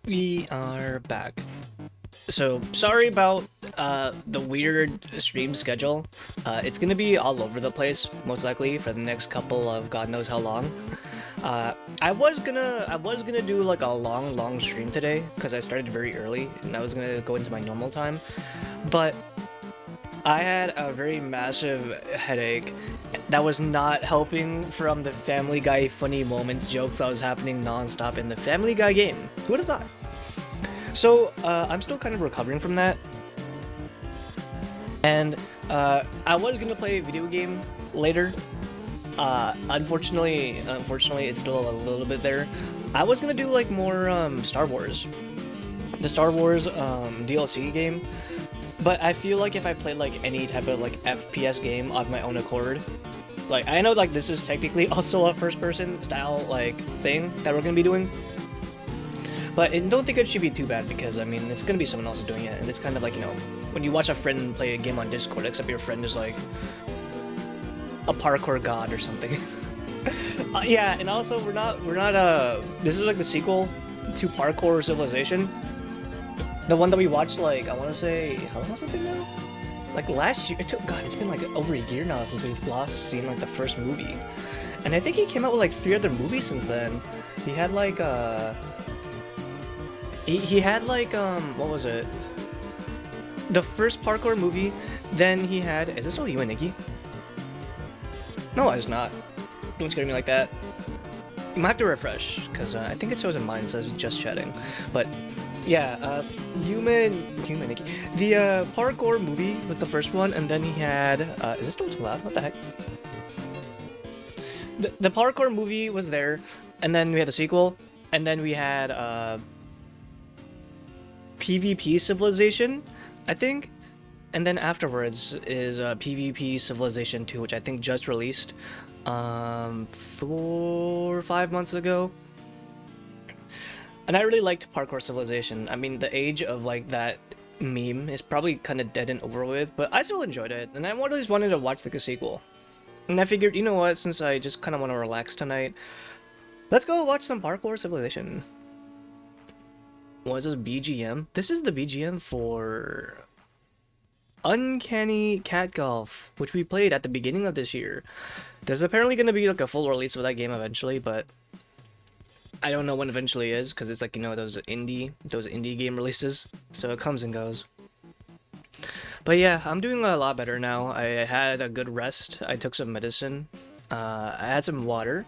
We are back. So sorry about the weird stream schedule. It's gonna be all over the place, most likely for the next couple of God knows how long. I was gonna do like a long stream today because I started very early and I was gonna go into my normal time, but I had a very massive headache that was not helping from the Family Guy funny moments jokes that was happening non-stop in the Family Guy game. Who would have thought? So I'm still kind of recovering from that, and I was gonna play a video game later. Unfortunately, it's still a little bit there. I was gonna do like more Star Wars, the Star Wars DLC game, but I feel like if I played like any type of like FPS game of my own accord, like I know like this is technically also a first-person style like thing that we're gonna be doing. But I don't think it should be too bad because, I mean, it's gonna be someone else doing it, and it's kind of like, you know, when you watch a friend play a game on Discord, except your friend is like a parkour god or something. Yeah, and also this is like the sequel to Parkour Civilization. The one that we watched, like, I want to say, how long has it been now? Like last year, God, it's been like over a year now since we've last seen like the first movie. And I think he came out with like 3 other movies since then. He had like, He had like what was it? The first parkour movie. Then he had. Is this all you and Nikki? No, it's not. Don't scare me like that. You might have to refresh because I think it shows in mine. It says just chatting. But yeah, human Nikki. The parkour movie was the first one, and then he had. Is this still too loud? What the heck? The parkour movie was there, and then we had the sequel, and then we had PvP Civilization, I think, and then afterwards is PvP Civilization 2, which I think just released 4 or 5 months ago. And I really liked Parkour Civilization. I mean, the age of like that meme is probably kind of dead and over with, but I still enjoyed it, and I always wanted to watch like a sequel. And I figured, you know what, since I just kind of want to relax tonight, let's go watch some Parkour Civilization. What is this BGM? This is the BGM for Uncanny Cat Golf, which we played at the beginning of this year. There's apparently going to be like a full release of that game eventually, but I don't know when eventually is because it's like, you know, those indie game releases, so it comes and goes. But yeah, I'm doing a lot better now. I had a good rest. I took some medicine. I had some water.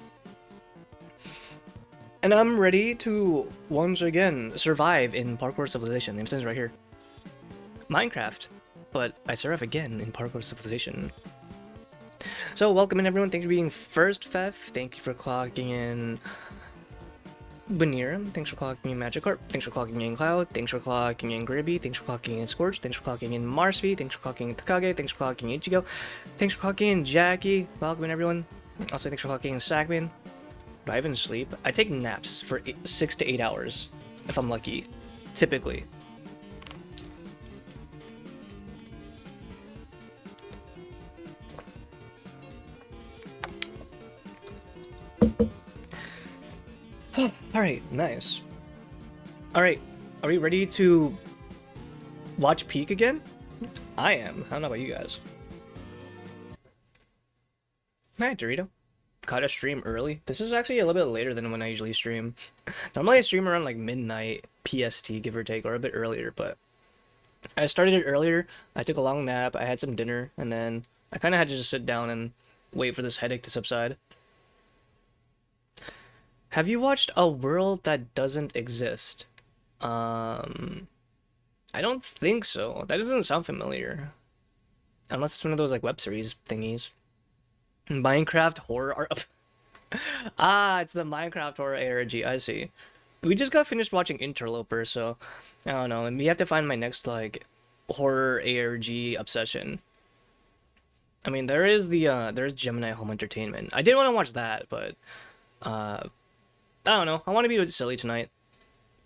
And I'm ready to, once again, survive in Parkour Civilization. It says right here. Minecraft. But I survive again in Parkour Civilization. So, welcome in everyone. Thanks for being first, Fef. Thank you for clocking in Banira. Thanks for clocking in Magikarp. Thanks for clocking in Cloud. Thanks for clocking in Gribby. Thanks for clocking in Scorch. Thanks for clocking in Marsvi. Thanks for clocking in Takage. Thanks for clocking in Ichigo. Thanks for clocking in Jackie. Welcome in everyone. Also, thanks for clocking in Sackman. Do I even sleep? I take naps for 6 to 8 hours, if I'm lucky, typically. Alright, nice. Alright, are we ready to watch Peak again? I am. I don't know about you guys. Hi, Dorito. Caught a stream early. This is actually a little bit later than when I usually stream. Normally I stream around like midnight PST, give or take, or a bit earlier, but I started it earlier. I took a long nap, I had some dinner, and then I kind of had to just sit down and wait for this headache to subside. Have you watched A World That Doesn't Exist? I don't think so. That doesn't sound familiar. Unless it's one of those like web series thingies. Minecraft horror art. Ah, it's the Minecraft horror ARG. I see. We just got finished watching Interloper, so I don't know. And we have to find my next like horror ARG obsession. I mean, there's Gemini Home Entertainment. I did want to watch that, but I don't know. I want to be a bit silly tonight.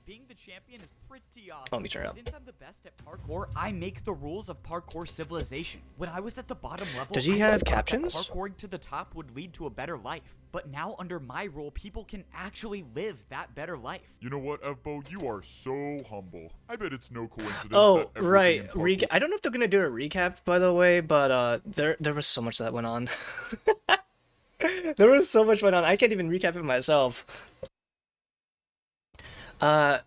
Being the champion is pretty awesome. Let me turn it up. Since I'm the best at parkour, I make the rules of parkour civilization. When I was at the bottom level, Does he I have thought that captions? parkouring to the top would lead to a better life. But now under my rule, people can actually live that better life. You know what, Evbo? You are so humble. I bet it's no coincidence Oh, that right. everything in I don't know if they're gonna do a recap, by the way, but there was so much that went on. There was so much went on. I can't even recap it myself. I'm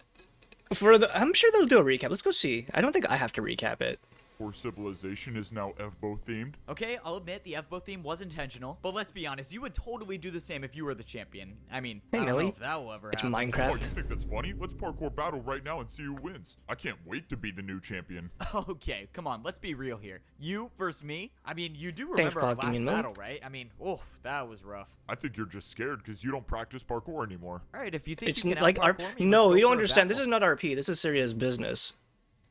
sure they'll do a recap. Let's go see. I don't think I have to recap it. parkour civilization is now Evbo themed. Okay, I'll admit the FBO theme was intentional, but let's be honest, you would totally do the same if you were the champion. I mean, Hey, I don't know Millie. if that will ever It's happen. Oh, Minecraft. you think that's funny? Let's parkour battle right now and see who wins. I can't wait to be the new champion. Okay, come on, let's be real here. You versus me? I mean, you do Thanks remember for our plugging last in, Millie. battle, right? I mean, oof, that was rough. I think you're just scared because you don't practice parkour anymore. All right, if you think It's you can like out-parkour me, no, let's you go don't for a understand. This battle. is not RP. This is serious business.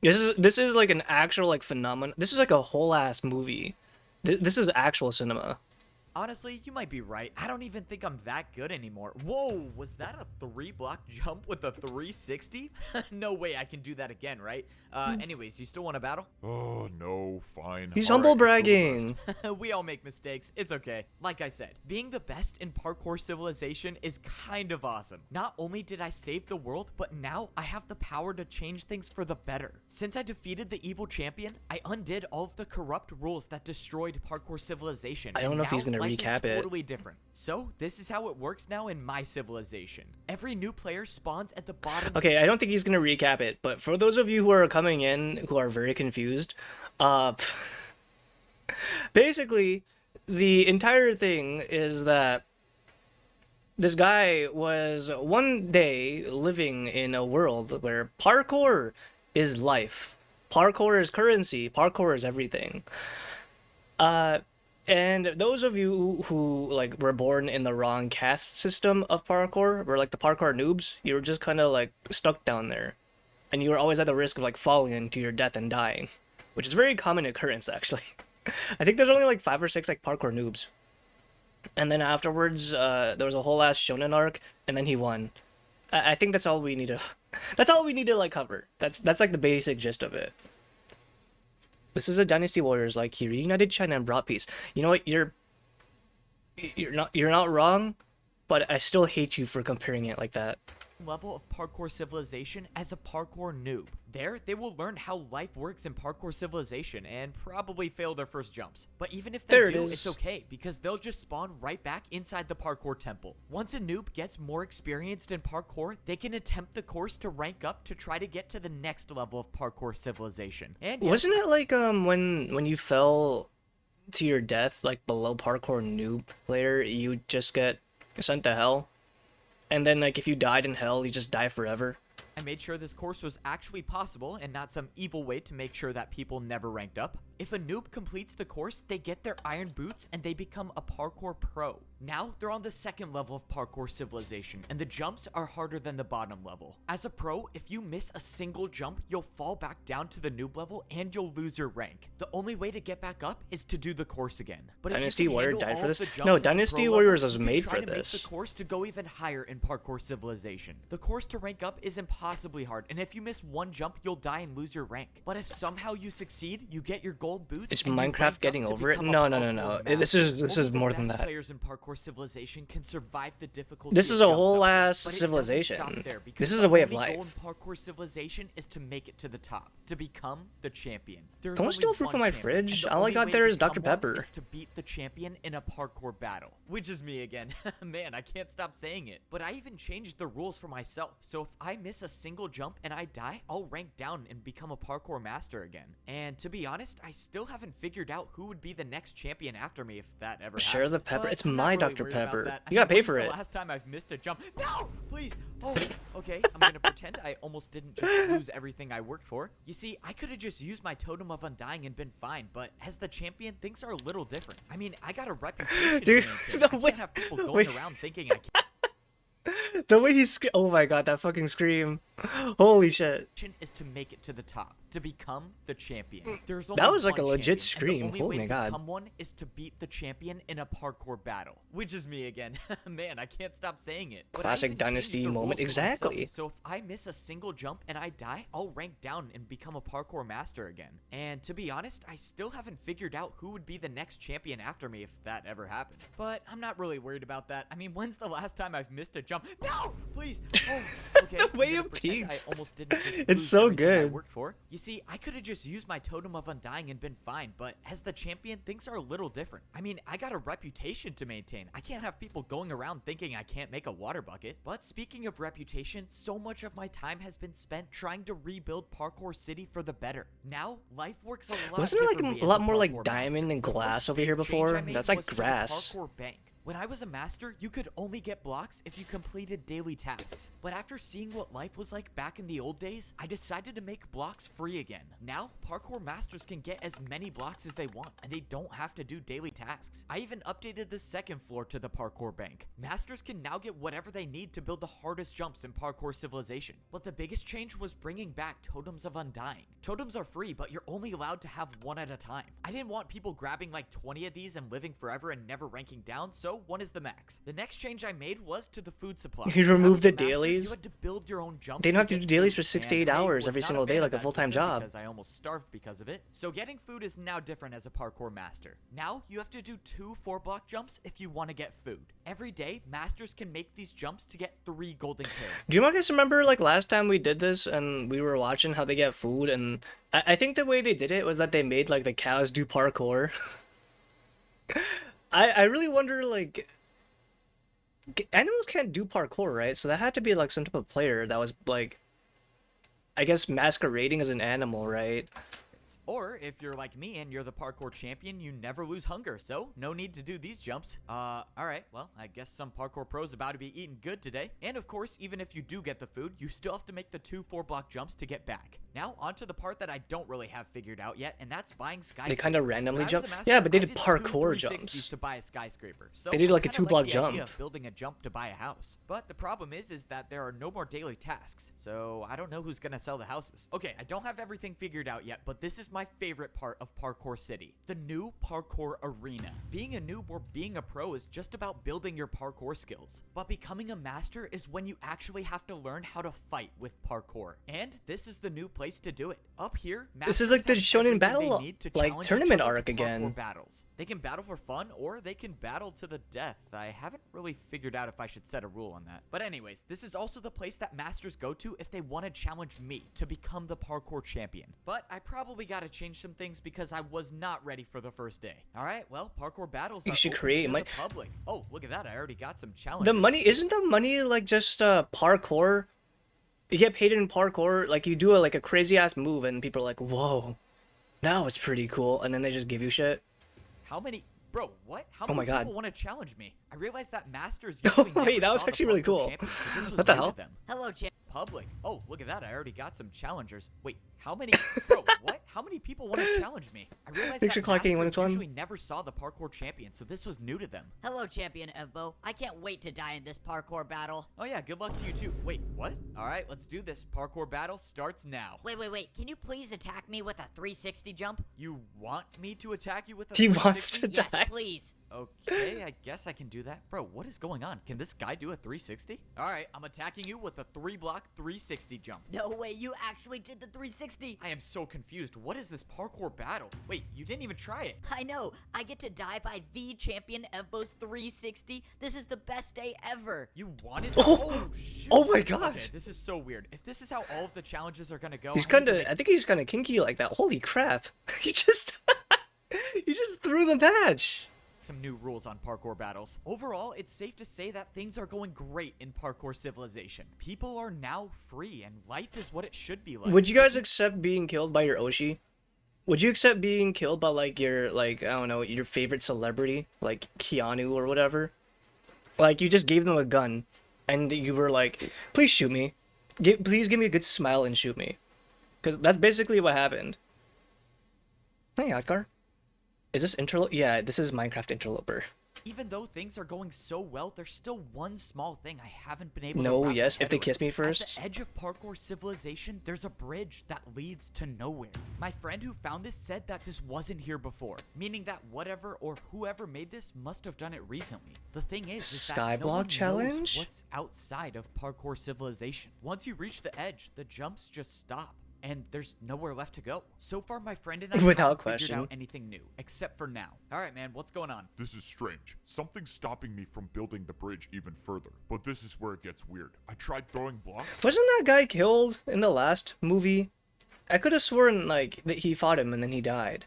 This is like an actual like phenomenon. This is like a whole ass movie. This is actual cinema. Honestly, you might be right. I don't even think I'm that good anymore. Whoa, was that a 3-block jump with a 360? No way I can do that again, right? Anyways, you still want to battle? Oh, no, fine. He's All humble right, you're still the best. bragging. We all make mistakes. It's okay. Like I said, being the best in parkour civilization is kind of awesome. Not only did I save the world, but now I have the power to change things for the better. Since I defeated the evil champion, I undid all of the corrupt rules that destroyed parkour civilization. I don't and know if he's now gonna life recap is it. totally different. So, this is how it works now in my civilization. Every new player spawns at the bottom. Okay, I don't think he's gonna recap it, but for those of you who are coming in who are very confused, basically, the entire thing is that this guy was one day living in a world where parkour is life, parkour is currency, parkour is everything. And those of you who like were born in the wrong caste system of parkour, were like the parkour noobs, you were just kind of like stuck down there, and you were always at the risk of like falling into your death and dying, which is a very common occurrence actually. I think there's only like 5 or 6 like parkour noobs, and then afterwards there was a whole ass shonen arc, and then he won. I think that's all we need to. That's all we need to like cover. That's like the basic gist of it. This is a Dynasty Warriors like he reunited China and brought peace. You know what? You're not wrong, but I still hate you for comparing it like that. Level of parkour civilization as a parkour noob. There, they will learn how life works in parkour civilization and probably fail their first jumps. But even if they There it do, is. it's okay because they'll just spawn right back inside the parkour temple. Once a noob gets more experienced in parkour, they can attempt the course to rank up to try to get to the next level of parkour civilization. And yes, Wasn't it like when you fell to your death like below parkour noob player, you just get sent to hell? And then like if you died in hell, you just die forever? I made sure this course was actually possible and not some evil way to make sure that people never ranked up. If a noob completes the course, they get their iron boots and they become a parkour pro. Now they're on the second level of parkour civilization and the jumps are harder than the bottom level. As a pro, if you miss a single jump, you'll fall back down to the noob level and you'll lose your rank. The only way to get back up is to do the course again. But if you Dynasty can Warrior handle died all for of this? the jumps No, at the pro Dynasty level, Warriors was you can made try for to make this. the course to go even higher in parkour civilization. The course to rank up is impossibly hard, and if you miss one jump, you'll die and lose your rank. But if somehow you succeed, you get your gold boots. Is and you rank Minecraft up getting to over it? become a No. parkour master. This is Only the more than best that. Players in parkour civilization can survive the difficulty. This is of a jumps whole up there. ass But it doesn't civilization. stop there, because This is the a way of only goal life. in parkour civilization is to make it to the top, to become the champion. There's Don't only steal fruit one from my champion, and fridge. the All I only got way there to is Dr. become one Pepper. is to beat the champion in a parkour battle, which is me again. Man, I can't stop saying it. But I even changed the rules for myself, so if I miss a single jump and I die, I'll rank down and become a parkour master again. And to be honest, I still haven't figured out who would be the next champion after me if that ever Share happened. the pepper. But It's I'm not my really Dr. worried about Pepper. that. You gotta pay When's for the it. last time I've missed a jump? No, please. Oh, okay. I'm gonna pretend I almost didn't just lose everything I worked for. You see, I could have just used my totem of undying and been fine, but as the champion, things are a little different. I mean, I got a reputation Dude, to maintain. the I way- can't have people going wait. around thinking I can't. The way he oh my god, that fucking scream. Holy shit. Is to make it to the top, to become the champion. There's That only was like a one legit champion, scream. And the only Oh way my to god. become one is to beat the champion in a parkour battle, which is me again. Man, I can't stop saying it. But I Classic even changed Dynasty the moment. rules for myself. Exactly. So if I miss a single jump and I die, I'll rank down and become a parkour master again. And to be honest, I still haven't figured out who would be the next champion after me if that ever happened. But I'm not really worried about that. I mean, when's the last time I've missed a jump? No! Please! Oh, okay. The way I'm gonna it pretend peaks. I almost didn't just It's lose so everything I good. worked for. You see, I could have just used my totem of undying and been fine, but as the champion, things are a little different. I mean, I got a reputation to maintain. I can't have people going around thinking I can't make a water bucket. But speaking of reputation, so much of my time has been spent trying to rebuild Parkour City for the better. Now, life works a lot Wasn't there like differently a as lot more like parkour diamond master. and The first glass over big here change before? I made That's like was to the grass. parkour bank. When I was a master, you could only get blocks if you completed daily tasks. But after seeing what life was like back in the old days, I decided to make blocks free again. Now, parkour masters can get as many blocks as they want, and they don't have to do daily tasks. I even updated the second floor to the parkour bank. Masters can now get whatever they need to build the hardest jumps in parkour civilization. But the biggest change was bringing back totems of undying. Totems are free, but you're only allowed to have one at a time. I didn't want people grabbing like 20 of these and living forever and never ranking down, so one is the max. The next change I made was to the food supply. You When I removed was a the master, dailies? You had to build your own jumps. They don't have to get do dailies food, for 6 to and 8 I hours was every not single a day fan like of a that full-time system job. because I almost starved because of it. So getting food is now different as a parkour master. Now you have to do 2 4-block jumps if you want to get food. Every day, masters can make these jumps to get 3 golden carrots. Do you guys remember like last time we did this and we were watching how they get food, and I think the way they did it was that they made like the cows do parkour. I really wonder, like, animals can't do parkour, right? So that had to be like some type of player that was like, I guess, masquerading as an animal, right? Or if you're like me and you're the parkour champion, you never lose hunger, so no need to do these jumps. Alright, well, I guess some parkour pros about to be eating good today. And of course, even if you do get the food, you still have to make the 2 4-block jumps to get back. Now, onto the part that I don't really have figured out yet, and that's buying skyscrapers. They kind of randomly When I was jump. a master, Yeah, but they I did did 2 parkour 360s jumps. to buy a skyscraper. So They did like a I kinda 2-block the jump. idea of building a jump to buy a house. But the problem is that there are no more daily tasks. So I don't know who's gonna sell the houses. Okay, I don't have everything figured out yet, but this is my favorite part of Parkour City, the new parkour arena. Being a noob or being a pro is just about building your parkour skills, but becoming a master is when you actually have to learn how to fight with parkour. And this is the new place to do it. Up here, This is masters like the have Shonen everything battle, they need to like, challenge each tournament other arc in again. parkour battles. They can battle for fun or they can battle to the death. I haven't really figured out if I should set a rule on that. But anyways, this is also the place that masters go to if they want to challenge me to become the parkour champion. But I probably got to change some things because I was not ready for the first day. All right, well, parkour battles You are should open create to my- the public. Oh, look at that. I already got some challenges. The money, isn't the money like just parkour? You get paid in parkour, like you do like a crazy ass move and people are like, whoa, that was pretty cool, and then they just give you shit. How many... Bro, what? How Oh my many God. people want to challenge me? I realized that masters Oh, usually wait, never that was saw the actually really parkour cool. champion, so this was What the new to hell? them. Hello, champ. Public. Oh, look at that. I already got some challengers. Wait, how many... Bro, what? How many people want to challenge me? I realized Thanks that for clocking in when masters it's on. usually never saw the parkour champion, so this was new to them. Hello, Champion Evbo. I can't wait to die in this parkour battle. Oh yeah, good luck to you too. Wait, what? Alright, let's do this. Parkour battle starts now. Wait. Can you please attack me with a 360 jump? You want me to attack you with a He wants 360? to Yes, die. please. Okay, I guess I can do that. Bro, what is going on? Can this guy do a 360? Alright, I'm attacking you with a 3-block 360 jump. No way, you actually did the 360. I am so confused. What is this parkour battle? Wait, you didn't even try it. I know. I get to die by the Champion Evbo's 360. This is the best day ever. You wanted Oh! shoot. Oh my Okay, gosh. this is so weird. If this is how all of the challenges are gonna go, He's I need kind to of, make I think he's kind of kinky like that. Holy crap! He just, he just threw the match. some new rules on parkour battles. Overall, it's safe to say that things are going great in parkour civilization. People are now free and life is what it should be like. Would you guys accept being killed by your Oshi? Would you accept being killed by like your, like, I don't know, your favorite celebrity, like Keanu or whatever? Like you just gave them a gun and you were like, please shoot me. Please give me a good smile and shoot me. Because that's basically what happened. Hey, Adkar. Is this interloper? Yeah, this is Minecraft Interloper. Even though things are going so well, there's still one small thing I haven't been able to No, wrap my yes, if head they around. kiss me At first. the edge of parkour civilization, there's a bridge that leads to nowhere. My friend who found this said that this wasn't here before, meaning that whatever or whoever made this must have done it recently. The thing is that no Skyblock one challenge? knows what's outside of parkour civilization. Once you reach the edge, the jumps just stop. And there's nowhere left to go. So far, my friend and I Without haven't figured question. out anything new, except for now. All right, man, what's going on? This is strange. Something's stopping me from building the bridge even further. But this is where it gets weird. I tried throwing blocks. Wasn't that guy killed in the last movie? I could have sworn like that he fought him and then he died.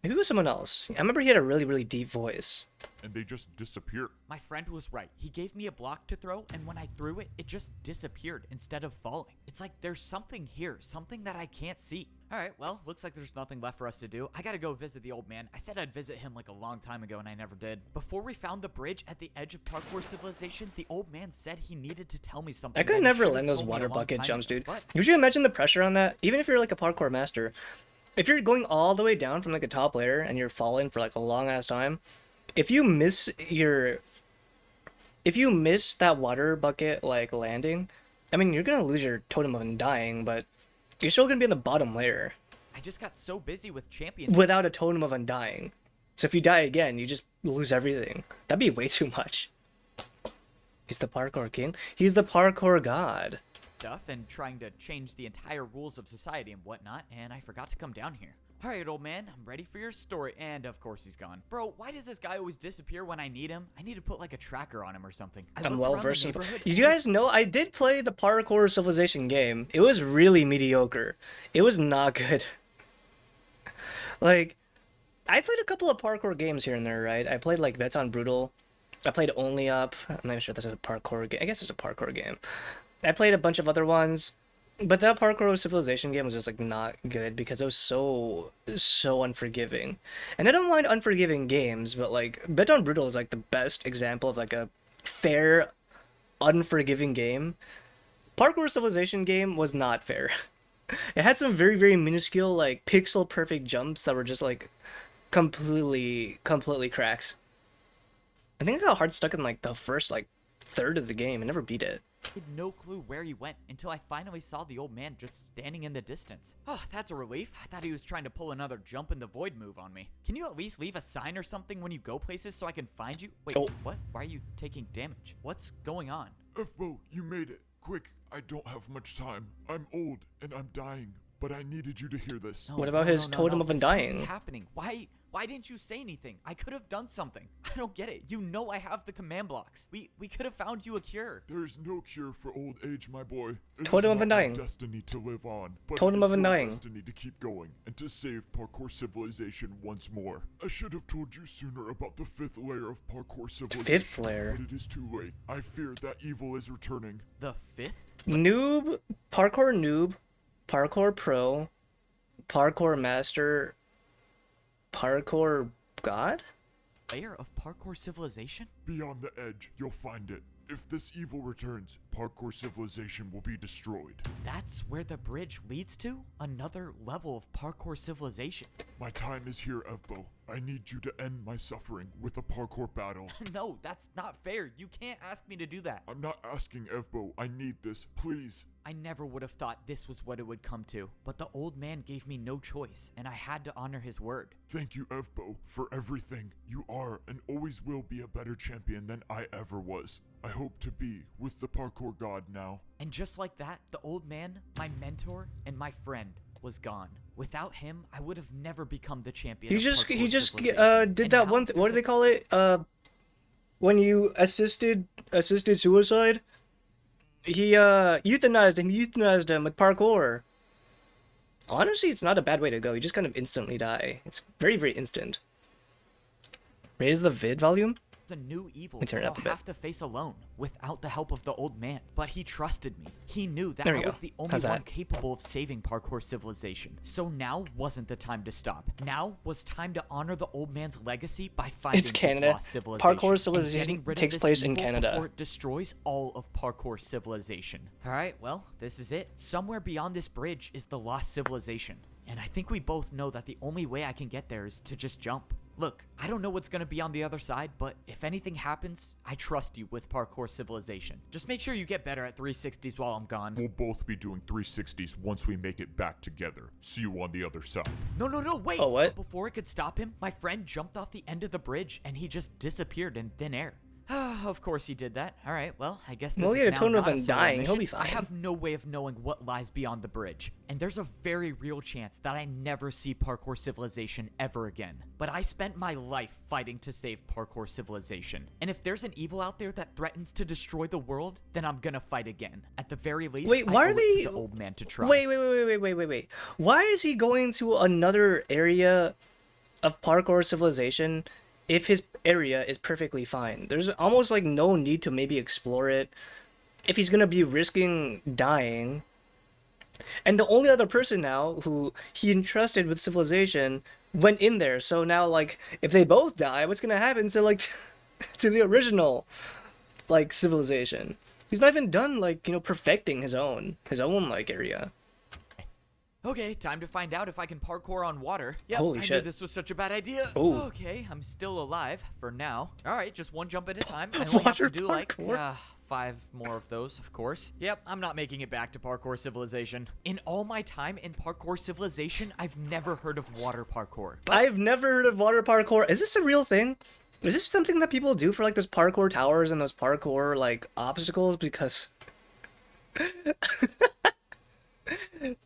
Maybe it was someone else. I remember he had a really, really deep voice. And they just disappear. My friend was right. He gave me a block to throw, and when I threw it, it just disappeared instead of falling. It's like there's something here, something that I can't see. All right, well, looks like there's nothing left for us to do. I gotta go visit the old man. I said I'd visit him like a long time ago, and I never did. Before we found the bridge at the edge of parkour civilization, the old man said he needed to tell me something. I could that he never should have land those told me a water long bucket time jumps, ago, dude. but Could you imagine the pressure on that? Even if you're like a parkour master, if you're going all the way down from like the top layer and you're falling for like a long ass time, if you miss that water bucket like landing, I mean you're gonna lose your totem of undying, but you're still gonna be in the bottom layer I just got so busy with champions. without a totem of undying. So if you die again, you just lose everything. That'd be way too much. He's the parkour king. He's the parkour god. Stuff and trying to change the entire rules of society and whatnot, and I forgot to come down here. Alright, old man, I'm ready for your story, and of course he's gone. Bro, why does this guy always disappear when I need him? I need to put like a tracker on him or something. I'm looked well around the versed in. neighborhood You and guys know I did play the parkour civilization game. It was really mediocre. It was not good. Like, I played a couple of parkour games here and there, right? I played like Beton Brutal. I played Only Up. I'm not sure if that's a parkour game. I guess it's a parkour game. I played a bunch of other ones. But that parkour civilization game was just like not good because it was so unforgiving. And I don't mind unforgiving games, but like Beton Brutal is like the best example of like a fair, unforgiving game. Parkour civilization game was not fair. It had some very, very minuscule like pixel perfect jumps that were just like completely cracks. I think I got hard stuck in like the first like third of the game. I never beat it. I had no clue where he went until I finally saw the old man just standing in the distance. Oh, that's a relief. I thought he was trying to pull another jump in the void move on me. Can you at least leave a sign or something when you go places so I can find you? Wait, Oh. what? Why are you taking damage? What's going on? Fbo, you made it. Quick, I don't have much time. I'm old and I'm dying, but I needed you to hear this. No, What about his totem of This can't be undying? happening. Why didn't you say anything? I could have done something. I don't get it. You know I have the command blocks. We could have found you a cure. There is no cure for old age, my boy. It is Totem of not my undying. destiny to live on, but Totem it of is your undying. destiny to keep going and to save parkour civilization once more. I should have told you sooner about the 5th layer of parkour civilization. Fifth layer? But it is too late. I fear that evil is returning. The 5th? Noob, parkour pro, parkour master, parkour god? Layer of parkour civilization? Beyond the edge, you'll find it. If this evil returns, parkour civilization will be destroyed. That's where the bridge leads to? Another level of parkour civilization. My time is here, Evbo. I need you to end my suffering with a parkour battle. No, that's not fair. You can't ask me to do that. I'm not asking Evbo. I need this, please. I never would have thought this was what it would come to. But the old man gave me no choice, and I had to honor his word. Thank you, Evbo, for everything. You are and always will be a better champion than I ever was. I hope to be with the parkour god now. And just like that, the old man, my mentor, and my friend was gone. Without him, I would have never become the champion. He of just parkour did civilization. that And one now what do they there's call it? When you assisted suicide? He euthanized him with parkour. Honestly, it's not a bad way to go. You just kind of instantly die. It's very, very instant. Raise the vid volume? a new evil Let me turn it that up a I'll bit. have to face alone without the help of the old man. But he trusted me. He knew that There we I was go. the only How's one that? capable of saving parkour civilization. So now wasn't the time to stop. Now was time to honor the old man's legacy by finding It's his Canada. lost civilization. Parkour and civilization getting rid of takes this place in evil Canada. before it destroys all of parkour civilization. Alright, well, this is it. Somewhere beyond this bridge is the lost civilization. And I think we both know that the only way I can get there is to just jump. Look, I don't know what's gonna be on the other side, but if anything happens, I trust you with parkour civilization. Just make sure you get better at 360s while I'm gone. We'll both be doing 360s once we make it back together. See you on the other side. No, wait! Oh, what? Before I could stop him, my friend jumped off the end of the bridge and he just disappeared in thin air. Of course he did that. All right, well, I guess this Well, is yeah, now tone of not a him solo dying. He'll mission. be fine. I have no way of knowing what lies beyond the bridge, and there's a very real chance that I never see parkour civilization ever again. But I spent my life fighting to save parkour civilization, and if there's an evil out there that threatens to destroy the world, then I'm gonna fight again. At the very least, Wait, I why owe are it they? to the old man to try. Wait. Why is he going to another area of parkour civilization if his area is perfectly fine? There's almost like no need to maybe explore it if he's gonna be risking dying. And the only other person now who he entrusted with civilization went in there. So now, like, if they both die, what's gonna happen to like to the original like civilization? He's not even done like, you know, perfecting his own like area. Okay, time to find out if I can parkour on water. Yep, Holy I knew shit. this was such a bad idea. Ooh. Okay, I'm still alive for now. All right, just one jump at a time. I only have to Water do like parkour? 5 more of those, of course. Yep, I'm not making it back to parkour civilization. In all my time in parkour civilization, I've never heard of water parkour. But I've never heard of water parkour. Is this a real thing? Is this something that people do for like those parkour towers and those parkour like obstacles? Because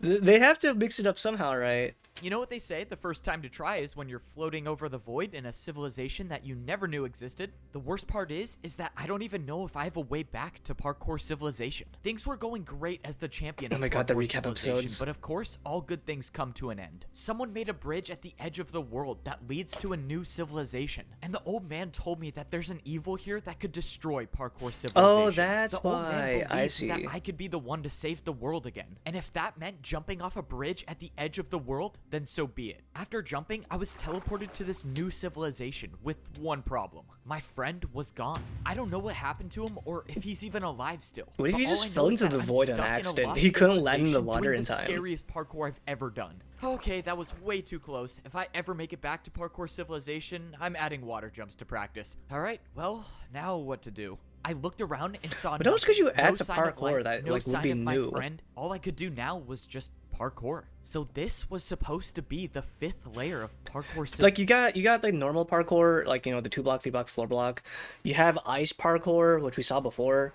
they have to mix it up somehow, right? you know what they say? The first time to try is when you're floating over the void in a civilization that you never knew existed. The worst part is that I don't even know if I have a way back to parkour civilization. Things were going great as the champion Oh of my god, the parkour recap civilization, episodes. but of course, all good things come to an end. Someone made a bridge at the edge of the world that leads to a new civilization, and the old man told me that there's an evil here that could destroy parkour civilization. Oh, that's the old man why. I believed see. that I could be the one to save the world again, and if that meant jumping off a bridge at the edge of the world, then so be it. After jumping, I was teleported to this new civilization with one problem. My friend was gone. I don't know what happened to him or if he's even alive still. What if but he all just I know fell is into that the I'm void on stuck in a accident? lost He couldn't land in the civilization water doing in the time. Scariest parkour I've ever done. Okay, that was way too close. If I ever make it back to parkour civilization, I'm adding water jumps to practice. All right, well, now what to do? I looked around and saw What else could you nothing. add No to sign of parkour life, that, no like, would sign be of my new? friend. All I could do now was just parkour. So this was supposed to be the 5th layer of parkour civilization. Like you got like normal parkour, like, you know, the 2 block, 3 block, floor block. You have ice parkour, which we saw before.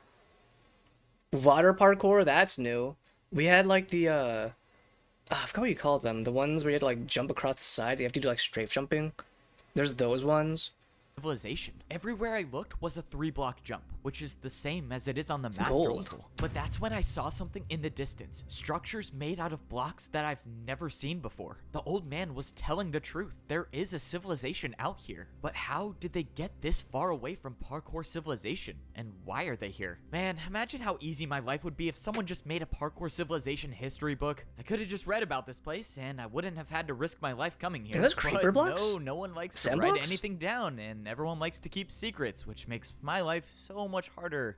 Water parkour, that's new. We had like the I forgot what you called them. The ones where you had to like jump across the side. You have to do like strafe jumping. There's those ones. Civilization. Everywhere I looked was a 3-block jump, which is the same as it is on the master Gold. level. But that's when I saw something in the distance. Structures made out of blocks that I've never seen before. The old man was telling the truth. There is a civilization out here. But how did they get this far away from parkour civilization? And why are they here? Man, imagine how easy my life would be if someone just made a parkour civilization history book. I could have just read about this place and I wouldn't have had to risk my life coming here. Are those But creeper blocks? No one likes to Sand write blocks? anything down, and everyone likes to keep secrets, which makes my life so much harder.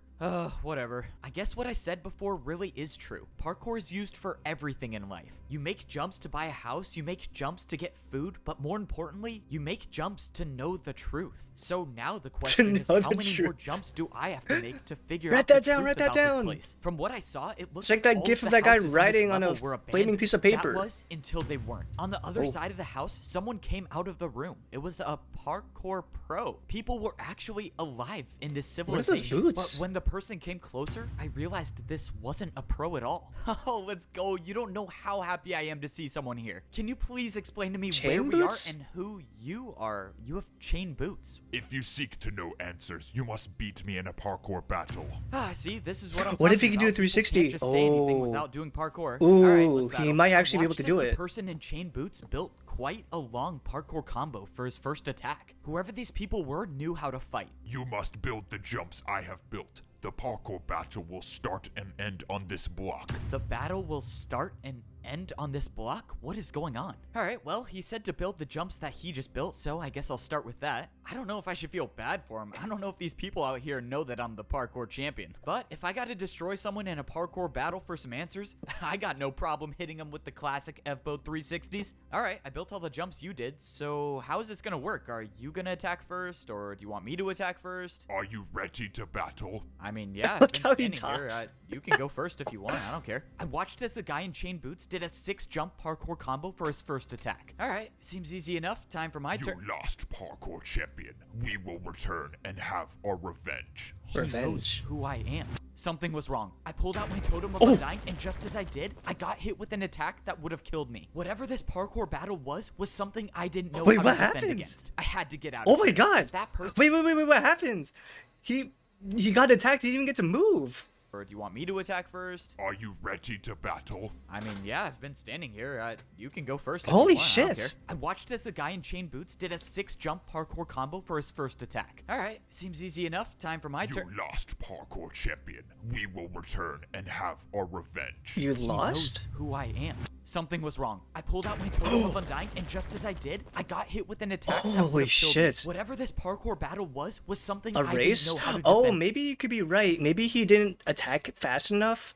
Whatever. I guess what I said before really is true. Parkour is used for everything in life. You make jumps to buy a house, you make jumps to get food, but more importantly, you make jumps to know the truth. So now the question is, know how the many more truth. jumps do I have to make to figure Write out that the down, truth write that about this down. place? From what I saw, it looked Check like that all gif of of the that guy houses writing on a level were flaming abandoned. piece of paper. That was until they weren't. On the other side of the house, someone came out of the room. It was a parkour pro. People were actually alive in this What are civilization. those boots? But when the person came closer, I realized that this wasn't a pro at all. Oh, let's go. You don't know how happy I am to see someone here. Can you please explain to me Chain where boots? we are and who you are? You have chain boots. If you seek to know answers, you must beat me in a parkour battle. See, this is what I'm What if he talking could do a about. People 360? can't just say anything Oh. without doing parkour. Ooh, All right, let's he battle. might I actually be able watched to as do the it. person in chain boots built quite a long parkour combo for his first attack. Whoever these people were knew how to fight. You must build the jumps I have built. The parkour battle will start and end on this block. The battle will start and end on this block? What is going on? Alright, well, he said to build the jumps that he just built, so I guess I'll start with that. I don't know if I should feel bad for him. I don't know if these people out here know that I'm the parkour champion. But if I gotta destroy someone in a parkour battle for some answers, I got no problem hitting them with the classic F-Boat 360s. Alright, I built all the jumps you did, so how is this gonna work? Are you gonna attack first, or do you want me to attack first? Are you ready to battle? I mean, yeah, I've Look been how he standing here. talks. You can go first if you want. I don't care. I watched as the guy in chain boots did a 6-jump parkour combo for his first attack. Alright, seems easy enough. Time for my You turn. lost, parkour champion. We will return and have our revenge. He knows Revenge. who I am. Something was wrong. I pulled out my totem of Oh. undying, and just as I did, I got hit with an attack that would have killed me. Whatever this parkour battle was something I didn't know Wait, how what to defend happens? against. I had to get out Oh of my here. god! If that person, Wait, what happens? He got attacked, he didn't even get to move. or do you want me to attack first? Are you ready to battle? I mean, yeah, I've been standing here. You can go first. if Holy you want. I don't shit. care. I watched as the guy in chain boots did a 6-jump parkour combo for his first attack. Alright, seems easy enough. Time for my You turn. lost, parkour champion. We will return and have our revenge. You He lost? knows who I am. Something was wrong. I pulled out my totem of undying, and just as I did, I got hit with an attack that would Holy have killed me. shit. Whatever this parkour battle was something A I race? didn't know how to Oh, defend. maybe you could be right. Maybe he didn't attack fast enough.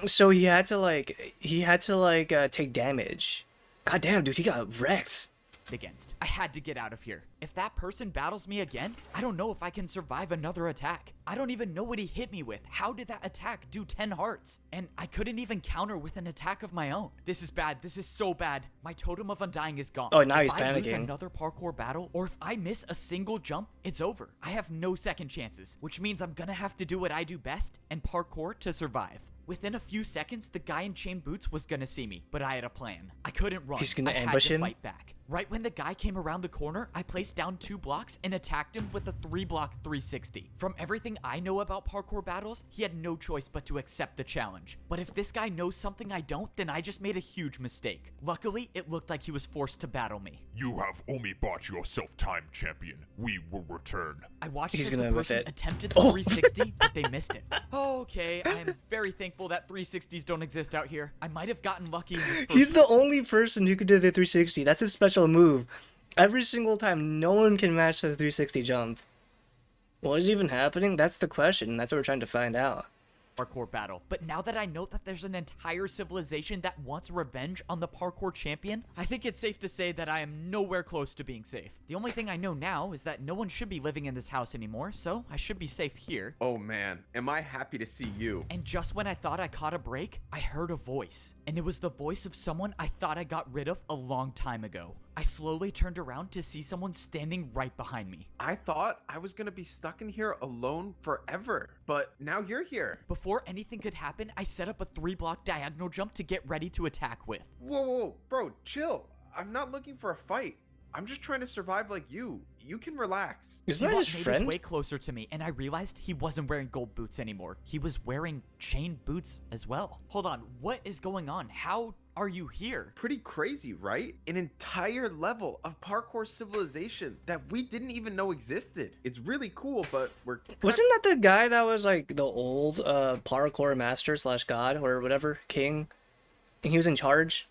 So he had to take damage. God damn, dude, he got wrecked. Against. I had to get out of here. If that person battles me again, I don't know if I can survive another attack. I don't even know what he hit me with. How did that attack do 10 hearts? And I couldn't even counter with an attack of my own. This is bad. This is so bad. My totem of undying is gone. Oh, now If he's I lose panicking. another parkour battle, or if I miss a single jump, it's over. I have no second chances, which means I'm gonna have to do what I do best and parkour to survive. Within a few seconds, the guy in chain boots was gonna see me, but I had a plan. I couldn't run. He's gonna I had ambush to him? fight back. Right when the guy came around the corner, I placed down 2 blocks and attacked him with a 3-block 360. From everything I know about parkour battles, he had no choice but to accept the challenge. But if this guy knows something I don't, then I just made a huge mistake. Luckily, it looked like he was forced to battle me. You have only bought yourself time, champion. We will return. I watched He's as the gonna whip person it. attempted the Oh. 360, but they missed it. Okay, I am very thankful that 360s don't exist out here. I might have gotten lucky in this first He's the only person who could do the 360. That's his special move. Every single time, no one can match the 360 jump. What is even happening? That's the question. That's what we're trying to find out. parkour battle. But now that I know that there's an entire civilization that wants revenge on the parkour champion, I think it's safe to say that I am nowhere close to being safe. The only thing I know now is that no one should be living in this house anymore, so I should be safe here. Oh man, am I happy to see you. And just when I thought I caught a break, I heard a voice. And it was the voice of someone I thought I got rid of a long time ago. I slowly turned around to see someone standing right behind me. I thought I was gonna be stuck in here alone forever, but now you're here. Before anything could happen, I set up a 3-block diagonal jump to get ready to attack with. Whoa, bro, chill. I'm not looking for a fight. I'm just trying to survive like you. You can relax. Isn't that Siwat his made friend? his way closer to me, and I realized he wasn't wearing gold boots anymore. He was wearing chain boots as well. Hold on, what is going on? How are you here? Pretty crazy, right? An entire level of parkour civilization that we didn't even know existed. It's really cool, but we're Wasn't that the guy that was like the old parkour master slash god or whatever, king? And he was in charge,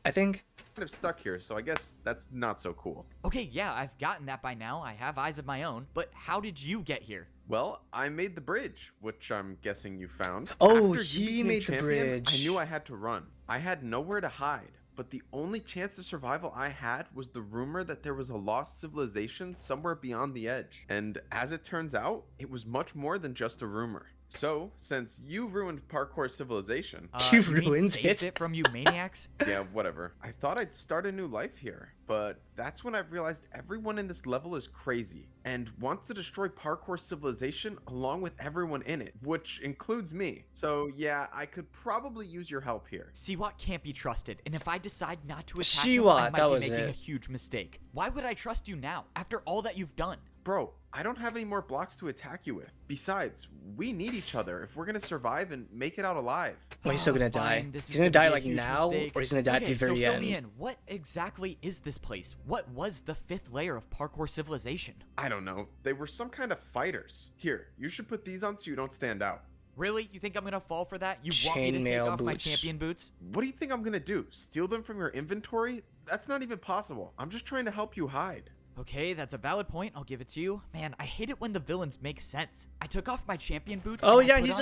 I think. kind of stuck here, so I guess that's not so cool. Okay, yeah, I've gotten that by now. I have eyes of my own, but how did you get here? Well, I made the bridge, which I'm guessing you found. Oh, After you he became made the champion, bridge. I knew I had to run. I had nowhere to hide, but the only chance of survival I had was the rumor that there was a lost civilization somewhere beyond the edge. And as it turns out, it was much more than just a rumor. So, since you ruined parkour civilization, You mean ruined saved it? it from you maniacs? yeah, whatever. I thought I'd start a new life here, but that's when I realized everyone in this level is crazy and wants to destroy parkour civilization along with everyone in it, which includes me. So yeah, I could probably use your help here. Siwat can't be trusted, and if I decide not to attack Siwat, him, I might that be was making it. a huge mistake. Why would I trust you now, after all that you've done? Bro, I don't have any more blocks to attack you with. Besides, we need each other if we're gonna survive and make it out alive. Well, he's still gonna die. Fine, this He's is gonna die be a like huge now, mistake. or he's gonna die at Okay, the very so fill end. me in. What exactly is this place? What was the 5th layer of parkour civilization? I don't know. They were some kind of fighters. Here, you should put these on so you don't stand out. Really? You think I'm gonna fall for that? You want me to take Chainmail off my boots. champion boots? What do you think I'm gonna do? Steal them from your inventory? That's not even possible. I'm just trying to help you hide. Okay, that's a valid point. I'll give it to you. Man, I hate it when the villains make sense. I took off my champion boots. Oh and I yeah, put he's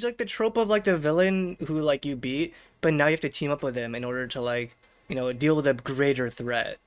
on- like the trope of like the villain who like you beat, but now you have to team up with him in order to like, deal with a greater threat.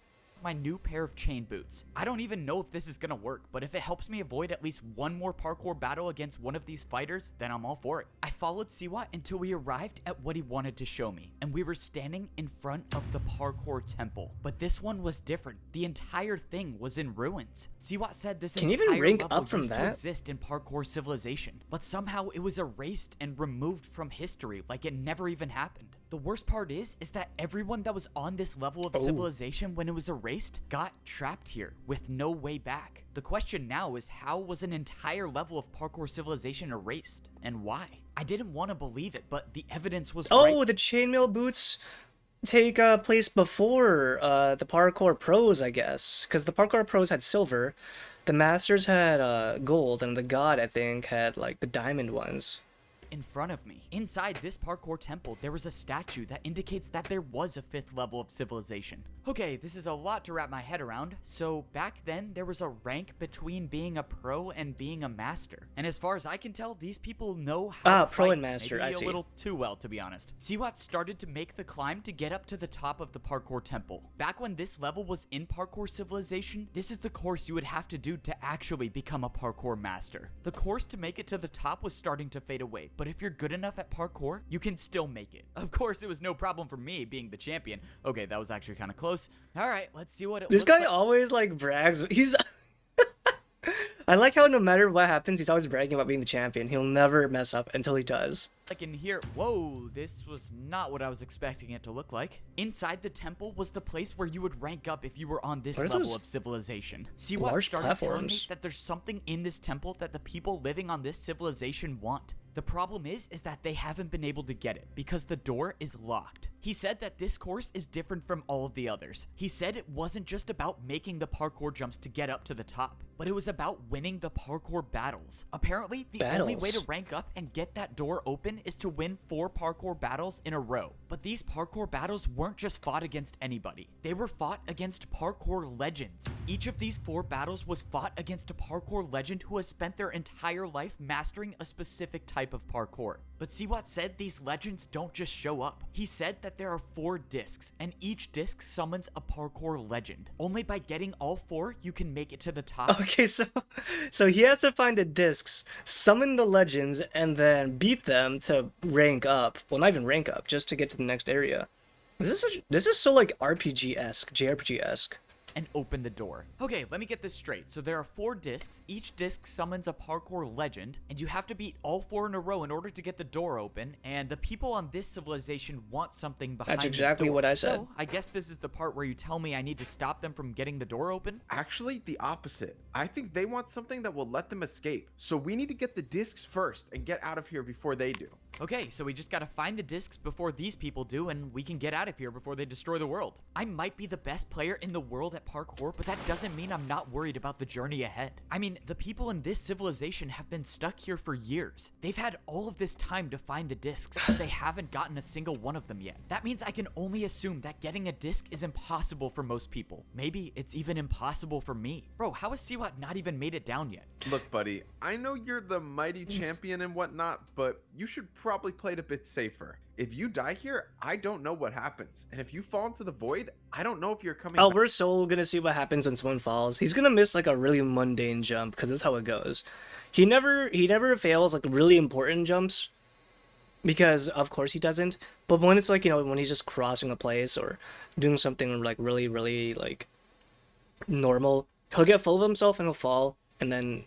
my new pair of chain boots. I don't even know if this is gonna work, but if it helps me avoid at least one more parkour battle against one of these fighters, then I'm all for it. I followed Siwa until we arrived at what he wanted to show me, and we were standing in front of the parkour temple. But this one was different. The entire thing was in ruins. Siwa said this Can you entire even rank level up from used to that? exist in parkour civilization, but somehow it was erased and removed from history like it never even happened. The worst part is that everyone that was on this level of civilization when it was erased got trapped here with no way back. The question now is, how was an entire level of parkour civilization erased, and why? I didn't want to believe it, but the evidence was Oh, right. the chainmail boots take place before the parkour pros, I guess, because the parkour pros had silver, the masters had gold, and the god, I think, had like the diamond ones. In front of me. Inside this parkour temple, there was a statue that indicates that there was a 5th level of civilization. Okay, this is a lot to wrap my head around. So back then, there was a rank between being a pro and being a master. And as far as I can tell, these people know how to pro fight, and master, maybe I see. a little too well, to be honest. Siwat started to make the climb to get up to the top of the parkour temple. Back when this level was in parkour civilization, this is the course you would have to do to actually become a parkour master. The course to make it to the top was starting to fade away, but if you're good enough at parkour, you can still make it. Of course, it was no problem for me being the champion. Okay, that was actually kind of close. All right, let's see what it This looks guy like. always like brags. He's. I like how no matter what happens, he's always bragging about being the champion. He'll never mess up until he does. Like in here. Whoa, this was not what I was expecting it to look like. Inside the temple was the place where you would rank up if you were on this What are level those of civilization. See what large started telling me platforms? that there's something in this temple that the people living on this civilization want. The problem is that they haven't been able to get it because the door is locked. He said that this course is different from all of the others. He said it wasn't just about making the parkour jumps to get up to the top, but it was about winning the parkour battles. Apparently, the only way to Battles? rank up and get that door open is to win 4 parkour battles in a row. But these parkour battles weren't just fought against anybody. They were fought against parkour legends. Each of these 4 battles was fought against a parkour legend who has spent their entire life mastering a specific type of parkour. But Siwat said these legends don't just show up. He said that there are 4 discs, and each disc summons a parkour legend. Only by getting all 4, you can make it to the top. Okay, so he has to find the discs, summon the legends, and then beat them to rank up. Well, not even rank up, just to get to the next area. This is so like RPG-esque, JRPG-esque. And open the door. Okay, let me get this straight. So there are 4 discs. Each disc summons a parkour legend, and you have to beat all 4 in a row in order to get the door open. And the people on this civilization want something behind That's exactly the door. what I said. So I guess this is the part where you tell me I need to stop them from getting the door open. Actually, the opposite. I think they want something that will let them escape. So we need to get the discs first and get out of here before they do. Okay, so we just gotta find the discs before these people do, and we can get out of here before they destroy the world. I might be the best player in the world at parkour, but that doesn't mean I'm not worried about the journey ahead. I mean, the people in this civilization have been stuck here for years. They've had all of this time to find the discs, but they haven't gotten a single one of them yet. That means I can only assume that getting a disc is impossible for most people. Maybe it's even impossible for me. Bro, how has Siwat not even made it down yet? Look, buddy, I know you're the mighty champion and whatnot, but you should probably play it a bit safer. If you die here, I don't know what happens. And if you fall into the void, I don't know if you're coming Oh, back. we're so gonna see what happens when someone falls. He's gonna miss like a really mundane jump because that's how it goes. He never fails like really important jumps because of course he doesn't. But when it's like, when he's just crossing a place or doing something like really like normal, he'll get full of himself and he'll fall, and then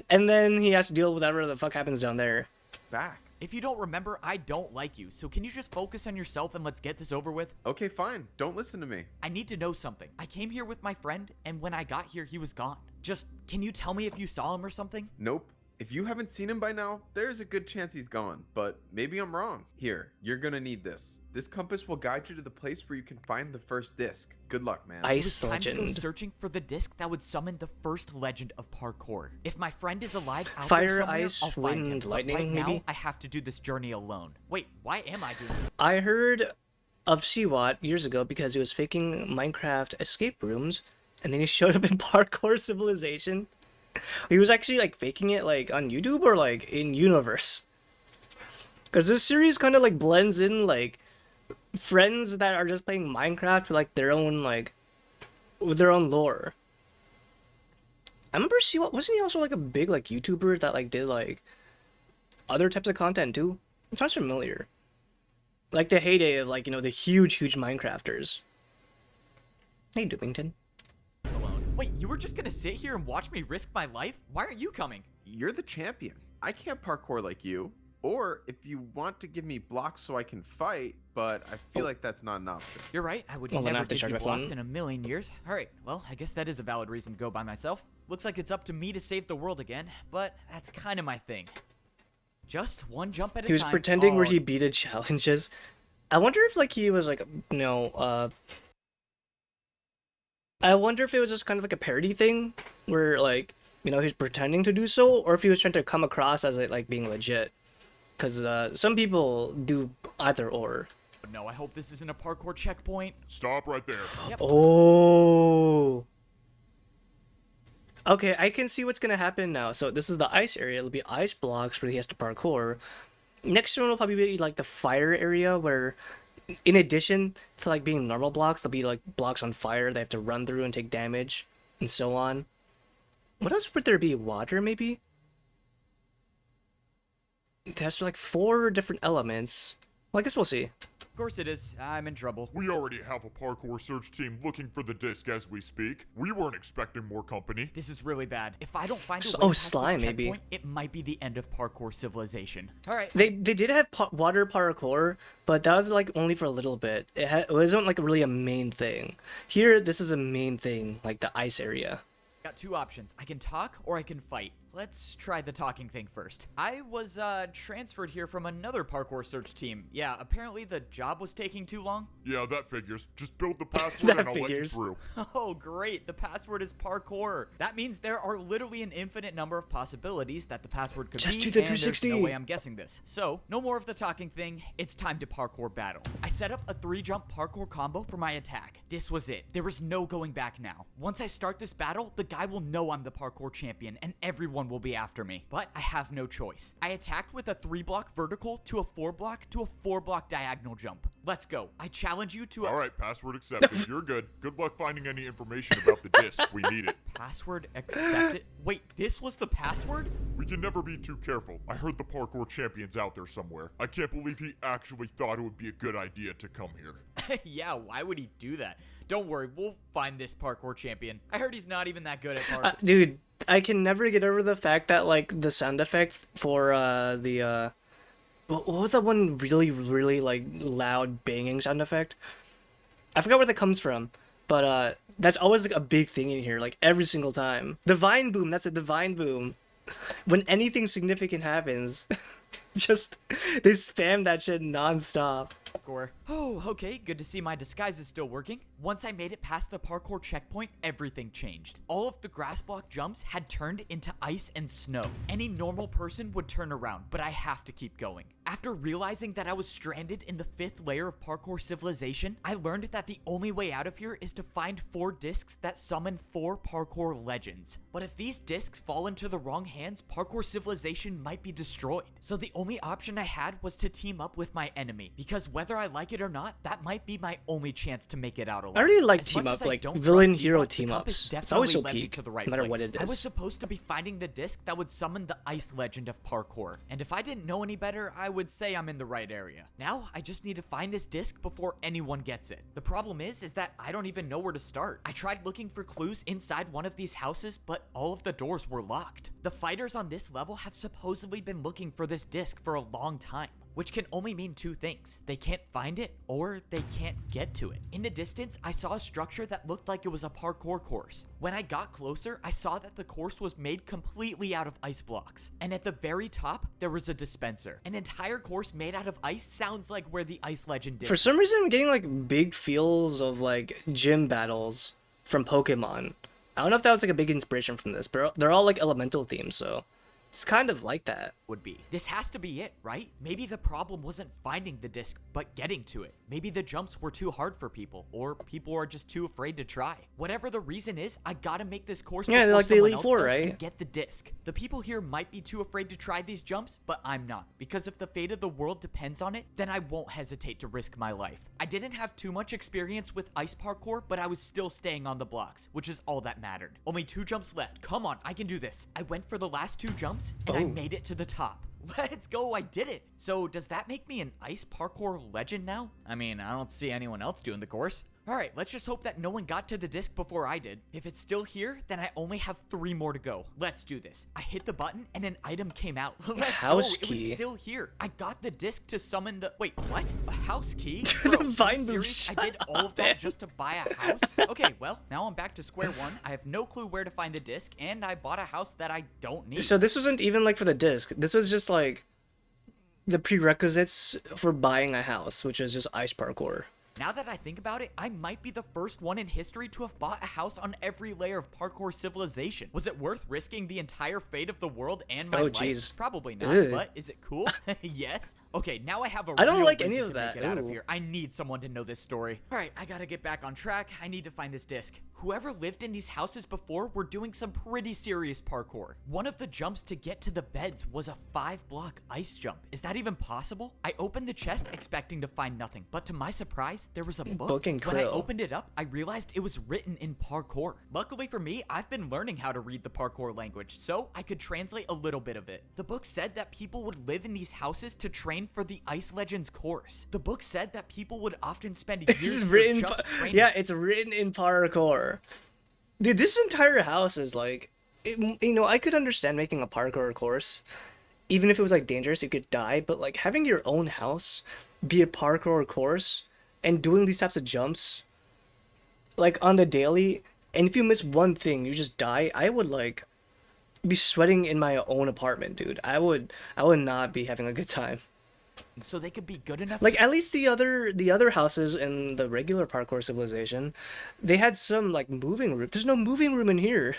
and then he has to deal with whatever the fuck happens down there. back. If you don't remember, I don't like you, so can you just focus on yourself and let's get this over with? Okay, fine. Don't listen to me. I need to know something. I came here with my friend, and when I got here, he was gone. Just, can you tell me if you saw him or something? Nope. If you haven't seen him by now, there's a good chance he's gone, but maybe I'm wrong. Here, you're gonna need this. This compass will guide you to the place where you can find the first disc. Good luck, man. It was Ice time to go legend. searching for the disc that would summon the first legend of parkour. If my friend is alive out Fire, there somewhere, ice, I'll find him. wind, But lightning, right now, maybe? I have to do this journey alone. Wait, why am I doing this? I heard of Siwat years ago because he was faking Minecraft escape rooms and then he showed up in Parkour Civilization. He was actually like faking it like on YouTube or like in universe. Because this series kind of like blends in like friends that are just playing Minecraft with like their own like with their own lore. I remember wasn't he also like a big like YouTuber that like did like other types of content too? It sounds familiar. Like the heyday of like, you know, the huge Minecrafters. Hey, Dubington. Alone. Wait, you were just gonna sit here and watch me risk my life? Why aren't you coming? You're the champion. I can't parkour like you. Or if you want to give me blocks so I can fight, but I feel like that's not an option. You're right. I would Well, then I never have to give charge you my blocks phone. in a million years. All right. Well, I guess that is a valid reason to go by myself. Looks like it's up to me to save the world again, but that's kind of my thing. Just one jump at a time. He was pretending where Oh, he beat challenges. I wonder if like he was like, I wonder if it was just kind of like a parody thing where like, you know, he's pretending to do so, or if he was trying to come across as like being legit. Because some people do either or. no, I hope this isn't a parkour checkpoint. Stop right there. Yep. Oh. Okay, I can see what's gonna happen now. So this is the ice area. It'll be ice blocks where he has to parkour. Next one will probably be like the fire area where, in addition to like being normal blocks, there'll be like blocks on fire they have to run through and take damage, and so on. What else would there be? Water, maybe? There's like 4 different elements. Well, I guess we'll see. Of course it is. I'm in trouble. We already have a parkour search team looking for the disc as we speak. We weren't expecting more company. This is really bad. If I don't find a way Oh, past this slime, maybe. checkpoint, it might be the end of parkour civilization. All right. They did have water parkour, but that was like only for a little bit. It wasn't like really a main thing. Here, this is a main thing, like the ice area. Got 2 options. I can talk or I can fight. Let's try the talking thing first. I was transferred here from another parkour search team. Yeah, apparently the job was taking too long. Yeah, that figures. Just build the password That and I'll figures. let you through. Oh, great. The password is parkour. That means there are literally an infinite number of possibilities that the password could Just be, do the and there's 360. no way I'm guessing this. So, no more of the talking thing. It's time to parkour battle. I set up a 3-jump parkour combo for my attack. This was it. There is no going back now. Once I start this battle, the guy will know I'm the parkour champion, and everyone will be after me. But I have no choice. I attacked with a 3-block vertical to a 4-block to a 4-block diagonal jump. Let's go. I challenge you to a... All right, password accepted. You're good. Good luck finding any information about the disc. We need it. Password accepted. Wait, this was the password? We can never be too careful. I heard the parkour champion's out there somewhere. I can't believe he actually thought it would be a good idea to come here. Yeah, why would he do that? Don't worry, we'll find this parkour champion. I heard he's not even that good at parkour. Dude, I can never get over the fact that like the sound effect for what was that one really like loud banging sound effect? I forgot where that comes from, but that's always like a big thing in here, like every single time. The vine boom, that's it, the vine boom. When anything significant happens, just they spam that shit nonstop. Parkour. Oh, okay, good to see my disguise is still working. Once I made it past the parkour checkpoint, everything changed. All of the grass block jumps had turned into ice and snow. Any normal person would turn around, but I have to keep going. After realizing that I was stranded in the 5th layer of parkour civilization, I learned that the only way out of here is to find 4 discs that summon 4 parkour legends. But if these discs fall into the wrong hands, parkour civilization might be destroyed. So the only option I had was to team up with my enemy, because whether I like it or not, that might be my only chance to make it out alive. I really like As team much up, as I like don't villain trust hero Zebra, the team compass ups. It's always so definitely led me peak, to the right no matter place. what it I was is. supposed to be finding the disc that would summon the ice legend of parkour. And if I didn't know any better, I would say I'm in the right area. Now, I just need to find this disc before anyone gets it. The problem is that I don't even know where to start. I tried looking for clues inside one of these houses, but all of the doors were locked. The fighters on this level have supposedly been looking for this disc for a long time, which can only mean 2 things. They can't find it, or they can't get to it. In the distance, I saw a structure that looked like it was a parkour course. When I got closer, I saw that the course was made completely out of ice blocks. And at the very top, there was a dispenser. An entire course made out of ice sounds like where the ice legend is. For some reason, I'm getting like big feels of like gym battles from Pokemon. I don't know if that was like a big inspiration from this, but they're all like elemental themes, so It's kind of like that. would be. This has to be it, right? Maybe the problem wasn't finding the disc, but getting to it. Maybe the jumps were too hard for people, or people are just too afraid to try. Whatever the reason is, I gotta make this course Yeah, before like the someone Elite else Four, does right? and get the disc. The people here might be too afraid to try these jumps, but I'm not. Because if the fate of the world depends on it, then I won't hesitate to risk my life. I didn't have too much experience with ice parkour, but I was still staying on the blocks, which is all that mattered. Only 2 jumps left. Come on, I can do this. I went for the last 2 jumps, and I made it to the top. Let's go, I did it. So does that make me an ice parkour legend now? I mean, I don't see anyone else doing the course. Alright, let's just hope that no one got to the disc before I did. If it's still here, then I only have 3 more to go. Let's do this. I hit the button and an item came out. Let's House go. key. It was still here. I got the disc to summon the... Wait, what? A house key? The Bro, are you Vine Boom, serious? I shut did all of that just to buy a house? Okay, well, now I'm back to square one. I have no clue where to find the disc, and I bought a house that I don't need. So this wasn't even like for the disc. This was just like the prerequisites for buying a house, which is just ice parkour. Now that I think about it, I might be the first one in history to have bought a house on every layer of parkour civilization. Was it worth risking the entire fate of the world and my Oh, life? jeez. Probably not, Ugh. but is it cool? Yes. Okay, now I have a I don't real like reason any of to that. make it out of Ooh. here. I need someone to know this story. All right, I gotta get back on track. I need to find this disc. Whoever lived in these houses before were doing some pretty serious parkour. One of the jumps to get to the beds was a 5-block ice jump. Is that even possible? I opened the chest expecting to find nothing, but to my surprise, there was a book. and When I krill. opened it up, I realized it was written in parkour. Luckily for me, I've been learning how to read the parkour language, so I could translate a little bit of it. The book said that people would live in these houses to train for the Ice Legends course. The book said that people would often spend This years is here written. just training. Yeah, it's written in parkour. Dude, this entire house is like, you know, I could understand making a parkour course, even if it was like dangerous, you could die. But like having your own house be a parkour course and doing these types of jumps, like on the daily, and if you miss one thing, you just die. I would like be sweating in my own apartment, dude. I would not be having a good time. So they could be good enough Like at least the other houses in the regular parkour civilization, they had some like moving room. There's no moving room in here.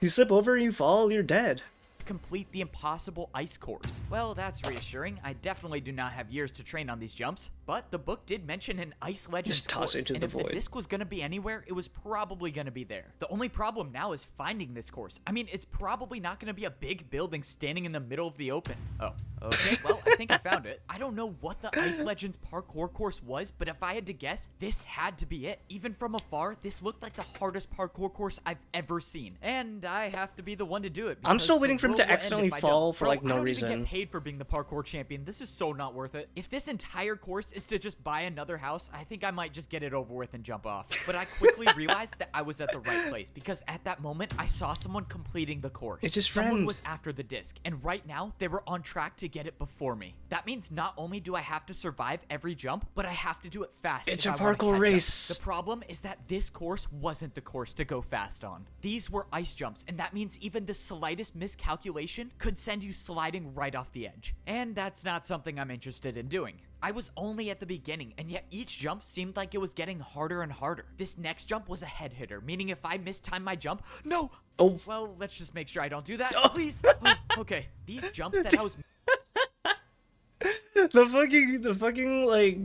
You slip over, you fall, you're dead. complete the impossible ice course. Well, that's reassuring. I definitely do not have years to train on these jumps, but the book did mention an Ice Legends Just toss course, it into and the if void. the disc was gonna be anywhere, it was probably gonna be there. The only problem now is finding this course. I mean, it's probably not gonna be a big building standing in the middle of the open. Oh, okay, well, I think I found it. I don't know what the Ice Legends parkour course was, but if I had to guess, this had to be it. Even from afar, this looked like the hardest parkour course I've ever seen. And I have to be the one to do it. I'm still because waiting the for him world to will end accidentally if I fall don't. for, Bro, like, no I don't reason. even get paid for being the parkour champion. This is so not worth it. If this entire course is to just buy another house, I think I might just get it over with and jump off. But I quickly realized that I was at the right place because at that moment I saw someone completing the course. It's his Someone friend. was after the disc, and right now they were on track to get it before me. That means not only do I have to survive every jump, but I have to do it fast. It's if a I wanna parkour catch up. race. The problem is that this course wasn't the course to go fast on. These were ice jumps, and that means even the slightest miscalculation could send you sliding right off the edge. And that's not something I'm interested in doing. I was only at the beginning, and yet each jump seemed like it was getting harder and harder. This next jump was a head hitter, meaning if I mistimed my jump, no! Oh. Well, let's just make sure I don't do that, Oh. please. Oh, okay, these jumps that I was The fucking like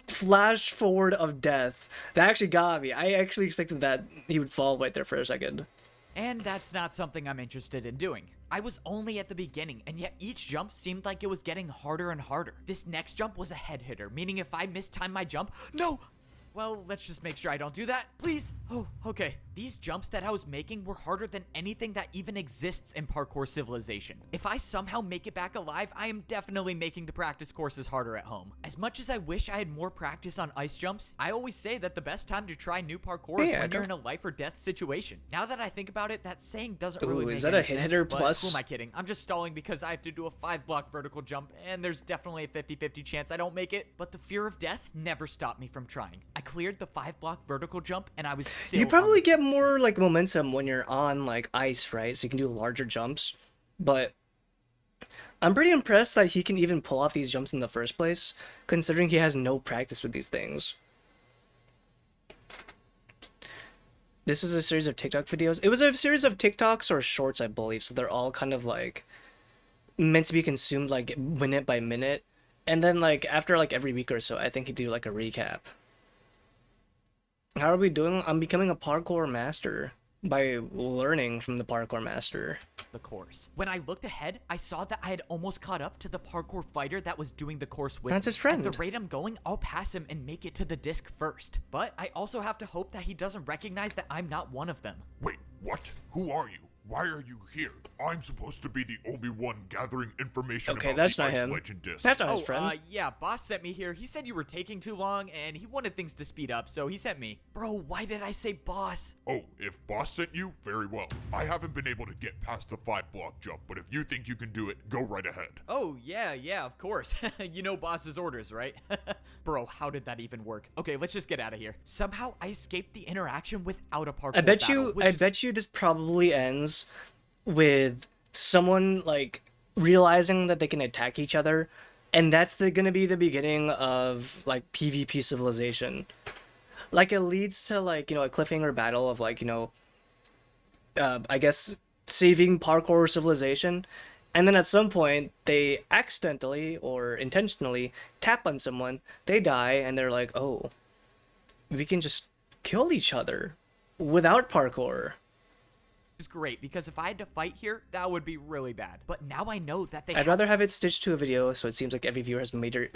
flash forward of death. That actually got me. I actually expected that he would fall right there for a second. And that's not something I'm interested in doing. I was only at the beginning, and yet each jump seemed like it was getting harder and harder. This next jump was a head hitter, meaning if I mistimed my jump, no! Well, let's just make sure I don't do that, please. Oh, okay. These jumps that I was making were harder than anything that even exists in parkour civilization. If I somehow make it back alive, I am definitely making the practice courses harder at home. As much as I wish I had more practice on ice jumps, I always say that the best time to try new parkour is Yeah, when you're don't- in a life or death situation. Now that I think about it, that saying doesn't Ooh, really make is that any a hit sense, hitter but plus? who am I kidding? I'm just stalling because I have to do a 5-block vertical jump, and there's definitely a 50-50 chance I don't make it, but the fear of death never stopped me from trying. I cleared the 5-block vertical jump, and I was still You on probably the get more like momentum when you're on like ice, right? So you can do larger jumps. But I'm pretty impressed that he can even pull off these jumps in the first place, considering he has no practice with these things. this is a series of TikTok videos. It was a series of TikToks or shorts, I believe. So they're all kind of like meant to be consumed like minute by minute. And then like after like every week or so, I think you do like a recap. How are we doing? I'm becoming a parkour master by learning from the parkour master. The course. When I looked ahead, I saw that I had almost caught up to the parkour fighter that was doing the course with That's me. his friend. At the rate I'm going, I'll pass him and make it to the disc first. But I also have to hope that he doesn't recognize that I'm not one of them. Wait, what? Who are you? Why are you here? I'm supposed to be the only one gathering information Okay, about that's the not Ice him. Legend disc. That's not his friend. Yeah, boss sent me here. He said you were taking too long and he wanted things to speed up, so he sent me. Bro, why did I say boss? Oh, if boss sent you, very well. I haven't been able to get past the 5-block jump, but if you think you can do it, go right ahead. Oh, yeah, of course. You know boss's orders, right? Bro, how did that even work? Okay, let's just get out of here. Somehow I escaped the interaction without a parkour battle, I bet you this probably ends with someone like realizing that they can attack each other, and that's gonna be the beginning of like PvP civilization. Like it leads to like, you know, a cliffhanger battle of like, you know, I guess saving parkour civilization, and then at some point they accidentally or intentionally tap on someone, they die, and they're like, oh, we can just kill each other without parkour. is great because if I had to fight here, that would be really bad. But now I know that I'd rather have it stitched to a video, so it seems like every viewer has major.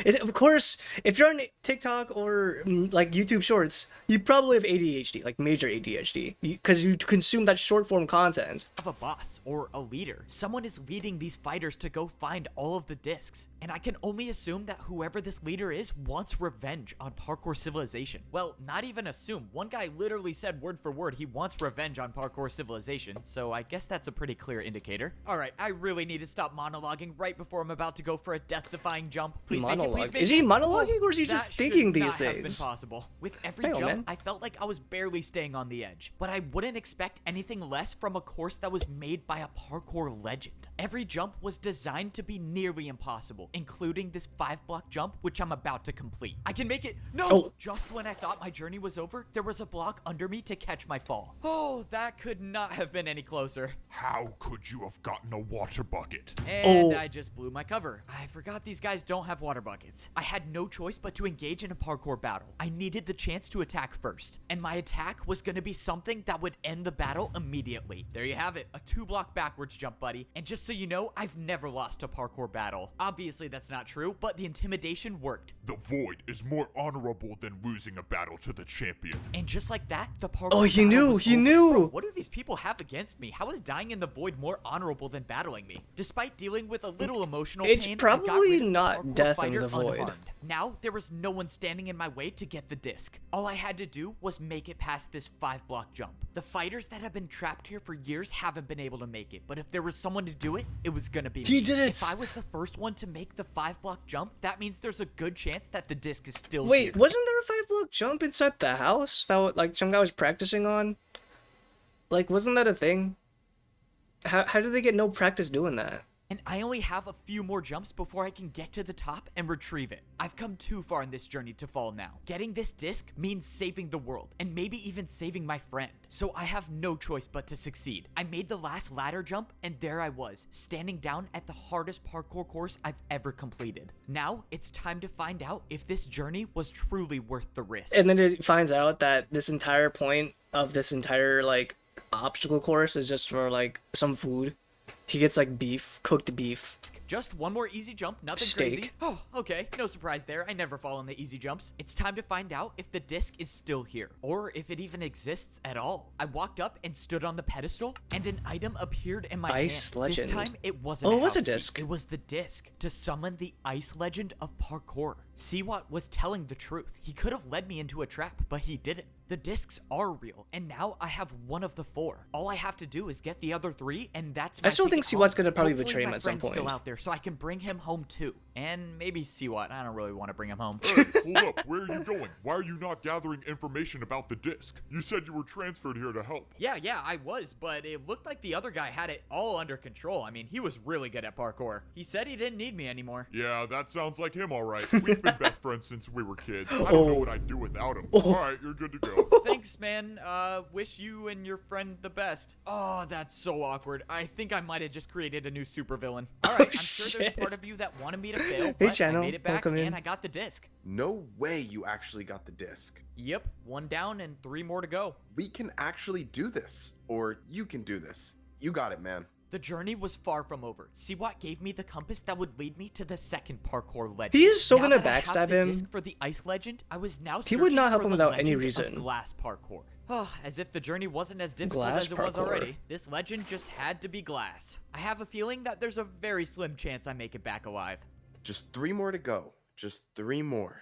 Of course, if you're on TikTok or like YouTube Shorts, you probably have ADHD, like major ADHD, because you consume that short form content. of a boss or a leader. Someone is leading these fighters to go find all of the discs. And I can only assume that whoever this leader is wants revenge on parkour civilization. Well, not even assume. One guy literally said word for word he wants revenge on parkour civilization, so I guess that's a pretty clear indicator. Alright, I really need to stop monologuing right before I'm about to go for a death-defying jump. Please make it, please make it. Is he monologuing or is he just That thinking should these not have things? been possible. With every Hang on, jump, man. I felt like I was barely staying on the edge. But I wouldn't expect anything less from a course that was made by a parkour legend. Every jump was designed to be nearly impossible, including this 5-block jump, which I'm about to complete. I can make it. No! Oh. Just when I thought my journey was over, there was a block under me to catch my fall. Oh, that could not have been any closer. How could you have gotten a water bucket? And Oh. I just blew my cover. I forgot these guys don't have water buckets. I had no choice but to engage in a parkour battle. I needed the chance to attack first, and my attack was going to be something that would end the battle immediately. There you have it, a 2-block backwards jump, buddy. And just so you know, I've never lost a parkour battle. Obviously that's not true, but the intimidation worked. The void is more honorable than losing a battle to the champion. And just like that, the parkour Oh, he battle knew, was he over. knew. Bro, what do these people have against me? How is dying in the void more honorable than battling me? Despite dealing with a little emotional It's pain, I probably got rid of the not parkour death in fighter the void. unharmed. Now, there was no one standing in my way to get the disc. All I had to do was make it past this 5-block jump. The fighters that have been trapped here for years haven't been able to make it, but if there was someone to do it, it was gonna be He me. did it! If I was the first one to make the 5-block jump, that means there's a good chance that the disc is still here. Wait, wasn't there a 5-block jump inside the house that like some guy was practicing on? Like, wasn't that a thing? How did they get no practice doing that? And I only have a few more jumps before I can get to the top and retrieve it. I've come too far in this journey to fall now. Getting this disc means saving the world, and maybe even saving my friend. So I have no choice but to succeed. I made the last ladder jump, and there I was, standing down at the hardest parkour course I've ever completed. Now, it's time to find out if this journey was truly worth the risk. And then it finds out that this entire point of this entire like obstacle course is just for like some food. He gets like beef, cooked beef. Just one more easy jump, nothing Steak. crazy. Oh, okay, no surprise there. I never fall on the easy jumps. It's time to find out if the disc is still here, or if it even exists at all. I walked up and stood on the pedestal, and an item appeared in my Ice hand. Legend. This time, it wasn't Oh, a it was a house key. disc. It was the disc to summon the Ice Legend of Parkour. Siwat was telling the truth. He could have led me into a trap, but he didn't. The discs are real, and now I have one of the 4. All I have to do is get the other 3, and that's my I still think ticket Siwat's home. gonna probably Hopefully betray him my at some friend's still point. out there, so I can bring him home too. And maybe Siwat. I don't really want to bring him home. Hey, hold up. Where are you going? Why are you not gathering information about the disc? You said you were transferred here to help. Yeah, I was, but it looked like the other guy had it all under control. I mean, he was really good at parkour. He said he didn't need me anymore. Yeah, that sounds like him, all right. We've been best friends since we were kids. I don't know what I'd do without him. All right, you're good to go. Thanks, man. Wish you and your friend the best. Oh, that's so awkward. I think I might have just created a new supervillain. All right, I'm sure there's a part of you that wanted me to fail, but Channel, I made it back welcome in. and I got the disc. No way you actually got the disc. Yep, 1 down and 3 more to go. We can actually do this. Or you can do this. You got it, man. The journey was far from over. Siwat gave me the compass that would lead me to the second parkour legend. He is so Now gonna that I have backstab the him. disc for the ice legend, I was now He would not help searching him for the without any legend of reason. glass parkour. Oh, as if the journey wasn't as difficult Glass as it was parkour. already. This legend just had to be glass. I have a feeling that there's a very slim chance I make it back alive. Just 3 more to go. Just 3 more.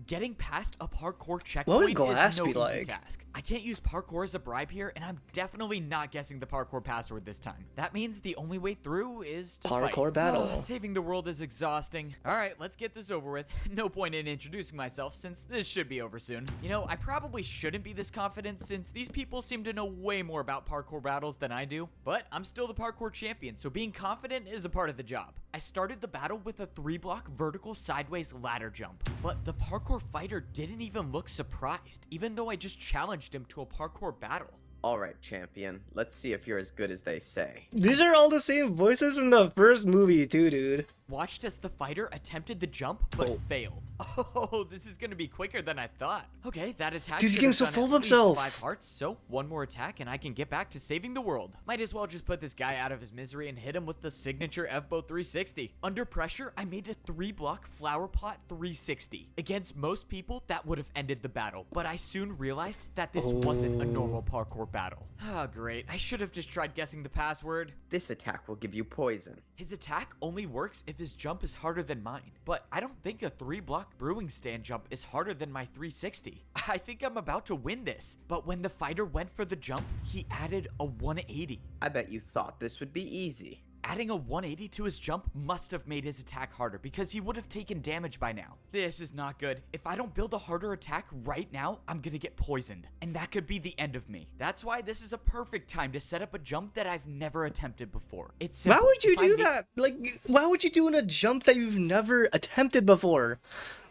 Getting past a parkour What would checkpoint glass is no be easy like? task. I can't use parkour as a bribe here, and I'm definitely not guessing the parkour password this time. That means the only way through is to Parkour fight. battle. Saving the world is exhausting. All right, let's get this over with. No point in introducing myself since this should be over soon. You know, I probably shouldn't be this confident since these people seem to know way more about parkour battles than I do, but I'm still the parkour champion, so being confident is a part of the job. I started the battle with a 3-block vertical sideways ladder jump, but the parkour fighter didn't even look surprised, even though I just challenged him to a parkour battle. Alright, champion. Let's see if you're as good as they say. These are all the same voices from the first movie too, dude. Watched as the fighter attempted the jump, but failed. Oh, this is gonna be quicker than I thought. Okay, that attack Dude, he's should getting have so done full at of least himself. 5 hearts, so 1 more attack and I can get back to saving the world. Might as well just put this guy out of his misery and hit him with the signature F-Bow 360. Under pressure, I made a 3-block flower pot 360. Against most people, that would have ended the battle, but I soon realized that this wasn't a normal parkour battle. Oh, great. I should have just tried guessing the password. This attack will give you poison. His attack only works if his jump is harder than mine, but I don't think a 3-block brewing stand jump is harder than my 360. I think I'm about to win this, but when the fighter went for the jump, he added a 180. I bet you thought this would be easy. Adding a 180 to his jump must have made his attack harder because he would have taken damage by now. This is not good. If I don't build a harder attack right now, I'm gonna get poisoned, and that could be the end of me. That's why this is a perfect time to set up a jump that I've never attempted before. It's simple. Why would you If I do make- that? Like, why would you do a jump that you've never attempted before?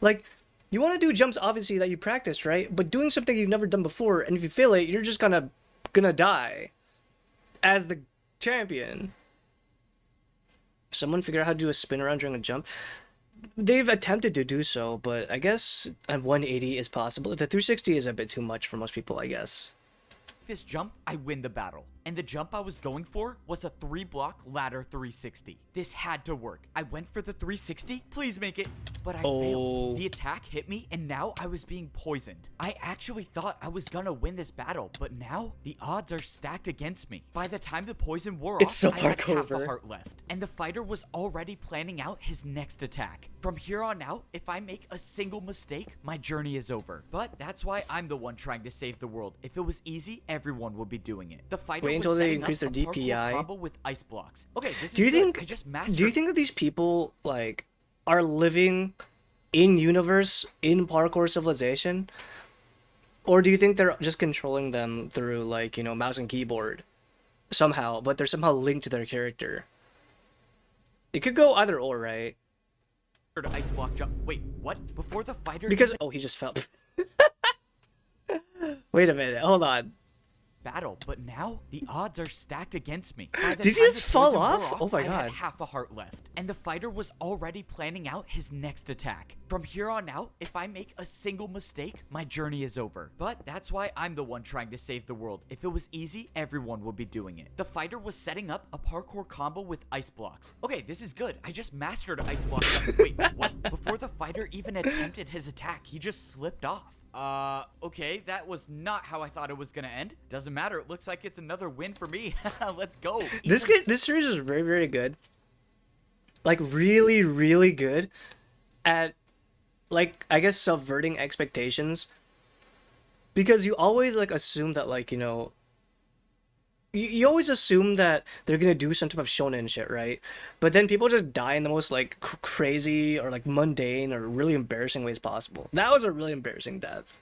Like, you want to do jumps obviously that you practiced, right? But doing something you've never done before, and if you fail it, you're just gonna die as the champion. Someone figure out how to do a spin around during a jump. They've attempted to do so, but I guess a 180 is possible. The 360 is a bit too much for most people, I guess. This jump, I win the battle. And the jump I was going for was a 3-block ladder 360. This had to work. I went for the 360. Please make it. But I failed. The attack hit me, and now I was being poisoned. I actually thought I was gonna win this battle, but now the odds are stacked against me. By the time the poison wore It's off, still I had half parkour. a heart left. And the fighter was already planning out his next attack. From here on out, if I make a single mistake, my journey is over. But that's why I'm the one trying to save the world. If it was easy, everyone would be doing it. The fighter Wait was until they setting increase up their a parkour DPI. combo with ice blocks. Okay, this Do you is good. think? I just mastered. Do you think that these people like are living in universe in parkour civilization, or do you think they're just controlling them through like mouse and keyboard somehow? But they're somehow linked to their character. It could go either or, right? ice block jump? Wait, what? Before the fighter Because even he just fell. Wait a minute, hold on. battle, but now the odds are stacked against me. By the Did time you just the fall poison wore off? Oh my I had God. half a heart left, and the fighter was already planning out his next attack. From here on out, if I make a single mistake, my journey is over. But that's why I'm the one trying to save the world. If it was easy, everyone would be doing it. The fighter was setting up a parkour combo with ice blocks. Okay, this is good. I just mastered ice block. Wait, what? Before the fighter even attempted his attack, he just slipped off. Okay, that was not how I thought it was gonna end. Doesn't matter, it looks like it's another win for me. Let's go. This series is very, very good. Like, really, really good at, like, I guess subverting expectations. Because you always, like, assume that, like, you always assume that they're gonna do some type of shonen shit, right? But then people just die in the most like crazy or like mundane or really embarrassing ways possible. That was a really embarrassing death.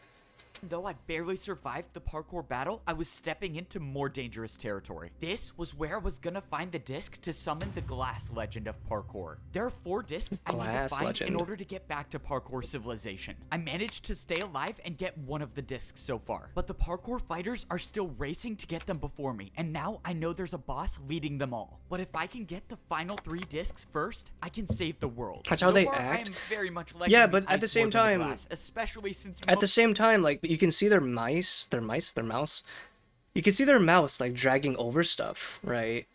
Though I barely survived the parkour battle, I was stepping into more dangerous territory. This was where I was gonna find the disc to summon the glass legend of parkour. There are 4 discs I need to Glass find legend. in order to get back to parkour civilization. I managed to stay alive and get one of the discs so far, but the parkour fighters are still racing to get them before me, and now I know there's a boss leading them all. But if I can get the final 3 discs first, I can save the world. That's how So they far, act? I am very much liking Yeah, the but at ice the same lords and the time- glass, especially since At the same time, like you can see their mouse. You can see their mouse like dragging over stuff, right?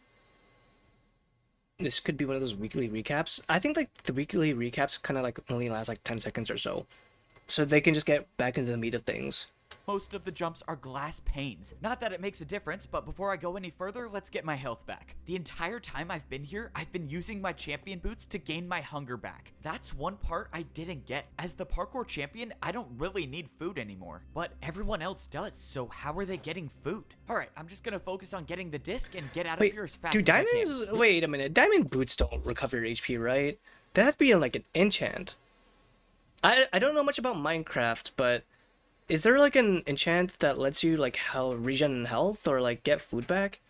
This could be one of those weekly recaps. I think like the weekly recaps kind of like only last like 10 seconds or so. So they can just get back into the meat of things. most of the jumps are glass panes. Not that it makes a difference, but before I go any further, let's get my health back. The entire time I've been here, I've been using my champion boots to gain my hunger back. That's one part I didn't get. As the parkour champion, I don't really need food anymore, but everyone else does, so how are they getting food? Alright, I'm just gonna focus on getting the disc and get out of here as fast do as diamonds? I can. Wait a minute. Diamond boots don't recover your HP, right? That has to be in like an enchant. I don't know much about Minecraft, but is there like an enchant that lets you like regen health or like get food back?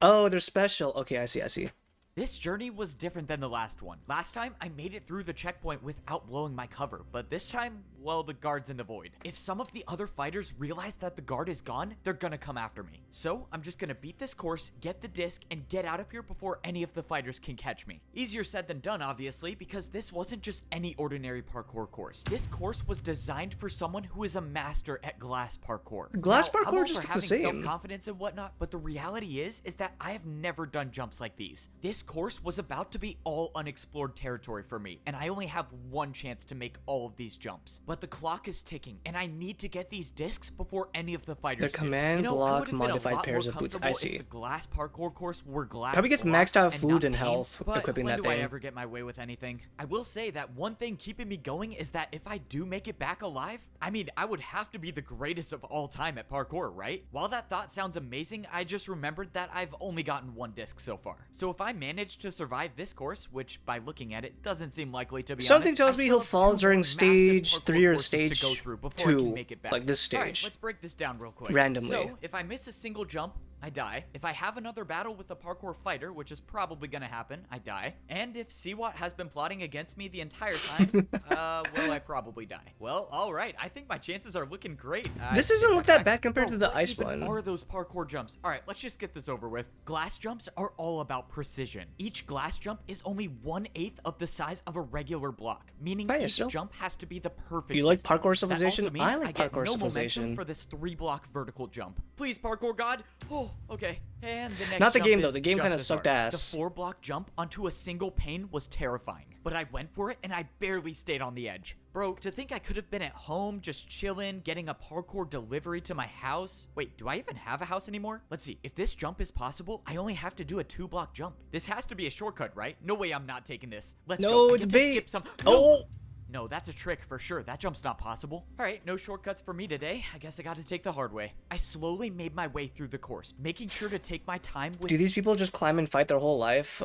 Oh, they're special. Okay, I see. This journey was different than the last one. Last time, I made it through the checkpoint without blowing my cover, but this time, well, the guard's in the void. If some of the other fighters realize that the guard is gone, they're gonna come after me. So, I'm just gonna beat this course, get the disc, and get out of here before any of the fighters can catch me. Easier said than done, obviously, because this wasn't just any ordinary parkour course. This course was designed for someone who is a master at glass parkour. Glass Now, I'm parkour all just for looks the having same. self-confidence and whatnot, but the reality is that I have never done jumps like these. This course was about to be all unexplored territory for me, and I only have one chance to make all of these jumps. But the clock is ticking, and I need to get these discs before any of the fighters They're do. command I block would've been a modified lot pairs more of boots. I comfortable see. if the glass parkour course were glass Probably gets blocks maxed out and food not and panes, health but equipping when that do I thing. ever get my way with anything? I will say that one thing keeping me going is that if I do make it back alive, I mean, I would have to be the greatest of all time at parkour, right? While that thought sounds amazing, I just remembered that I've only gotten one disc so far. So if I manage to survive this course, which by looking at it doesn't seem likely to be Something honest, tells I me still he'll have fall 2 during more massive stage parkour 3 or courses stage to go through before I 2, can make it back. like this Alright, stage. let's break this down real quick. Randomly. So, if I miss a single jump, I die. If I have another battle with a parkour fighter, which is probably gonna happen, I die. And if Seawat has been plotting against me the entire time, well, I probably die. Well, alright, I think my chances are looking great. This I doesn't take look that that back. bad compared to the What ice even one. are those parkour jumps? Alright, let's just get this over with. Glass jumps are all about precision. Each glass jump is only 1/8 of the size of a regular block, meaning By each yourself. jump has to be the perfect You like distance. Parkour That Civilization? also means I like get Parkour no Civilization. momentum for this 3-block vertical jump. Please, parkour god. Oh, okay. And the next Not the jump game, though. is The game just kinda as sucked hard. ass. The 4-block jump onto a single pane was terrifying, but I went for it and I barely stayed on the edge. Bro, to think I could have been at home just chilling, getting a parkour delivery to my house. Wait, do I even have a house anymore? Let's see. If this jump is possible, I only have to do a 2-block jump. This has to be a shortcut, right? No way I'm not taking this. Let's go. No, I it's get to bait. skip some. Oh! No, that's a trick for sure. That jump's not possible. Alright, no shortcuts for me today. I guess I gotta take the hard way. I slowly made my way through the course, making sure to take my time with— Do these people just climb and fight their whole life?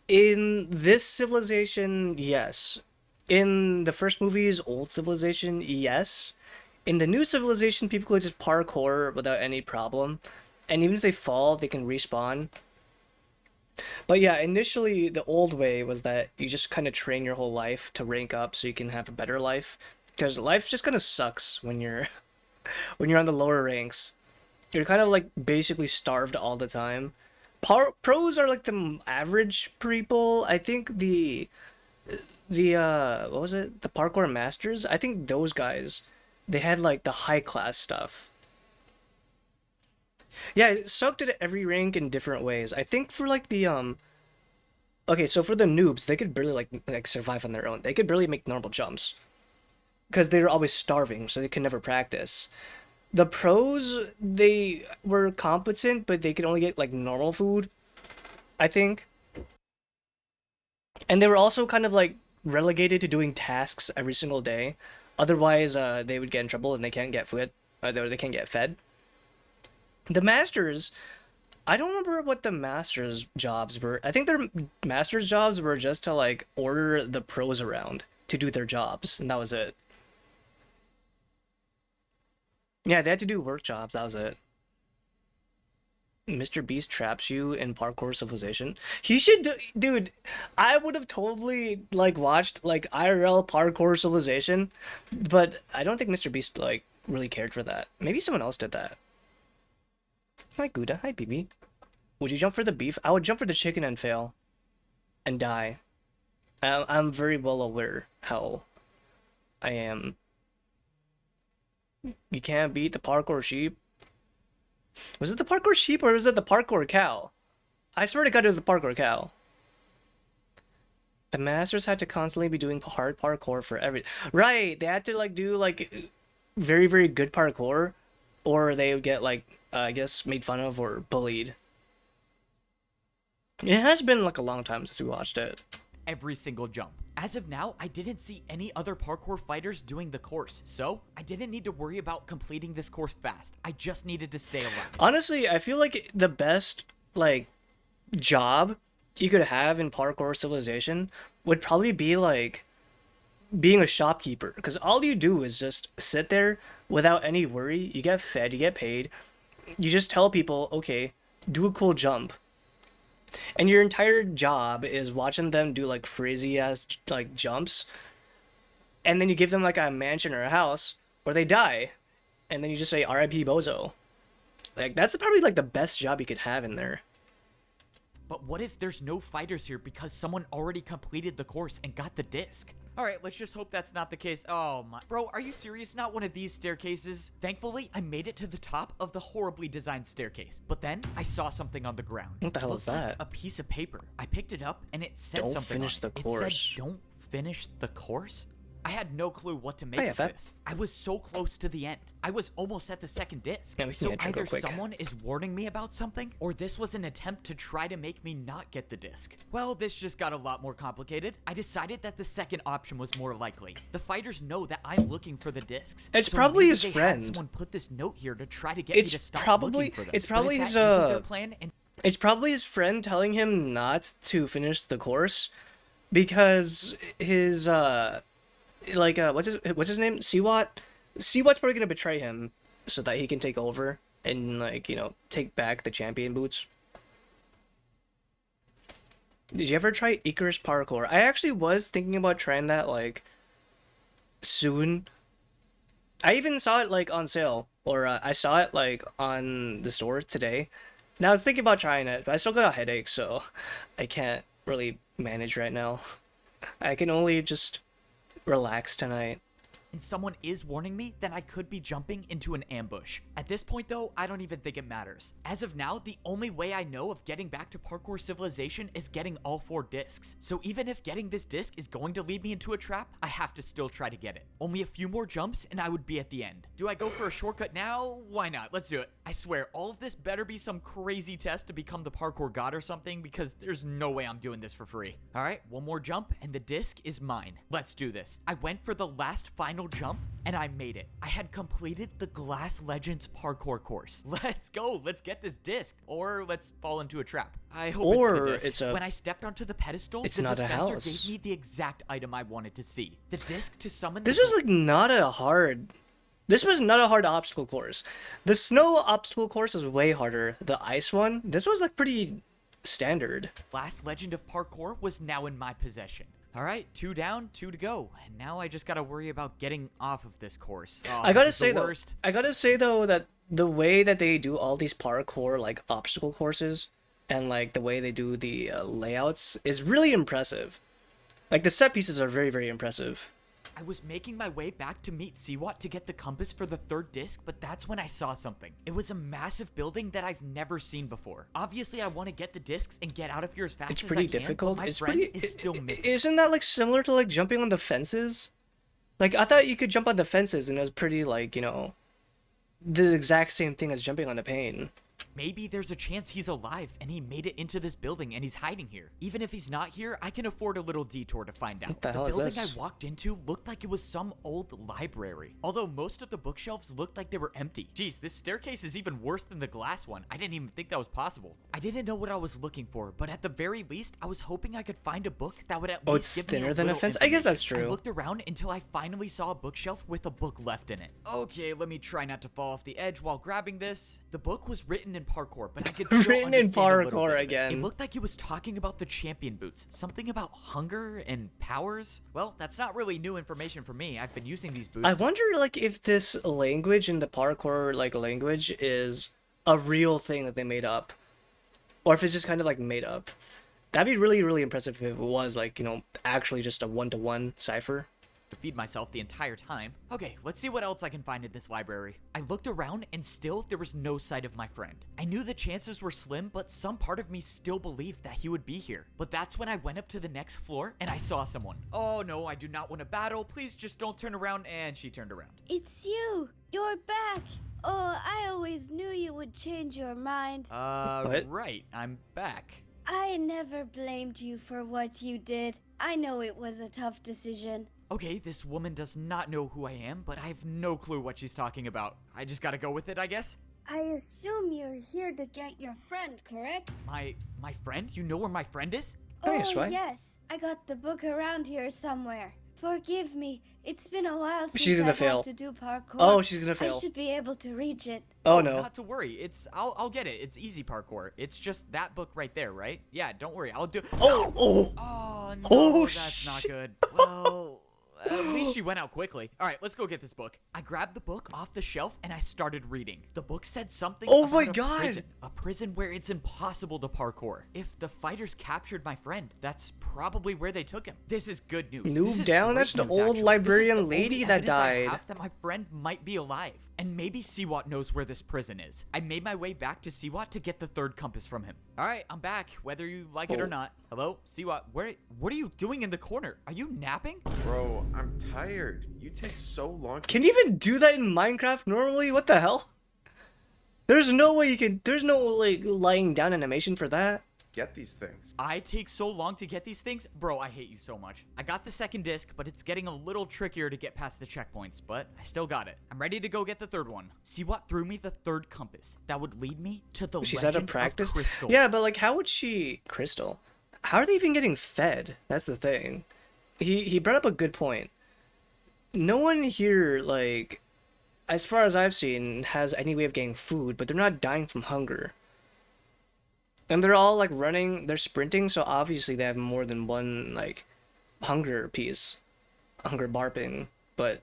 In this civilization, yes. In the first movie's old civilization, yes. In the new civilization, people could just parkour without any problem. And even if they fall, they can respawn. But yeah, initially the old way was that you just kind of train your whole life to rank up so you can have a better life. Because life just kind of sucks when you're when you're on the lower ranks. You're kind of like basically starved all the time. Pros are like the average people. I think the what was it? The parkour masters? I think those guys, they had like the high class stuff. Yeah, it sucked at every rank in different ways. I think for like the okay, so for the noobs, they could barely like survive on their own. They could barely make normal jumps because they were always starving, so they could never practice. The pros, they were competent, but they could only get like normal food, I think. And they were also kind of like relegated to doing tasks every single day. Otherwise, they would get in trouble and they can't get food. they can't get fed. The masters, I don't remember what the masters jobs were. I think their masters jobs were just to like order the pros around to do their jobs, and that was it. Yeah, they had to do work jobs. That was it. Mr. Beast traps you in parkour civilization. He should do, dude. I would have totally like watched like IRL parkour civilization, but I don't think Mr. Beast like really cared for that. Maybe someone else did that. Hi Gouda. Hi BB. Would you jump for the beef? I would jump for the chicken and fail, and die. I'm very well aware how I am. You can't beat the parkour sheep. Was it the parkour sheep or was it the parkour cow? I swear to God it was the parkour cow. The masters had to constantly be doing hard parkour for every... Right, they had to like do like very, very good parkour, or they would get like, I guess, made fun of or bullied. It has been like a long time since we watched it. Every single jump. As of now, I didn't see any other parkour fighters doing the course, so I didn't need to worry about completing this course fast. I just needed to stay alive. Honestly, I feel like the best like job you could have in parkour civilization would probably be like being a shopkeeper, because all you do is just sit there without any worry. You get fed, you get paid. You just tell people, okay, do a cool jump. And your entire job is watching them do like crazy ass like jumps, and then you give them like a mansion or a house, or they die, and then you just say R.I.P. Bozo. Like that's probably like the best job you could have in there. But what if there's no fighters here because someone already completed the course and got the disc? Alright, let's just hope that's not the case. Oh my... Bro, are you serious? Not one of these staircases? Thankfully, I made it to the top of the horribly designed staircase. But then, I saw something on the ground. What the hell is that? Like a piece of paper. I picked it up, and it said Don't something finish on the it. course. It said, don't finish the course? I had no clue what to make Oh, yeah, of Fab. this. I was so close to the end. I was almost at the second disc. Yeah, we can So get Trick either real quick. someone is warning me about something, or this was an attempt to try to make me not get the disc. Well, this just got a lot more complicated. I decided that the second option was more likely. The fighters know that I'm looking for the discs. It's So probably maybe his they had friend. Someone put this note here to try to get me to stop looking for them. It's But probably if his that isn't their plan, and it's probably his friend telling him not to finish the course because his what's his name? Siwat? Siwat's probably gonna betray him so that he can take over and like, you know, take back the champion boots. Did you ever try Icarus parkour? I actually was thinking about trying that like soon. I even saw it like on sale, or I saw it like on the store today. And I was thinking about trying it, but I still got a headache, so I can't really manage right now. I can only just relax tonight. someone is warning me, then I could be jumping into an ambush. At this point though, I don't even think it matters. As of now, the only way I know of getting back to parkour civilization is getting all 4 discs. So even if getting this disc is going to lead me into a trap, I have to still try to get it. Only a few more jumps and I would be at the end. Do I go for a shortcut now? Why not? Let's do it. I swear, all of this better be some crazy test to become the parkour god or something, because there's no way I'm doing this for free. Alright, one more jump and the disc is mine. Let's do this. I went for the last final jump and I made it. I had completed the Glass Legends parkour course. Let's go. Let's get this disc, or let's fall into a trap. I hope Or it's the disc. it's When I stepped onto the pedestal, it's the not a dispenser house. gave me the exact item I wanted to see. The disc to summon This the was like not a hard. This was not a hard obstacle course. The snow obstacle course was way harder. The ice one, this was like pretty standard. Glass Legend of Parkour was now in my possession. Alright, 2 down, 2 to go. And now I just gotta worry about getting off of this course. Oh, I gotta this is the say though, worst. that the way that they do all these parkour like obstacle courses and like the way they do the layouts is really impressive. Like the set pieces are very, very impressive. I was making my way back to meet Siwat to get the compass for the 3rd disc, but that's when I saw something. It was a massive building that I've never seen before. Obviously, I want to get the discs and get out of here as fast It's as pretty I can, difficult. but my It's friend pretty. is still missing. Isn't that like similar to like jumping on the fences? Like I thought you could jump on the fences and it was pretty like, you know, the exact same thing as jumping on the pane. Maybe there's a chance he's alive and he made it into this building and he's hiding here. Even if he's not here, I can afford a little detour to find out. What the hell is building this? I walked into looked like it was some old library, although most of the bookshelves looked like they were empty. Jeez, this staircase is even worse than the glass one. I didn't even think that was possible. I didn't know what I was looking for, but at the very least, I was hoping I could find a book that would at Oh, least it's give me thinner a than a little fence? I guess that's information. I true. looked around until I finally saw a bookshelf with a book left in it. Okay, let me try not to fall off the edge while grabbing this. The book was written in parkour, but I could still Written in understand a little parkour bit of it. again. It looked like he was talking about the champion boots, something about hunger and powers. Well, that's not really new information for me. I've been using these boots. I wonder, like, if this language in the parkour, like, language is a real thing that they made up. Or if it's just kind of, like, made up. That'd be really, really impressive if it was, like, you know, actually just a one-to-one cipher. To feed myself the entire time. Okay, let's see what else I can find in this library. I looked around and still there was no sight of my friend. I knew the chances were slim, but some part of me still believed that he would be here. But that's when I went up to the next floor and I saw someone. Oh no, I do not want to battle. Please just don't turn around. And she turned around. It's you! You're back! Oh, I always knew you would change your mind. What? Right, I'm back. I never blamed you for what you did. I know it was a tough decision. Okay, this woman does not know who I am, but I have no clue what she's talking about. I just gotta go with it, I guess. I assume you're here to get your friend, correct? My friend? You know where my friend is? Nice, Oh, right? yes. I got the book around here somewhere. Forgive me. It's been a while since She's gonna I've fail. had to do parkour. Oh, she's gonna I fail. should be able to reach it. Oh, no. Not to worry. I'll get it. It's easy parkour. It's just that book right there, right? Yeah, don't worry. I'll do. Oh, oh! Oh no, Oh, that's not shit. good. Well, at least she went out quickly. All right, let's go get this book. I grabbed the book off the shelf and I started reading. The book said something Oh about my a God. prison where it's impossible to parkour. If the fighters captured my friend, that's probably where they took him. This is good news. Noob This is down? great That's the news, old actually. This is librarian the only lady that evidence I died. have that my friend might be alive. And maybe Siwat knows where this prison is. I made my way back to Siwat to get the third compass from him. All right, I'm back, whether you like it or Oh. not. Hello, Siwat, what are you doing in the corner? Are you napping? Bro, I'm tired. You take so long. Can you even do that in Minecraft normally? What the hell? There's no way you can... There's no, like, lying down animation for that. Get these things. I take so long to get these things? Bro, I hate you so much. I got the second disc, but it's getting a little trickier to get past the checkpoints, but I still got it. I'm ready to go get the third one. Siwat threw me the third compass that would lead me to the She's legend out of practice? of Crystal. Yeah, but, like, how would she... Crystal? How are they even getting fed? That's the thing. He brought up a good point. No one here, like... As far as I've seen, has any way of getting food, but they're not dying from hunger. And they're all, like, running, they're sprinting, so obviously they have more than one, like, hunger piece. Hunger barping. But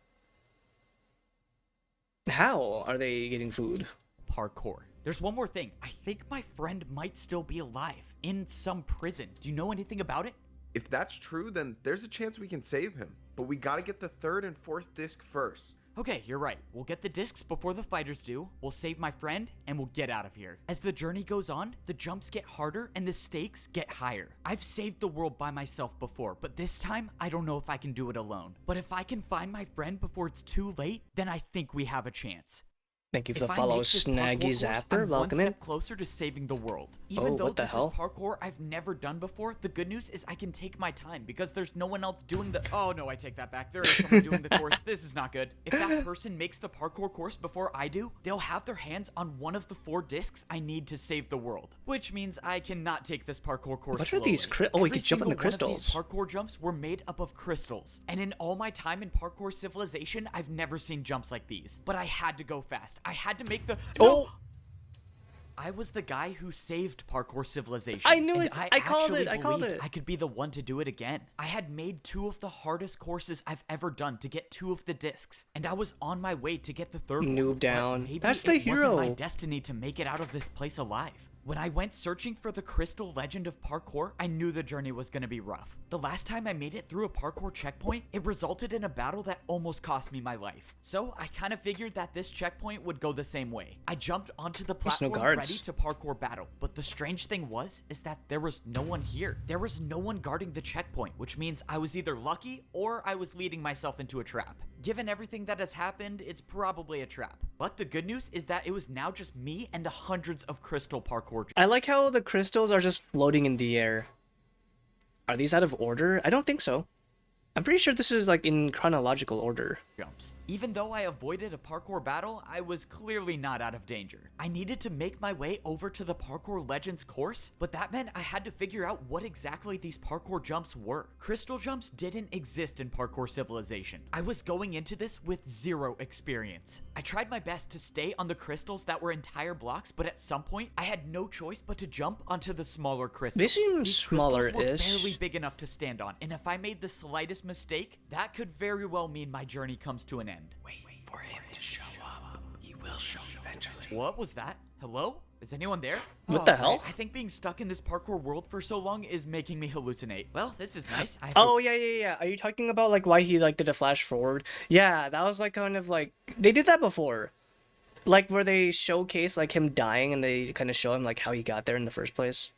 how are they getting food? Parkour. There's one more thing. I think my friend might still be alive in some prison. Do you know anything about it? If that's true, then there's a chance we can save him. But we gotta get the third and fourth disc first. Okay, you're right. We'll get the discs before the fighters do, we'll save my friend, and we'll get out of here. As the journey goes on, the jumps get harder and the stakes get higher. I've saved the world by myself before, but this time, I don't know if I can do it alone. But if I can find my friend before it's too late, then I think we have a chance. Thank you for If the I follow, make this Snaggy parkour course, Zapper. I'm Welcome one in. step closer to saving the world. Oh, Even though what the this hell? is parkour I've never done before, the good news is I can take my time because there's no one else doing the... Oh no, I take that back. There is someone doing the course. This is not good. If that person makes the parkour course before I do, they'll have their hands on one of the 4 discs I need to save the world. Which means I cannot take this parkour course What are these slowly. oh, we Every can jump on the single one of crystals. these parkour jumps were made up of crystals. And in all my time in parkour civilization, I've never seen jumps like these. But I had to go fast. I had to make the... Oh! I was the guy who saved parkour civilization. I knew and it. I called actually it. I called believed it. I could be the one to do it again. I had made 2 of the hardest courses I've ever done to get 2 of the discs, and I was on my way to get the third one. Noob But down. maybe That's the it wasn't my hero. destiny to make it out of this place alive. When I went searching for the crystal legend of parkour, I knew the journey was going to be rough. The last time I made it through a parkour checkpoint, it resulted in a battle that almost cost me my life. So I kind of figured that this checkpoint would go the same way. I jumped onto the There's no platform guards. ready to parkour battle, but the strange thing is that there was no one here. There was no one guarding the checkpoint, which means I was either lucky or I was leading myself into a trap. Given everything that has happened, it's probably a trap. But the good news is that it was now just me and the hundreds of crystal parkour I like how the crystals are just floating in the air. Are these out of order? I don't think so. I'm pretty sure this is like in chronological order. jumps. Even though I avoided a parkour battle, I was clearly not out of danger. I needed to make my way over to the Parkour Legends course, but that meant I had to figure out what exactly these parkour jumps were. Crystal jumps didn't exist in Parkour Civilization. I was going into this with zero experience. I tried my best to stay on the crystals that were entire blocks, but at some point, I had no choice but to jump onto the smaller crystals. They seem These crystals were smaller-ish. barely big enough to stand on, and if I made the slightest mistake, that could very well mean my journey comes to an end. Wait for him to show up. He will show eventually. What was that? Hello? Is anyone there? What the Oh, hell? I think being stuck in this parkour world for so long is making me hallucinate. Well, this is nice. I have Oh, yeah. Are you talking about like why he like did a flash forward? Yeah, that was like kind of like they did that before. Like where they showcase like him dying and they kind of show him like how he got there in the first place.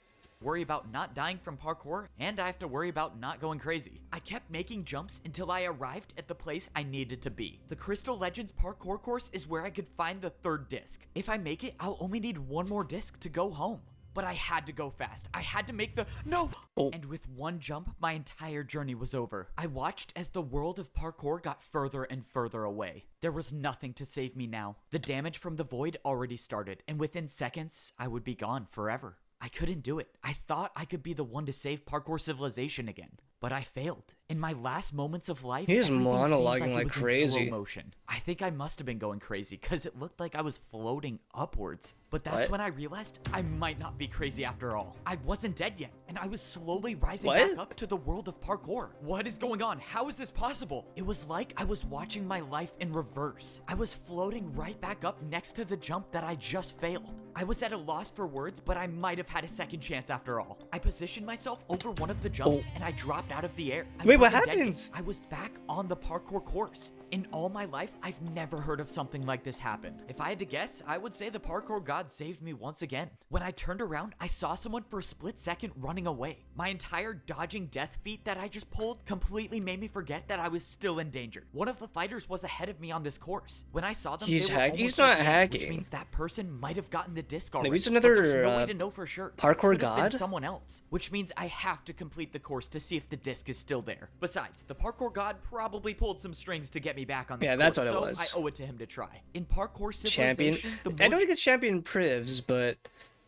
worry about not dying from parkour, and I have to worry about not going crazy. I kept making jumps until I arrived at the place I needed to be. The Crystal Legends parkour course is where I could find the third disc. If I make it, I'll only need one more disc to go home. But I had to go fast. I had to make the— No! Oh. And with one jump, my entire journey was over. I watched as the world of parkour got further and further away. There was nothing to save me now. The damage from the void already started, and within seconds, I would be gone forever. I couldn't do it. I thought I could be the one to save Parkour Civilization again, but I failed. In my last moments of life, He is everything seemed monologuing it like was in crazy. slow motion. I think I must have been going crazy because it looked like I was floating upwards. But that's What? when I realized I might not be crazy after all. I wasn't dead yet, and I was slowly rising What? back up to the world of parkour. What is going on? How is this possible? It was like I was watching my life in reverse. I was floating right back up next to the jump that I just failed. I was at a loss for words, but I might have had a second chance after all. I positioned myself over one of the jumps, and I dropped out of the air. I Wait, what wasn't dead yet. happens? I was back on the parkour course. In all my life, I've never heard of something like this happen. If I had to guess, I would say the parkour god saved me once again. When I turned around, I saw someone for a split second running away. My entire dodging death feat that I just pulled completely made me forget that I was still in danger. One of the fighters was ahead of me on this course. When I saw them, He's they were hack- almost he's not at the end, which hacking. means that person might have gotten the disc already. Maybe it's but another, there's no way uh, to know for sure. parkour It could have been god? someone else, which means I have to complete the course to see if the disc is still there. Besides, the parkour god probably pulled some strings to get me back on this Yeah, course, that's what it so was. I owe it to him to try. In Parkour Champion. Civilization, the I more don't think it's Champion Privs, but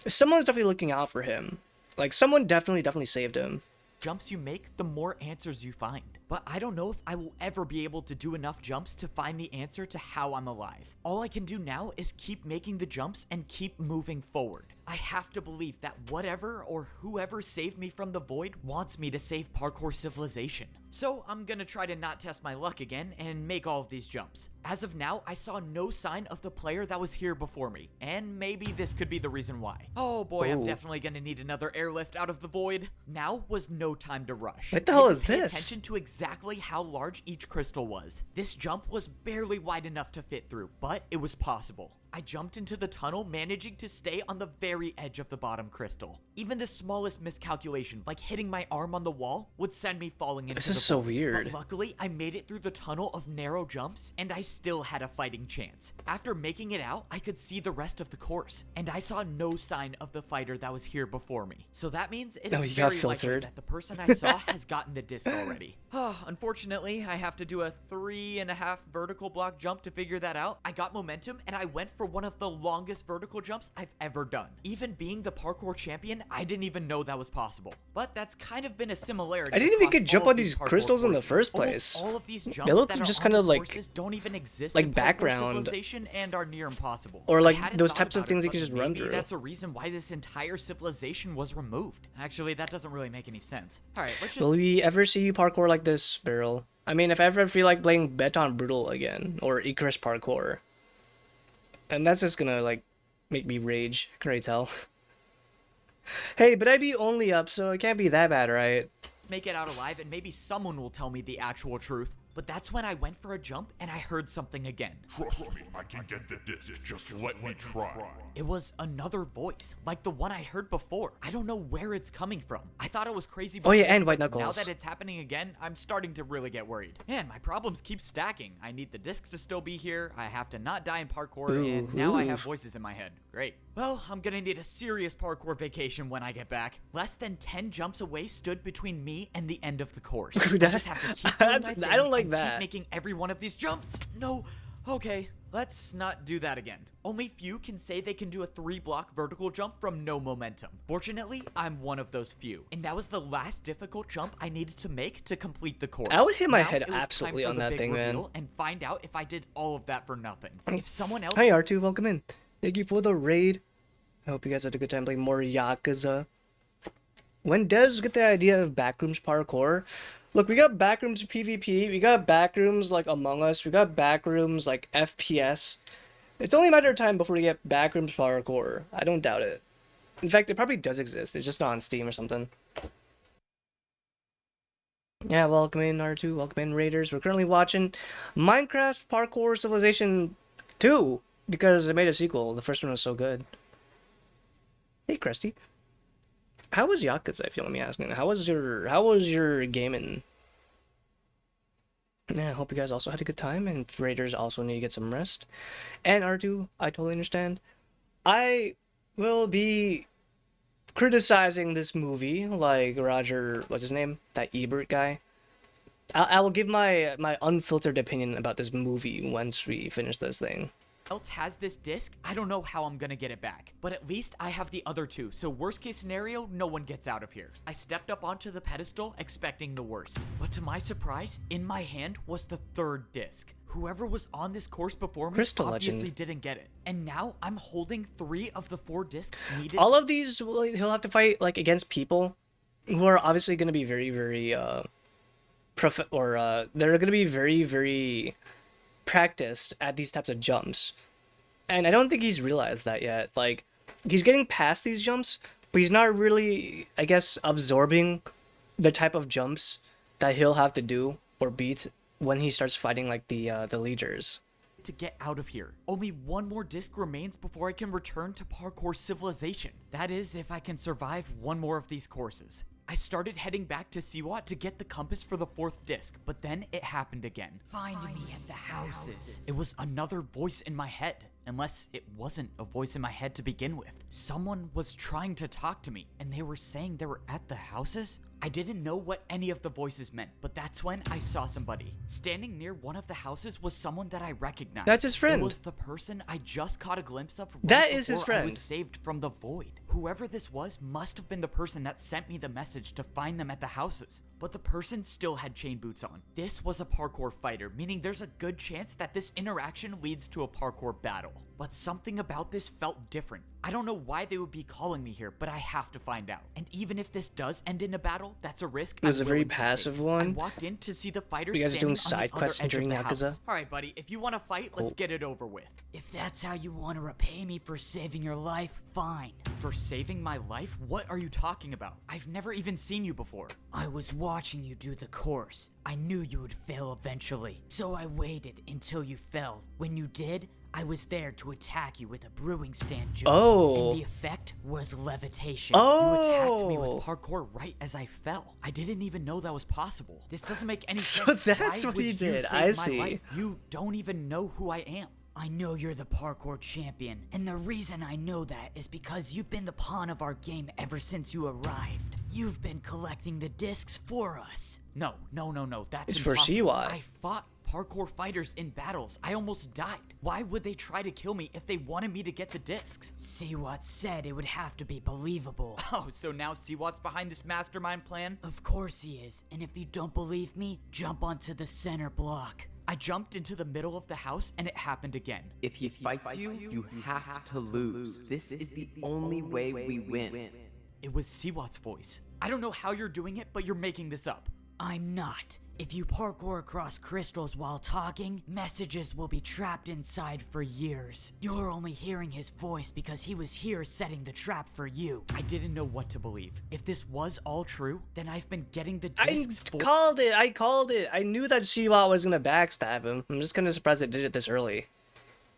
someone's definitely looking out for him. Like someone definitely saved him. jumps you make, the more answers you find. But I don't know if I will ever be able to do enough jumps to find the answer to how I'm alive. All I can do now is keep making the jumps and keep moving forward. I have to believe that whatever or whoever saved me from the void wants me to save Parkour Civilization. So I'm gonna try to not test my luck again and make all of these jumps. As of now, I saw no sign of the player that was here before me, and maybe this could be the reason why. Oh boy, I'm Oh. definitely gonna need another airlift out of the void. Now was no time to rush. What the I hell had to is pay this? attention to exactly how large each crystal was. This jump was barely wide enough to fit through, but it was possible. I jumped into the tunnel, managing to stay on the very edge of the bottom crystal. Even the smallest miscalculation, like hitting my arm on the wall, would send me falling into This the is so void. weird. But luckily, I made it through the tunnel of narrow jumps, and I still had a fighting chance. After making it out, I could see the rest of the course, and I saw no sign of the fighter that was here before me. So that means it is Oh, you got very likely filtered. that the person I saw has gotten the disc already. Unfortunately, I have to do a 3.5 vertical block jump to figure that out. I got momentum, and I went for one of the longest vertical jumps I've ever done. Even being the parkour champion, I didn't even know that was possible. But that's kind of been a similarity. I didn't even across get jump all on of these parkour crystals in the courses. first Almost place. all of these They jumps look that are just on kind the of like- courses don't even exist like in Parkour background. Civilization and are near impossible. Or I like hadn't those thought types of about things it, you can but just run maybe through. That's a reason why this entire civilization was removed. Actually, that doesn't really make any sense. All right, let's just Will we ever see you parkour like this, Beryl? I mean, if I ever feel like playing Beton Brutal again, or Icarus Parkour, and that's just gonna like make me rage. I can already tell. Hey, but I'd be only up, so it can't be that bad, right? Make it out alive, and maybe someone will tell me the actual truth. But that's when I went for a jump and I heard something again. Trust me, I can get the disc. Just let me try. It was another voice, like the one I heard before. I don't know where it's coming from. I thought it was crazy before, Oh yeah, and White but Knuckles. now that it's happening again, I'm starting to really get worried. Man, my problems keep stacking. I need the disc to still be here, I have to not die in parkour, and now I have voices in my head. Great. Well, I'm gonna need a serious parkour vacation when I get back. Less than 10 jumps away stood between me and the end of the course. I just have to keep doing my thing I don't like and that. keep making every one of these jumps. No. Okay, let's not do that again. Only few can say they can do a 3-block vertical jump from no momentum. Fortunately, I'm one of those few. And that was the last difficult jump I needed to make to complete the course. I would hit my Now head it was time absolutely for on the that big thing, man. reveal and find out if I did all of that for nothing. If someone else... Hi R2, welcome in. Thank you for the raid. I hope you guys had a good time playing more Yakuza. When devs get the idea of backrooms parkour, look, we got backrooms PvP, we got backrooms like Among Us, we got backrooms like FPS. It's only a matter of time before we get backrooms parkour. I don't doubt it. In fact, it probably does exist. It's just not on Steam or something. Yeah, welcome in R2, welcome in Raiders. We're currently watching Minecraft Parkour Civilization 2 because it made a sequel. The first one was so good. Hey, Krusty. How was Yakuza, if you want me asking? How was your gaming? Yeah, I hope you guys also had a good time, and Raiders also need to get some rest. And R2, I totally understand. I will be criticizing this movie, like Roger, what's his name? That Ebert guy. I will give my unfiltered opinion about this movie once we finish this thing. else has this disc, I don't know how I'm gonna get it back. But at least I have the other two, so worst case scenario, no one gets out of here. I stepped up onto the pedestal expecting the worst. But to my surprise, in my hand was the third disc. Whoever was on this course before me Crystal obviously Legend. didn't get it. And now I'm holding 3 of the 4 discs needed. All of these, he'll have to fight like against people who are obviously going to be very, very, they're going to be very, very practiced at these types of jumps. And I don't think he's realized that yet. Like, he's getting past these jumps, but he's not really, I guess, absorbing the type of jumps that he'll have to do or beat when he starts fighting like the leaders. To get out of here. Only one more disc remains before I can return to parkour civilization. That is, if I can survive one more of these courses. I started heading back to Siwat to get the compass for the 4th disc, but then it happened again. Find me at the houses. It was another voice in my head, unless it wasn't a voice in my head to begin with. Someone was trying to talk to me, and they were saying they were at the houses? I didn't know what any of the voices meant, but that's when I saw somebody. Standing near one of the houses was someone that I recognized. That's his friend. It was the person I just caught a glimpse of right That is his before I friend. was saved from the void. Whoever this was must have been the person that sent me the message to find them at the houses. But the person still had chain boots on. This was a parkour fighter, meaning there's a good chance that this interaction leads to a parkour battle. But something about this felt different. I don't know why they would be calling me here, but I have to find out. And even if this does end in a battle, that's a risk. It was I'm a very willing to passive take. one. I walked in to see the fighters You guys are standing doing on side the quests other edge of during the Yakuza? house. All right, buddy, if you want to fight, let's get it over with. If that's how you want to repay me for saving your life, fine. For saving my life? What are you talking about? I've never even seen you before. I was watching you do the course. I knew you would fail eventually, so I waited until you fell. When you did, I was there to attack you with a brewing stand jump. Oh. And the effect was levitation. You attacked me Oh. with parkour right as I fell. I didn't even know that was possible. This doesn't make any So sense. that's Why what would he you did. save I my see. life? You don't even know who I am. I know you're the parkour champion, and the reason I know that is because you've been the pawn of our game ever since you arrived. You've been collecting the discs for us. No. That's It's for impossible. Siwat. I fought parkour fighters in battles. I almost died. Why would they try to kill me if they wanted me to get the discs? Siwat said it would have to be believable. Oh, so now Siwat's behind this mastermind plan? Of course he is, and if you don't believe me, jump onto the center block. I jumped into the middle of the house and it happened again. If he fights you, you have to lose. This is the only way we win. It was Siwat's voice. I don't know how you're doing it, but you're making this up. I'm not. If you parkour across crystals while talking, messages will be trapped inside for years. You're only hearing his voice because he was here setting the trap for you. I didn't know what to believe. If this was all true, then I've been getting the I discs called it. I called it. I knew that Siwa was gonna backstab him. I'm just kind of surprised it did it this early.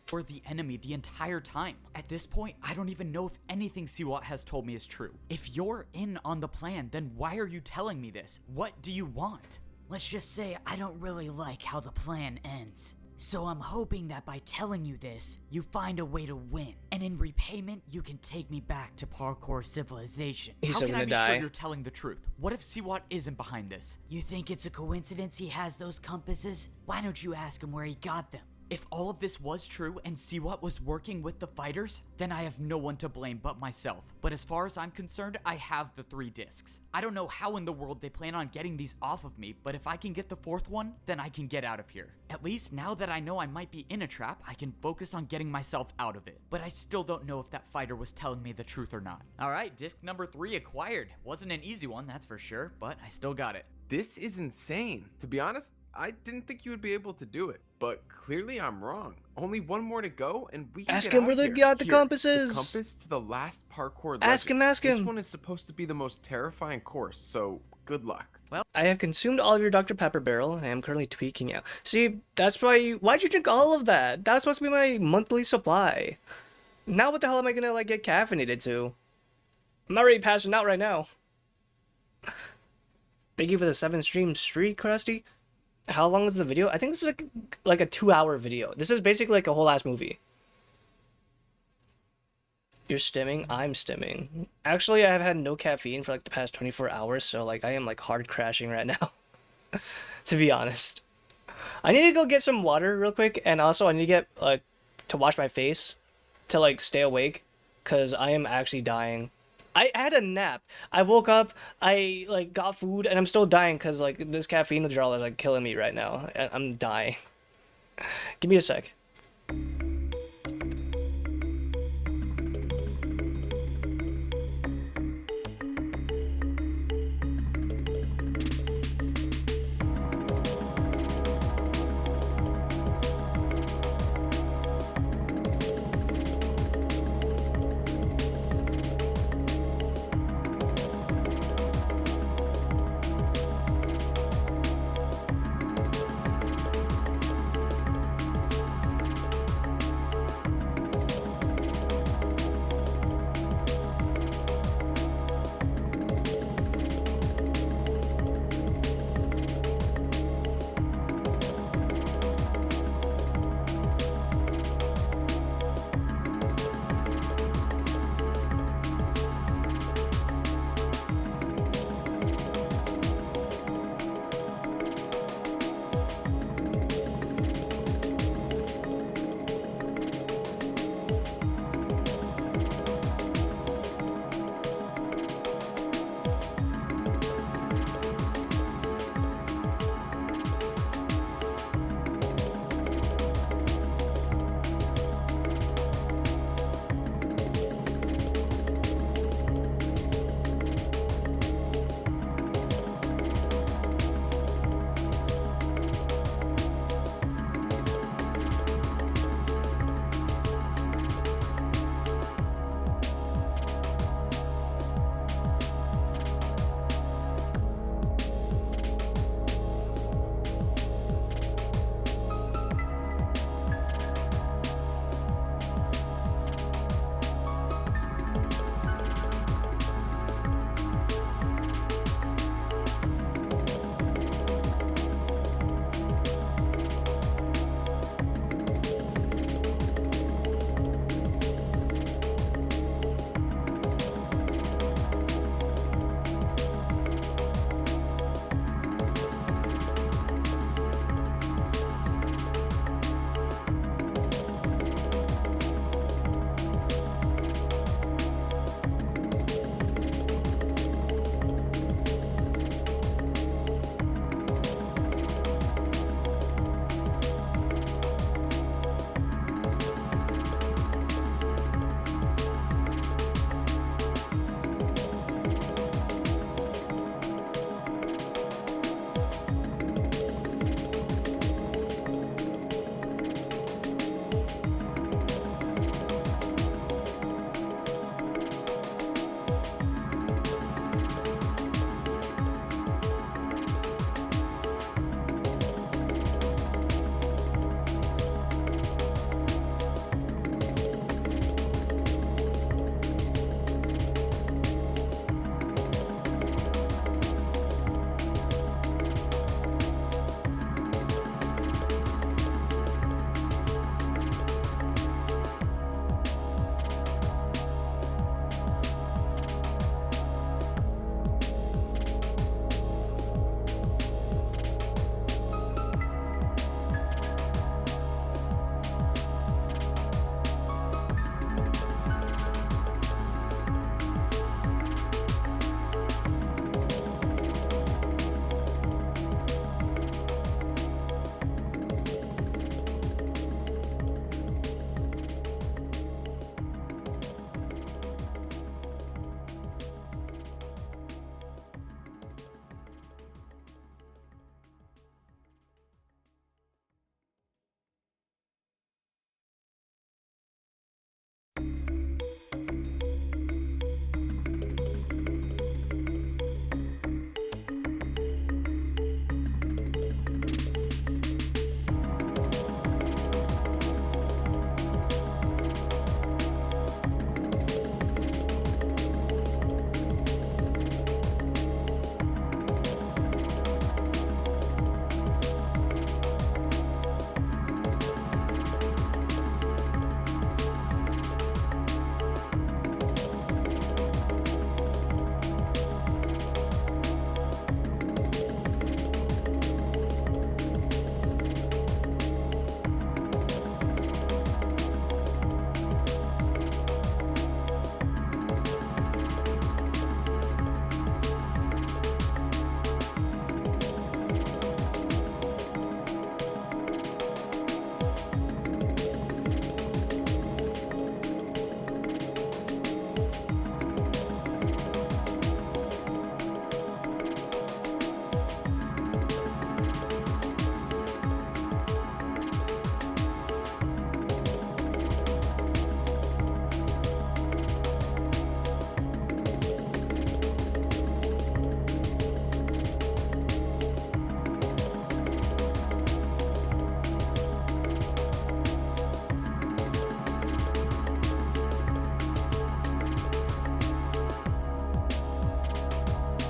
for the enemy the entire time. At this point, I don't even know if anything Siwat has told me is true. If you're in on the plan, then why are you telling me this? What do you want? Let's just say I don't really like how the plan ends. So I'm hoping that by telling you this, you find a way to win. And in repayment, you can take me back to parkour civilization. He's How still can I gonna be die. sure you're telling the truth? What if Siwat isn't behind this? You think it's a coincidence he has those compasses? Why don't you ask him where he got them? If all of this was true and Siwat was working with the fighters, then I have no one to blame but myself. But as far as I'm concerned, I have the 3 discs. I don't know how in the world they plan on getting these off of me, but if I can get the 4th one, then I can get out of here. At least now that I know I might be in a trap, I can focus on getting myself out of it. But I still don't know if that fighter was telling me the truth or not. Alright, disc number 3 acquired. Wasn't an easy one, that's for sure, but I still got it. This is insane. To be honest, I didn't think you would be able to do it, but clearly I'm wrong. Only one more to go, and we can Ask get him out where of they here. got the Here, compasses. The compass to the last parkour Ask legend. him, ask This him. one is supposed to be the most terrifying course, so good luck. I have consumed all of your Dr. Pepper barrel, and I am currently tweaking out. See, that's why why'd you drink all of that? That was supposed to be my monthly supply. Now what the hell am I gonna, like, get caffeinated to? I'm already passing out right now. Thank you for the 7 stream streak, Krusty. How long is the video? I think this is like a 2-hour video. This is basically like a whole ass movie. You're stimming? I'm stimming. Actually, I've had no caffeine for like the past 24 hours, so like I am like hard crashing right now. To be honest. I need to go get some water real quick, and also I need to get like to wash my face to like stay awake, cause I am actually dying. I had a nap. I woke up, I like got food, and I'm still dying because like this caffeine withdrawal is like killing me right now. I'm dying. Give me a sec.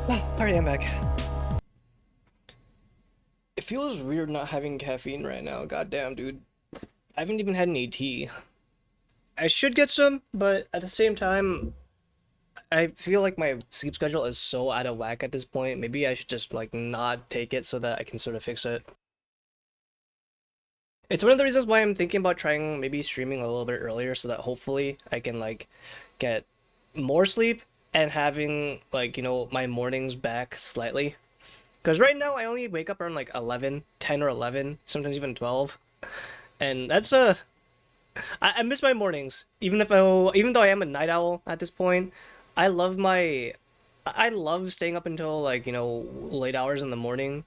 Alright, I'm back. It feels weird not having caffeine right now. Goddamn, dude. I haven't even had any tea. I should get some, but at the same time, I feel like my sleep schedule is so out of whack at this point. Maybe I should just like not take it so that I can sort of fix it. It's one of the reasons why I'm thinking about trying maybe streaming a little bit earlier so that hopefully I can like get more sleep and having like, you know, my mornings back slightly. Because right now I only wake up around like 11, 10 or 11, sometimes even 12. And that's I miss my mornings. Even though I am a night owl at this point, I love staying up until like, you know, late hours in the morning.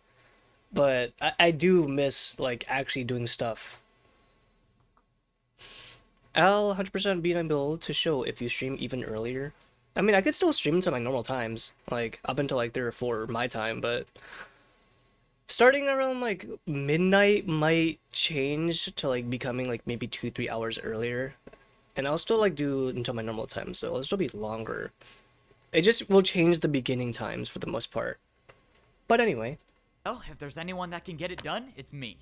But I do miss like actually doing stuff. I'll 100% be able to show if you stream even earlier. I mean, I could still stream to my normal times, like up until like 3 or 4 my time, but starting around like midnight might change to like becoming like maybe 2-3 hours earlier. And I'll still like do until my normal time, so it'll still be longer. It just will change the beginning times for the most part. But anyway. Well, if there's anyone that can get it done, it's me.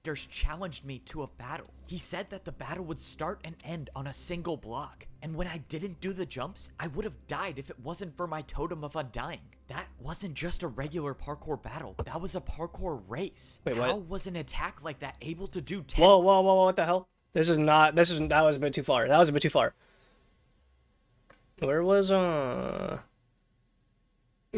Anders challenged me to a battle. He said that the battle would start and end on a single block. And when I didn't do the jumps, I would have died if it wasn't for my totem of undying. That wasn't just a regular parkour battle. That was a parkour race. Wait, what? How was an attack like that able to do 10? Whoa, what the hell? That was a bit too far. That was a bit too far. Where was, we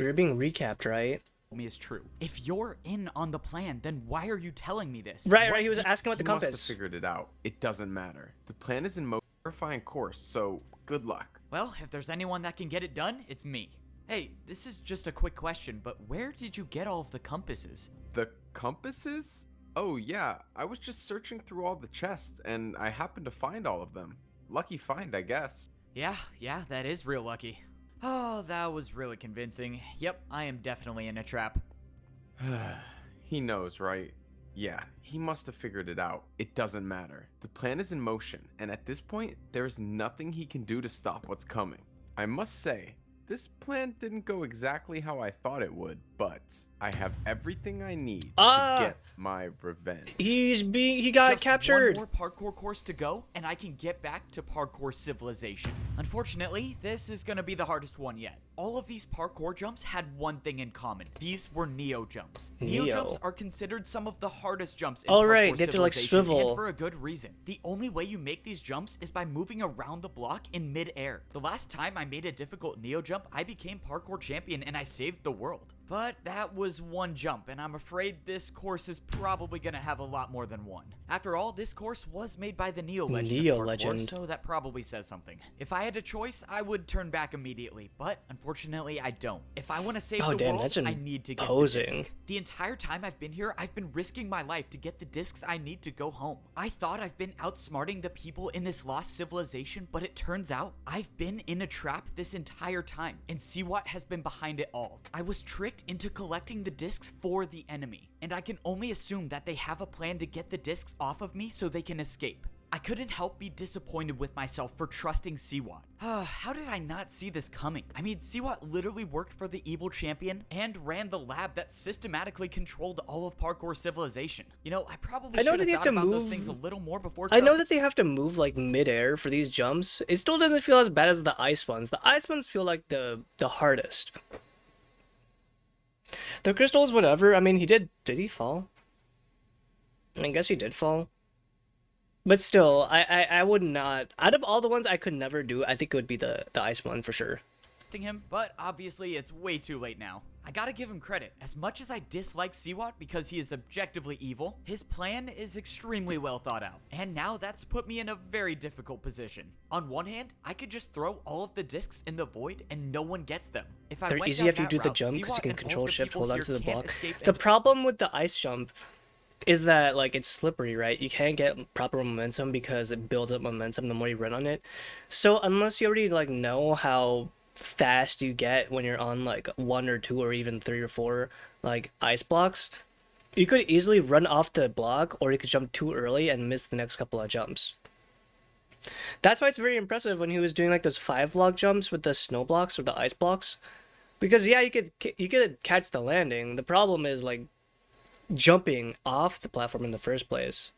were being recapped, right? Me is true. If you're in on the plan, then why are you telling me this? Right, he was asking about the He must compass. have figured it out. It doesn't matter. The plan is in most terrifying course, so good luck. Well, if there's anyone that can get it done, it's me. Hey, this is just a quick question, but where did you get all of the compasses? The compasses? Oh yeah, I was just searching through all the chests, and I happened to find all of them. Lucky find, I guess. Yeah, that is real lucky. Oh, that was really convincing. Yep, I am definitely in a trap. He knows, right? Yeah, he must have figured it out. It doesn't matter. The plan is in motion, and at this point, there is nothing he can do to stop what's coming. I must say, this plan didn't go exactly how I thought it would, but I have everything I need to get my revenge. He got Just captured. one more parkour course to go, and I can get back to parkour civilization. Unfortunately, this is gonna be the hardest one yet. All of these parkour jumps had one thing in common. These were Neo jumps. Neo jumps are considered some of the hardest jumps in parkour they have to like civilization, swivel. and for a good reason. The only way you make these jumps is by moving around the block in mid-air. The last time I made a difficult Neo jump, I became parkour champion and I saved the world. But that was one jump, and I'm afraid this course is probably gonna have a lot more than one. After all, this course was made by the Neo Legend of parkour, so that probably says something. If I had a choice, I would turn back immediately, but unfortunately I don't. If I want to save the world, I need to get the disc. The entire time I've been here, I've been risking my life to get the discs I need to go home. I thought I've been outsmarting the people in this lost civilization, but it turns out I've been in a trap this entire time, and Siwat has been behind it all. I was tricked into collecting the discs for the enemy, and I can only assume that they have a plan to get the discs off of me so they can escape. I couldn't help be disappointed with myself for trusting Siwat. How did I not see this coming? I mean, Siwat literally worked for the evil champion and ran the lab that systematically controlled all of parkour civilization. You know, I probably should have thought about those things a little more before. I know that they have to move like mid-air for these jumps. It still doesn't feel as bad as the ice ones. The ice ones feel like the hardest. The crystals, whatever. I mean, did he fall? I guess he did fall. But still, I would not. Out of all the ones I could never do, I think it would be the ice one for sure. Him, but obviously it's way too late now. I gotta give him credit. As much as I dislike Siwat because he is objectively evil, his plan is extremely well thought out. And now that's put me in a very difficult position. On one hand, I could just throw all of the discs in the void and no one gets them. If I They're went easy down after you that do the route, jump because you Siwat can and all control the shift, people hold on here to the can't block. escape The and problem with the ice jump is that like it's slippery, right? You can't get proper momentum because it builds up momentum the more you run on it. So unless you already like know how fast you get when you're on like 1 or 2 or even 3 or 4 like ice blocks, you could easily run off the block, or you could jump too early and miss the next couple of jumps. That's why it's very impressive when he was doing like those 5 block jumps with the snow blocks or the ice blocks. Because yeah, you could catch the landing. The problem is like jumping off the platform in the first place.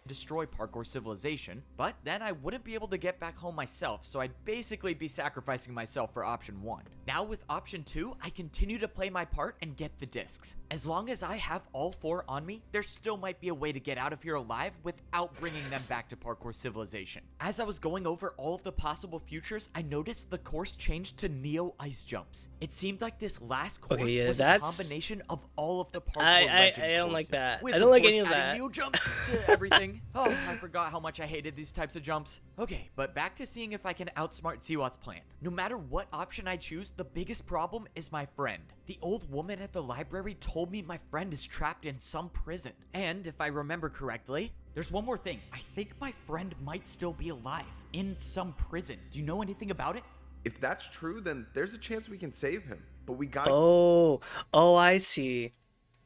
destroy parkour civilization, but then I wouldn't be able to get back home myself, so I'd basically be sacrificing myself for option 1. Now with option 2, I continue to play my part and get the discs. As long as I have all 4 on me, there still might be a way to get out of here alive without bringing them back to parkour civilization. As I was going over all of the possible futures, I noticed the course changed to Neo ice jumps. It seemed like this last course was a combination of all of the parkour legend I don't courses, like that. with, I don't like course, any of adding that. Neo jumps to everything. Oh, I forgot how much I hated these types of jumps. Okay, but back to seeing if I can outsmart Siwat's plan. No matter what option I choose, the biggest problem is my friend. The old woman at the library told me my friend is trapped in some prison. And if I remember correctly, there's one more thing. I think my friend might still be alive in some prison. Do you know anything about it? If that's true, then there's a chance we can save him. But we gotta. Oh, I see.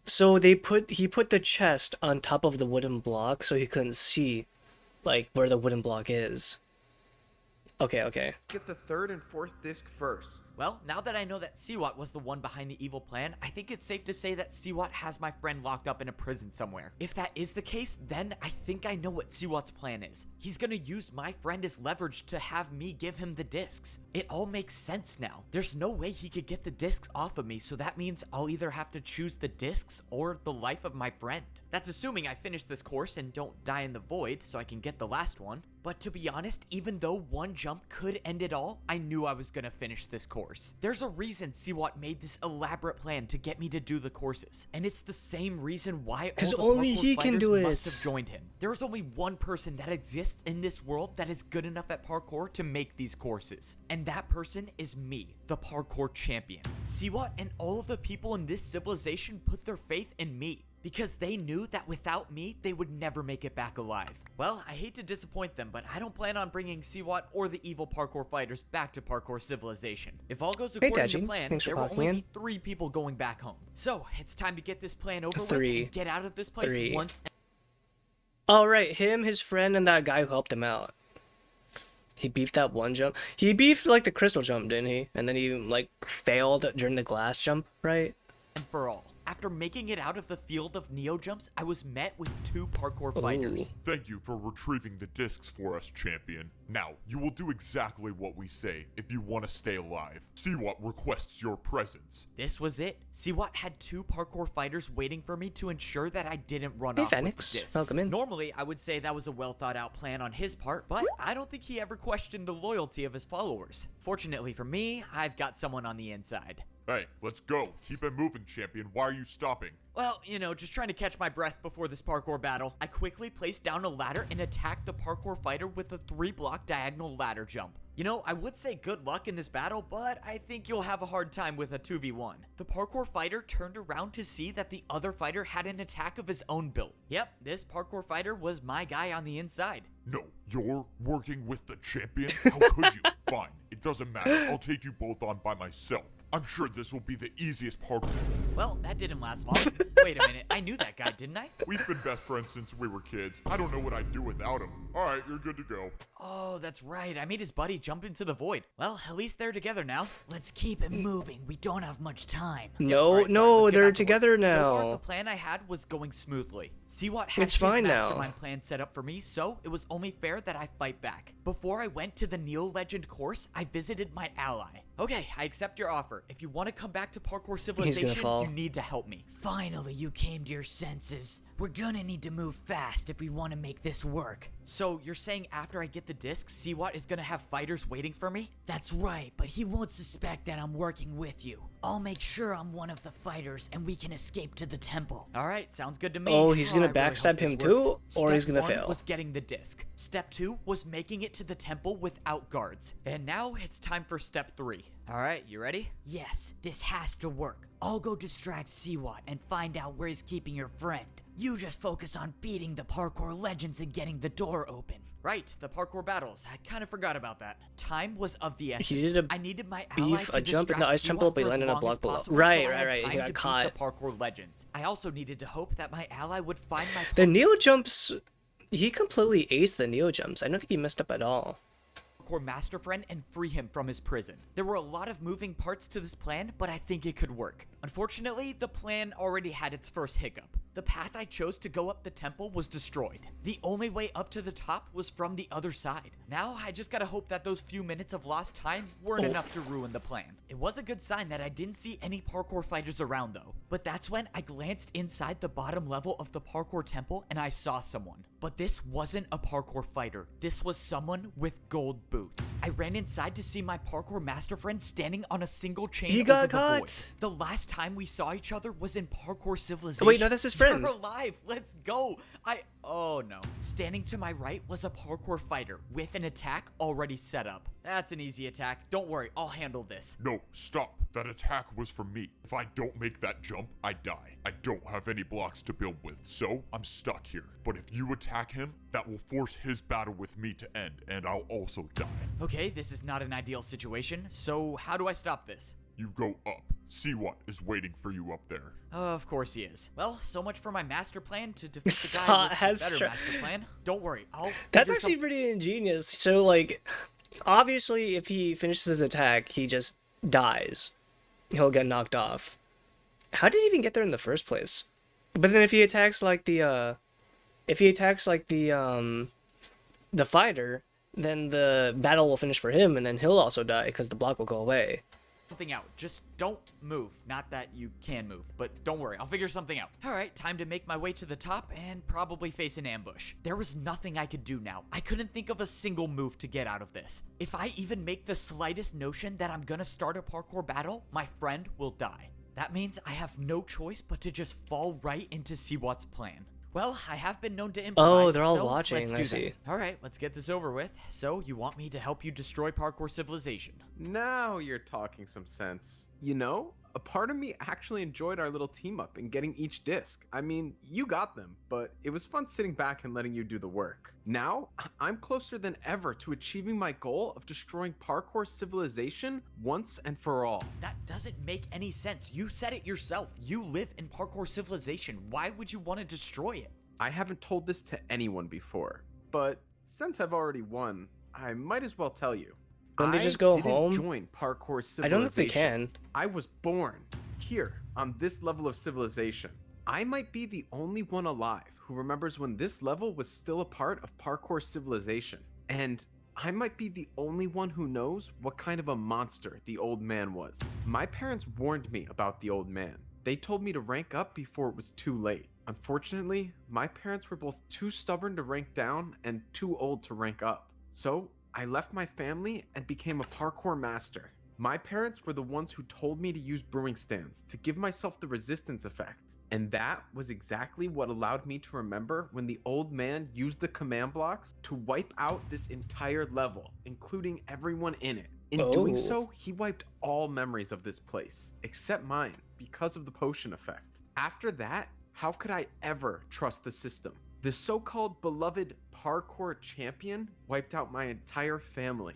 So he put the chest on top of the wooden block so he couldn't see, like, where the wooden block is. Okay. Get the 3rd and 4th disc first. Well, now that I know that Siwat was the one behind the evil plan, I think it's safe to say that Siwat has my friend locked up in a prison somewhere. If that is the case, then I think I know what Siwat's plan is. He's gonna use my friend as leverage to have me give him the discs. It all makes sense now. There's no way he could get the discs off of me, so that means I'll either have to choose the discs or the life of my friend. That's assuming I finish this course and don't die in the void so I can get the last one. But to be honest, even though one jump could end it all, I knew I was gonna finish this course. There's a reason Siwat made this elaborate plan to get me to do the courses, and it's the same reason why all the only parkour he can fighters do it. must have joined him. There's only one person that exists in this world that is good enough at parkour to make these courses, and that person is me, the parkour champion. Siwat and all of the people in this civilization put their faith in me, because they knew that without me, they would never make it back alive. Well, I hate to disappoint them, but I don't plan on bringing Siwat or the evil parkour fighters back to parkour civilization. If all goes according to plan, there will only be 3 people going back home. So, it's time to get this plan over with and get out of this place once. Oh, right, him, his friend, and that guy who helped him out. He beefed that one jump. He beefed, like, the crystal jump, didn't he? And then he, like, failed during the glass jump, right? And for all. After making it out of the field of Neo jumps, I was met with 2 parkour fighters. Thank you for retrieving the discs for us, champion. Now, you will do exactly what we say if you want to stay alive. Siwat requests your presence. This was it. Siwat had 2 parkour fighters waiting for me to ensure that I didn't run off with the discs. Welcome in. Normally, I would say that was a well thought out plan on his part, but I don't think he ever questioned the loyalty of his followers. Fortunately for me, I've got someone on the inside. Hey, let's go. Keep it moving, champion. Why are you stopping? Well, you know, just trying to catch my breath before this parkour battle. I quickly placed down a ladder and attacked the parkour fighter with a 3-block diagonal ladder jump. You know, I would say good luck in this battle, but I think you'll have a hard time with a 2v1. The parkour fighter turned around to see that the other fighter had an attack of his own build. Yep, this parkour fighter was my guy on the inside. No, you're working with the champion? How could you? Fine, it doesn't matter. I'll take you both on by myself. I'm sure this will be the easiest parkour. Well, that didn't last long. Wait a minute, I knew that guy, didn't I? We've been best friends since we were kids. I don't know what I'd do without him. Alright, you're good to go. Oh, that's right. I made his buddy jump into the void. Well, at least they're together now. Let's keep it moving. We don't have much time. No, Alright, sorry, let's get they're back to work. together So far, now. the plan I had was going smoothly. Siwat had It's his fine now. mastermind plan set up for me, so it was only fair that I fight back. Before I went to the Neo Legend course, I visited my ally. Okay, I accept your offer. If you want to come back to parkour civilization, fall. you need to help me. Finally, you came to your senses. We're gonna need to move fast if we want to make this work. So you're saying after I get the disc, Siwat is gonna have fighters waiting for me? That's right, but he won't suspect that I'm working with you. I'll make sure I'm one of the fighters and we can escape to the temple. Alright, sounds good to me. Oh, he's gonna I really backstab hope this him too? works. Or he's gonna Step 1 fail? was getting the disc. Step 2 was making it to the temple without guards. And now it's time for step 3. Alright, you ready? Yes, this has to work. I'll go distract Siwat and find out where he's keeping your friend. You just focus on beating the parkour legends and getting the door open. Right, the parkour battles. I kind of forgot about that. Time was of the essence. He did a I needed my ally beef to a jump in the distract ice temple, Siwat but he for as landed on a long block as below. possible, Right, so I had right. He time got to beat caught. the parkour legends. I also needed to hope that my ally would find my The Neo jumps, he completely aced the Neo jumps. I don't think he messed up at all. parkour master friend and free him from his prison. There were a lot of moving parts to this plan, but I think it could work. Unfortunately, the plan already had its first hiccup. The path I chose to go up the temple was destroyed. The only way up to the top was from the other side. Now, I just gotta hope that those few minutes of lost time weren't enough to ruin the plan. It was a good sign that I didn't see any parkour fighters around though. But that's when I glanced inside the bottom level of the parkour temple and I saw someone. But this wasn't a parkour fighter. This was someone with gold boots. I ran inside to see my parkour master friend standing on a single chain He over got the caught. void. The last time we saw each other was in parkour civilization. Wait, no, that's his friend. You're alive. Let's go. Oh no. Standing to my right was a parkour fighter with an attack already set up. That's an easy attack. Don't worry, I'll handle this. No, stop. That attack was for me. If I don't make that jump, I die. I don't have any blocks to build with, so I'm stuck here. But if you attack him, that will force his battle with me to end, and I'll also die. Okay, this is not an ideal situation, so how do I stop this? You go up. See what is waiting for you up there. Of course he is. Well, so much for my master plan to defeat the Saw guy with has the better tr- master plan. Don't worry, I'll That's figure actually some- pretty ingenious. So, like, obviously, if he finishes his attack, he just dies. He'll get knocked off. How did he even get there in the first place? But then if he attacks, like, the fighter, then the battle will finish for him, and then he'll also die, because the block will go away. something out. Just don't move. Not that you can move, but don't worry. I'll figure something out. All right, time to make my way to the top and probably face an ambush. There was nothing I could do now. I couldn't think of a single move to get out of this. If I even make the slightest notion that I'm gonna start a parkour battle, my friend will die. That means I have no choice but to just fall right into Siwat's plan. Well, I have been known to improvise. Oh, they're all so watching, let's do I that. see. All right, let's get this over with. So, you want me to help you destroy parkour civilization? Now you're talking some sense. You know, a part of me actually enjoyed our little team up and getting each disc. I mean, you got them, but it was fun sitting back and letting you do the work. Now, I'm closer than ever to achieving my goal of destroying parkour civilization once and for all. That doesn't make any sense. You said it yourself. You live in parkour civilization. Why would you want to destroy it? I haven't told this to anyone before, but since I've already won, I might as well tell you. Don't they just go didn't home? join parkour civilization. I don't think they can. I was born here on this level of civilization. I might be the only one alive who remembers when this level was still a part of parkour civilization. And I might be the only one who knows what kind of a monster the old man was. My parents warned me about the old man. They told me to rank up before it was too late. Unfortunately, my parents were both too stubborn to rank down and too old to rank up. So I left my family and became a parkour master. My parents were the ones who told me to use brewing stands to give myself the resistance effect. And that was exactly what allowed me to remember when the old man used the command blocks to wipe out this entire level, including everyone in it. In doing so, he wiped all memories of this place, except mine, because of the potion effect. After that, how could I ever trust the system? The so-called beloved parkour champion wiped out my entire family.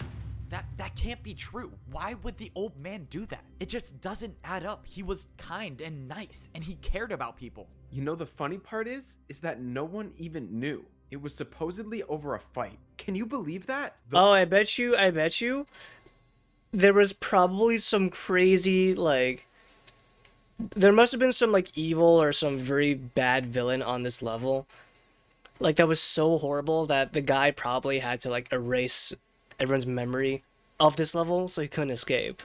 That can't be true. Why would the old man do that? It just doesn't add up. He was kind and nice, and he cared about people. You know, the funny part is that no one even knew. It was supposedly over a fight. Can you believe that? I bet you, there was probably some crazy, like, there must have been some, like, evil or some very bad villain on this level. Like, that was so horrible that the guy probably had to, like, erase everyone's memory of this level so he couldn't escape.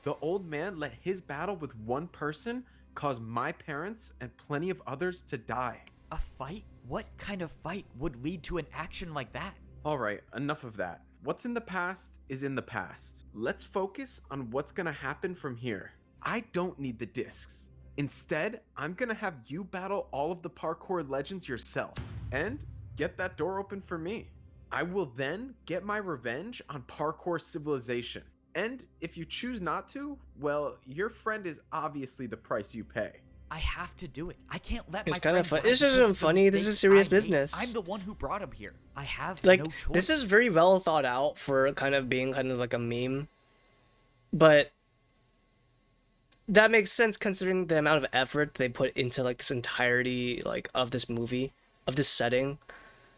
The old man let his battle with one person cause my parents and plenty of others to die. A fight? What kind of fight would lead to an action like that? Alright, enough of that. What's in the past is in the past. Let's focus on what's gonna happen from here. I don't need the discs. Instead, I'm gonna have you battle all of the parkour legends yourself and get that door open for me. I will then get my revenge on parkour civilization. And if you choose not to, well, your friend is obviously the price you pay. I have to do it. I can't let It's my kinda friend fun- die this because isn't of the funny, this is mistakes serious I made. business. I'm the one who brought him here. I have Like, no choice. this is very well thought out for kind of being kind of like a meme. But that makes sense considering the amount of effort they put into, like, this entirety, like, of this movie, of this setting.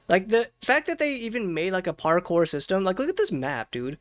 Like the fact that they even made like a parkour system. Like look at this map, dude.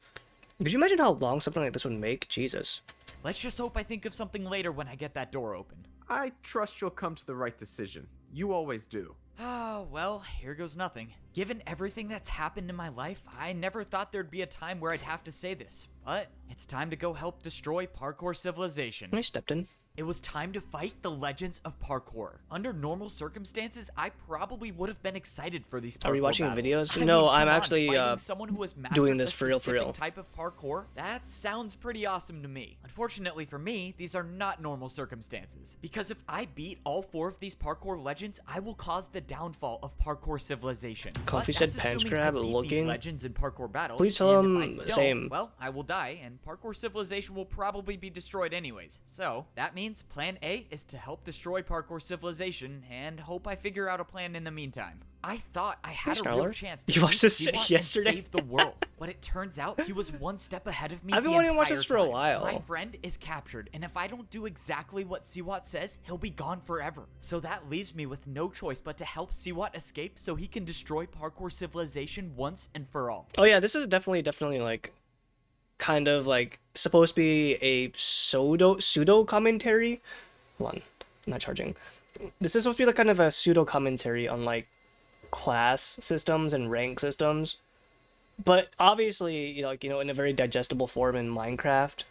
Could you imagine how long something like this would make? Jesus. Let's just hope I think of something later when I get that door open. I trust you'll come to the right decision. You always do. Ah, well, here goes nothing. Given everything that's happened in my life, I never thought there'd be a time where I'd have to say this. But it's time to go help destroy parkour civilization. I stepped in. It was time to fight the legends of parkour. Under normal circumstances, I probably would have been excited for these parkour Are we watching battles. videos? No, I'm come on, actually fighting someone who has mastered doing this a for real, specific type of parkour. That sounds pretty awesome to me. Unfortunately for me, these are not normal circumstances. Because if I beat all 4 of these parkour legends, I will cause the downfall of parkour civilization. Coffee But said that's Punch assuming Grab I beat these looking. legends in parkour battles. Please tell and him if I don't, same. well, I will die, and parkour civilization will probably be destroyed anyways. So that means plan A is to help destroy parkour civilization, and hope I figure out a plan in the meantime. I thought I had a real Snarler. chance to You watched beat this Siwat and yesterday? save the world, but it turns out he was one step ahead of me. I've been the wanting to watch entire this for a time. while. My friend is captured, and if I don't do exactly what Siwat says, he'll be gone forever. So that leaves me with no choice but to help Siwat escape so he can destroy parkour civilization once and for all. Oh yeah, this is definitely like kind of like supposed to be a pseudo commentary. Hold on, I'm not charging. This is supposed to be like kind of a pseudo commentary on like class systems and rank systems, but obviously in a very digestible form in Minecraft.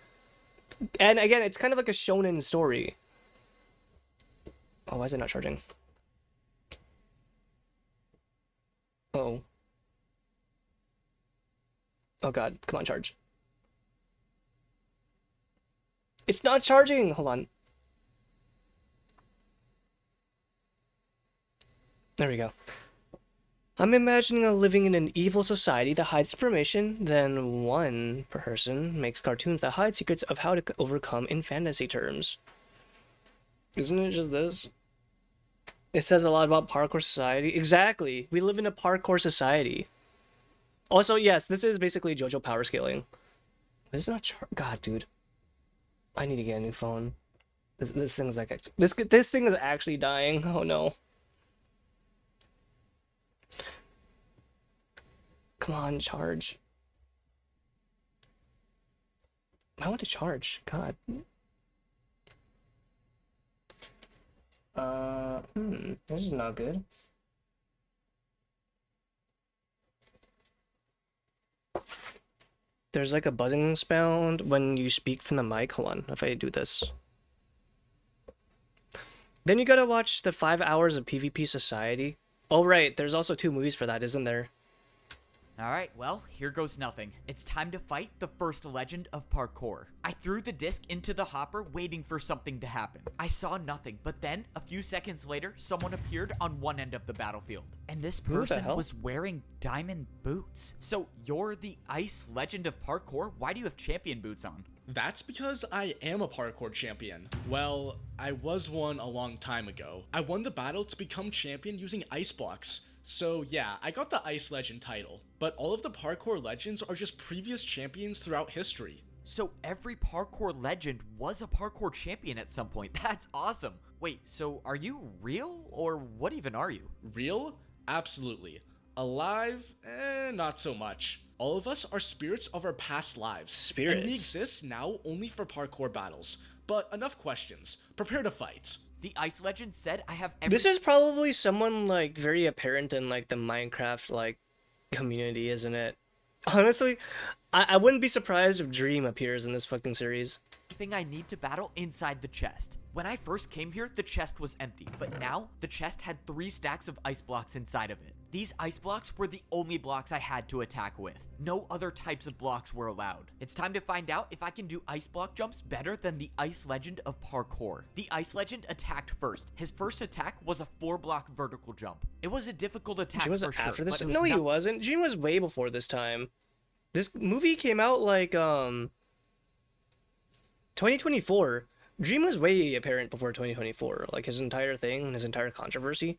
And again, it's kind of like a shonen story. Oh, why is it not charging? Oh. Oh god, come on, charge. It's not charging! Hold on. There we go. I'm imagining living in an evil society that hides information, then one person makes cartoons that hide secrets of how to overcome in fantasy terms. Isn't it just this? It says a lot about parkour society. Exactly! We live in a parkour society. Also, yes, this is basically JoJo power scaling. This is not God, dude. I need to get a new phone. This thing's like this thing is actually dying. Oh no. Come on, charge. I want to charge. God. This is not good. There's like a buzzing sound when you speak from the mic. Hold on, if I do this. Then you gotta watch the 5 hours of PvP Society. Oh right, there's also 2 movies for that, isn't there? Alright, well, here goes nothing. It's time to fight the first legend of parkour. I threw the disc into the hopper waiting for something to happen. I saw nothing, but then, a few seconds later, someone appeared on one end of the battlefield. And this Who the person hell? was wearing diamond boots. So, you're the ice legend of parkour? Why do you have champion boots on? That's because I am a parkour champion. Well, I was one a long time ago. I won the battle to become champion using ice blocks. So yeah, I got the Ice Legend title, but all of the parkour legends are just previous champions throughout history. So every parkour legend was a parkour champion at some point. That's awesome. Wait, so are you real? Or what even are you? Real? Absolutely. Alive? Not so much. All of us are spirits of our past lives. Spirits? And we exist now only for parkour battles. But enough questions. Prepare to fight. The Ice Legend said I have This is probably someone like very apparent in like the Minecraft like community, isn't it? Honestly, I wouldn't be surprised if Dream appears in this fucking series. everything I need to battle inside the chest. When I first came here, the chest was empty, but now the chest had 3 stacks of ice blocks inside of it. These ice blocks were the only blocks I had to attack with. No other types of blocks were allowed. It's time to find out if I can do ice block jumps better than the Ice Legend of parkour. The Ice Legend attacked first. His first attack was a 4-block vertical jump. It was a difficult attack Dream was for after sure, this? but it was No, he not- wasn't. Dream was way before this time. This movie came out like 2024. Dream was way apparent before 2024. Like his entire thing, his entire controversy,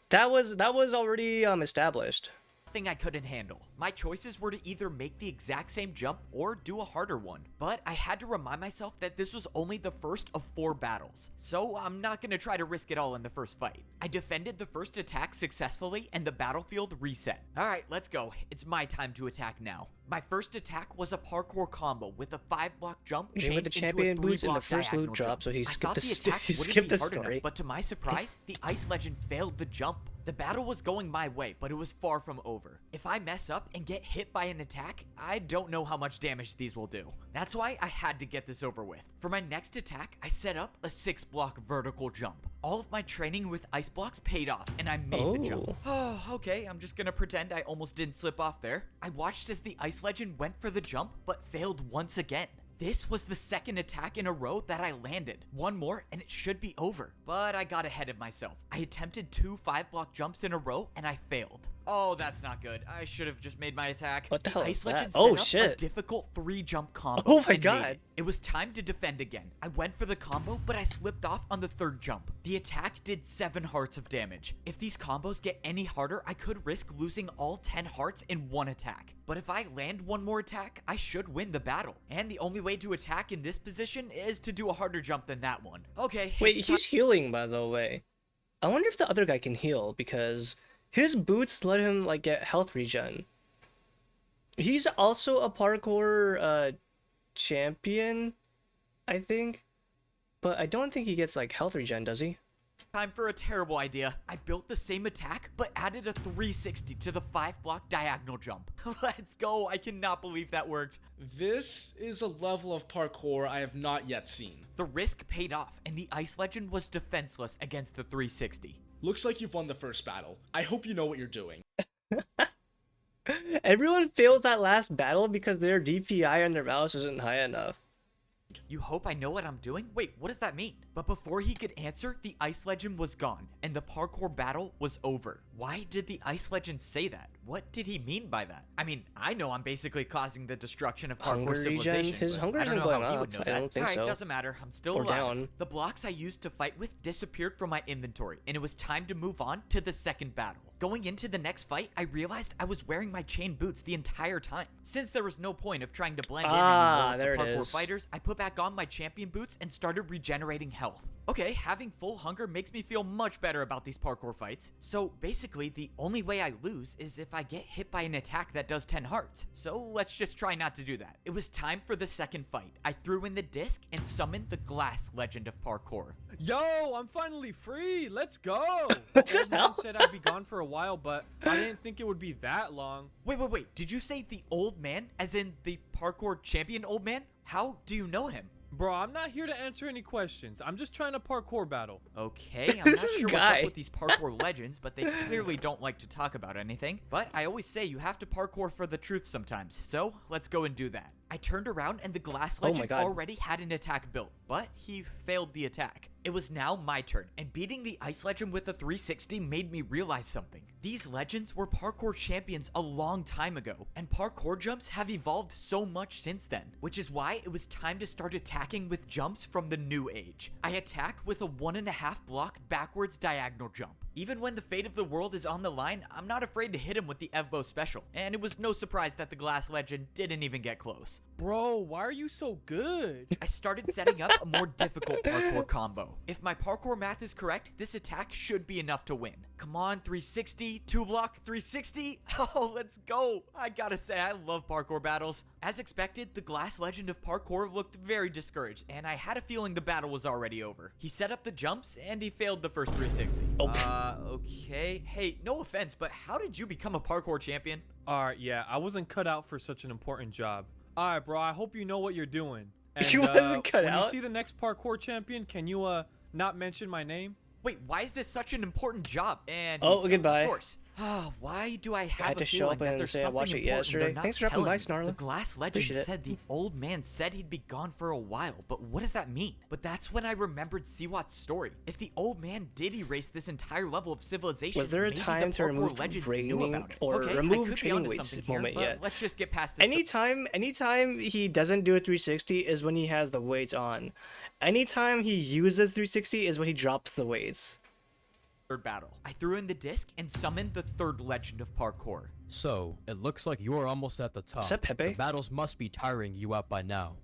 that was already established. thing I couldn't handle. My choices were to either make the exact same jump or do a harder one. But I had to remind myself that this was only the first of 4 battles, so I'm not gonna try to risk it all in the first fight. I defended the first attack successfully and the battlefield reset. Alright, let's go. It's my time to attack now. My first attack was a parkour combo with a 5-block jump With the changed into a champion boots in the 3-block first loot diagonal drop, jump. so he I skipped thought the the attack he wouldn't skipped be the hard enough, story. but to my surprise, the Ice Legend failed the jump. The battle was going my way, but it was far from over. If I mess up and get hit by an attack, I don't know how much damage these will do. That's why I had to get this over with. For my next attack, I set up a 6-block vertical jump. All of my training with ice blocks paid off, and I made the jump. Oh, okay, I'm just gonna pretend I almost didn't slip off there. I watched as the Ice Legend went for the jump, but failed once again. This was the second attack in a row that I landed. One more and it should be over. But I got ahead of myself. I attempted 2 5-block jumps in a row and I failed. Oh, that's not good. I should have just made my attack. What the hell Ice is Legend that? Oh, set up a shit. difficult 3-jump combo. Oh my and made God. it. It was time to defend again. I went for the combo, but I slipped off on the 3rd jump. The attack did 7 hearts of damage. If these combos get any harder, I could risk losing all 10 hearts in one attack. But if I land one more attack, I should win the battle. And the only way to attack in this position is to do a harder jump than that one. Okay. Wait, it's he's healing, by the way. I wonder if the other guy can heal, because his boots let him, like, get health regen. He's also a parkour, champion, I think. But I don't think he gets, like, health regen, does he? time for a terrible idea. I built the same attack, but added a 360 to the 5-block diagonal jump. Let's go. I cannot believe that worked. This is a level of parkour I have not yet seen. The risk paid off, and the Ice Legend was defenseless against the 360. Looks like you've won the first battle. I hope you know what you're doing. Everyone failed that last battle because their DPI on their mouse isn't high enough. You hope I know what I'm doing? Wait, what does that mean? But before he could answer, the Ice Legend was gone, and the parkour battle was over. Why did the Ice Legend say that? What did he mean by that? I mean, I know I'm basically causing the destruction of Hunger parkour civilization. regen? His but hunger I don't isn't know going how he up. would know I that. don't think Alright, so. doesn't matter. I'm still Or alive. down. The blocks I used to fight with disappeared from my inventory, and it was time to move on to the second battle. Going into the next fight, I realized I was wearing my chain boots the entire time. Since there was no point of trying to blend in anymore there with it the parkour is. fighters, I put back on my champion boots and started regenerating health. Okay, having full hunger makes me feel much better about these parkour fights. So basically, the only way I lose is if I get hit by an attack that does 10 hearts. So let's just try not to do that. It was time for the second fight. I threw in the disc and summoned the Glass Legend of Parkour. Yo, I'm finally free. Let's go. The old man said I'd be gone for a while, but I didn't think it would be that long. Wait. Did you say the old man, as in the parkour champion old man? How do you know him? Bro, I'm not here to answer any questions. I'm just trying to parkour battle. Okay, I'm not This sure what's guy. up with these parkour legends, but they clearly don't like to talk about anything. But I always say you have to parkour for the truth sometimes, so let's go and do that. I turned around and the Glass Oh my Legend God. already had an attack built, but he failed the attack. It was now my turn, and beating the Ice Legend with a 360 made me realize something. These legends were parkour champions a long time ago, and parkour jumps have evolved so much since then, which is why it was time to start attacking with jumps from the new age. I attacked with a 1.5 block backwards diagonal jump. Even when the fate of the world is on the line, I'm not afraid to hit him with the Evbo special, and it was no surprise that the Glass Legend didn't even get close. Bro, why are you so good? I started setting up a more difficult parkour combo. If my parkour math is correct, this attack should be enough to win. Come on, 360, 2-block, 360. Oh, let's go. I gotta say, I love parkour battles. As expected, the Glass Legend of Parkour looked very discouraged, and I had a feeling the battle was already over. He set up the jumps, and he failed the first 360. Okay. Hey, no offense, but how did you become a parkour champion? Alright, yeah, I wasn't cut out for such an important job. Alright, bro, I hope you know what you're doing. And, He wasn't cut when out? you see the next parkour champion, can you, not mention my name? Wait, why is this such an important job? And Oh, he's- goodbye. Of course. Why do I have had a to show feeling up that and there's say I something watched it important yesterday. they're not Thanks for dropping telling by, me? Snarl. The Glass Legend Appreciate it. said the old man said he'd be gone for a while, but what does that mean? But that's when I remembered Siwat's story. If the old man did erase this entire level of civilization, Was there a maybe time the to parkour remove legends knew training about it. or Okay, I remove could be training onto weights something here, moment but yet? let's just get past this. Anytime he doesn't do a 360 is when he has the weights on. Anytime he uses 360 is when he drops the weights. third battle. I threw in the disc and summoned the third legend of parkour. So, it looks like you're almost at the top. Is that Pepe? The battles must be tiring you out by now.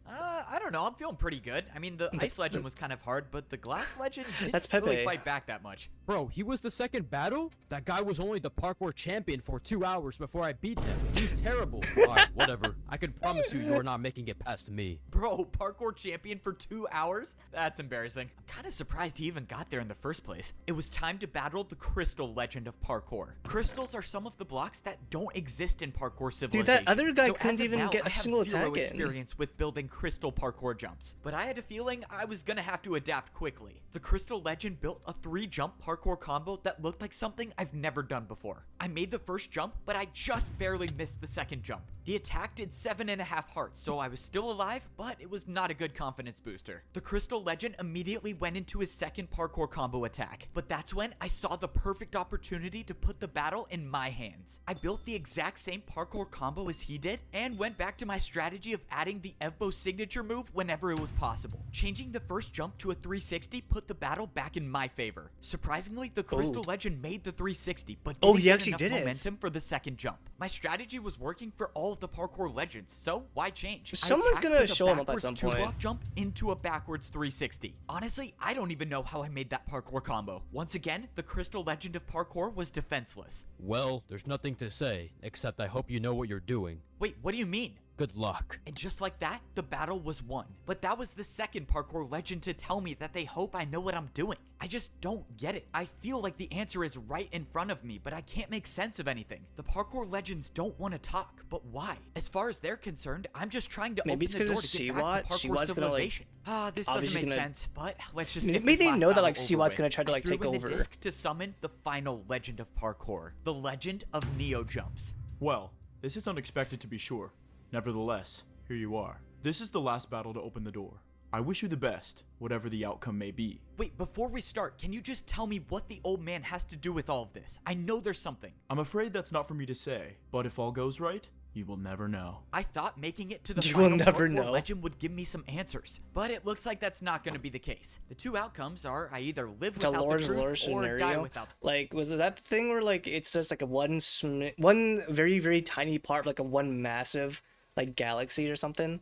I don't know. I'm feeling pretty good. I mean, the ice legend was kind of hard, but the glass legend That's didn't really Pepe. fight back that much. Bro, he was the second battle? That guy was only the parkour champion for 2 hours before I beat him. He's terrible. Alright, whatever. I can promise you you're not making it past me. Bro, parkour champion for 2 hours? That's embarrassing. I'm kind of surprised he even got there in the first place. It was time to battle the crystal legend of parkour. Crystals are some of the blocks that don't exist in parkour civilization. Dude, that other guy So couldn't as of even now, get a I have single zero attack in. experience with building crystal parkour jumps, but I had a feeling I was gonna have to adapt quickly. The crystal legend built a 3-jump parkour combo that looked like something I've never done before. I made the first jump, but I just barely missed the second jump. The attack did 7.5 hearts, so I was still alive, but it was not a good confidence booster. The crystal legend immediately went into his second parkour combo attack, but that's when I saw the perfect opportunity to put the battle in my hands. I built the exact same parkour combo as he did, and went back to my strategy of adding the Evbo signature move whenever it was possible. Changing the first jump to a 360 put the battle back in my favor. Surprisingly, the crystal legend made the 360, but didn't he get actually enough did it. momentum for the second jump. My strategy was working for all of the parkour legends, so why change? I Someone's attacked gonna with a show him up at backwards some two-block point. jump into a backwards 360. Honestly, I don't even know how I made that parkour combo. Once again, the crystal legend of parkour was defenseless. Well, there's nothing to say, except I hope you know what you're doing. Wait, what do you mean? Good luck. And just like that, the battle was won. But that was the second parkour legend to tell me that they hope I know what I'm doing. I just don't get it. I feel like the answer is right in front of me, but I can't make sense of anything. The parkour legends don't want to talk, but why? As far as they're concerned, I'm just trying to Maybe open it's the door 'cause to of get back to Siwat. parkour Siwat's gonna, like, civilization. This doesn't obviously make gonna- sense, but let's just Maybe get this they last know that, battle like, over Siwat's with. gonna try to, like, I threw take in over. the disc to summon the final legend of parkour, the legend of Neo Jumps. Well, this is unexpected to be sure. Nevertheless, here you are. This is the last battle to open the door. I wish you the best, whatever the outcome may be. Wait, before we start, can you just tell me what the old man has to do with all of this? I know there's something. I'm afraid that's not for me to say, but if all goes right, you will never know. I thought making it to the You will final never parkour know. legend would give me some answers, but it looks like that's not going to be the case. The two outcomes are I either live It's a without lore the truth or scenario. die without. Like, was it that thing where like it's just like a one very very tiny part of like a one massive like galaxy or something?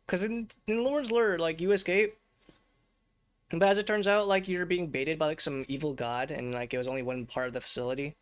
Because in Lore's lore, like you escape, but as it turns out, like you're being baited by like some evil god, and like it was only one part of the facility.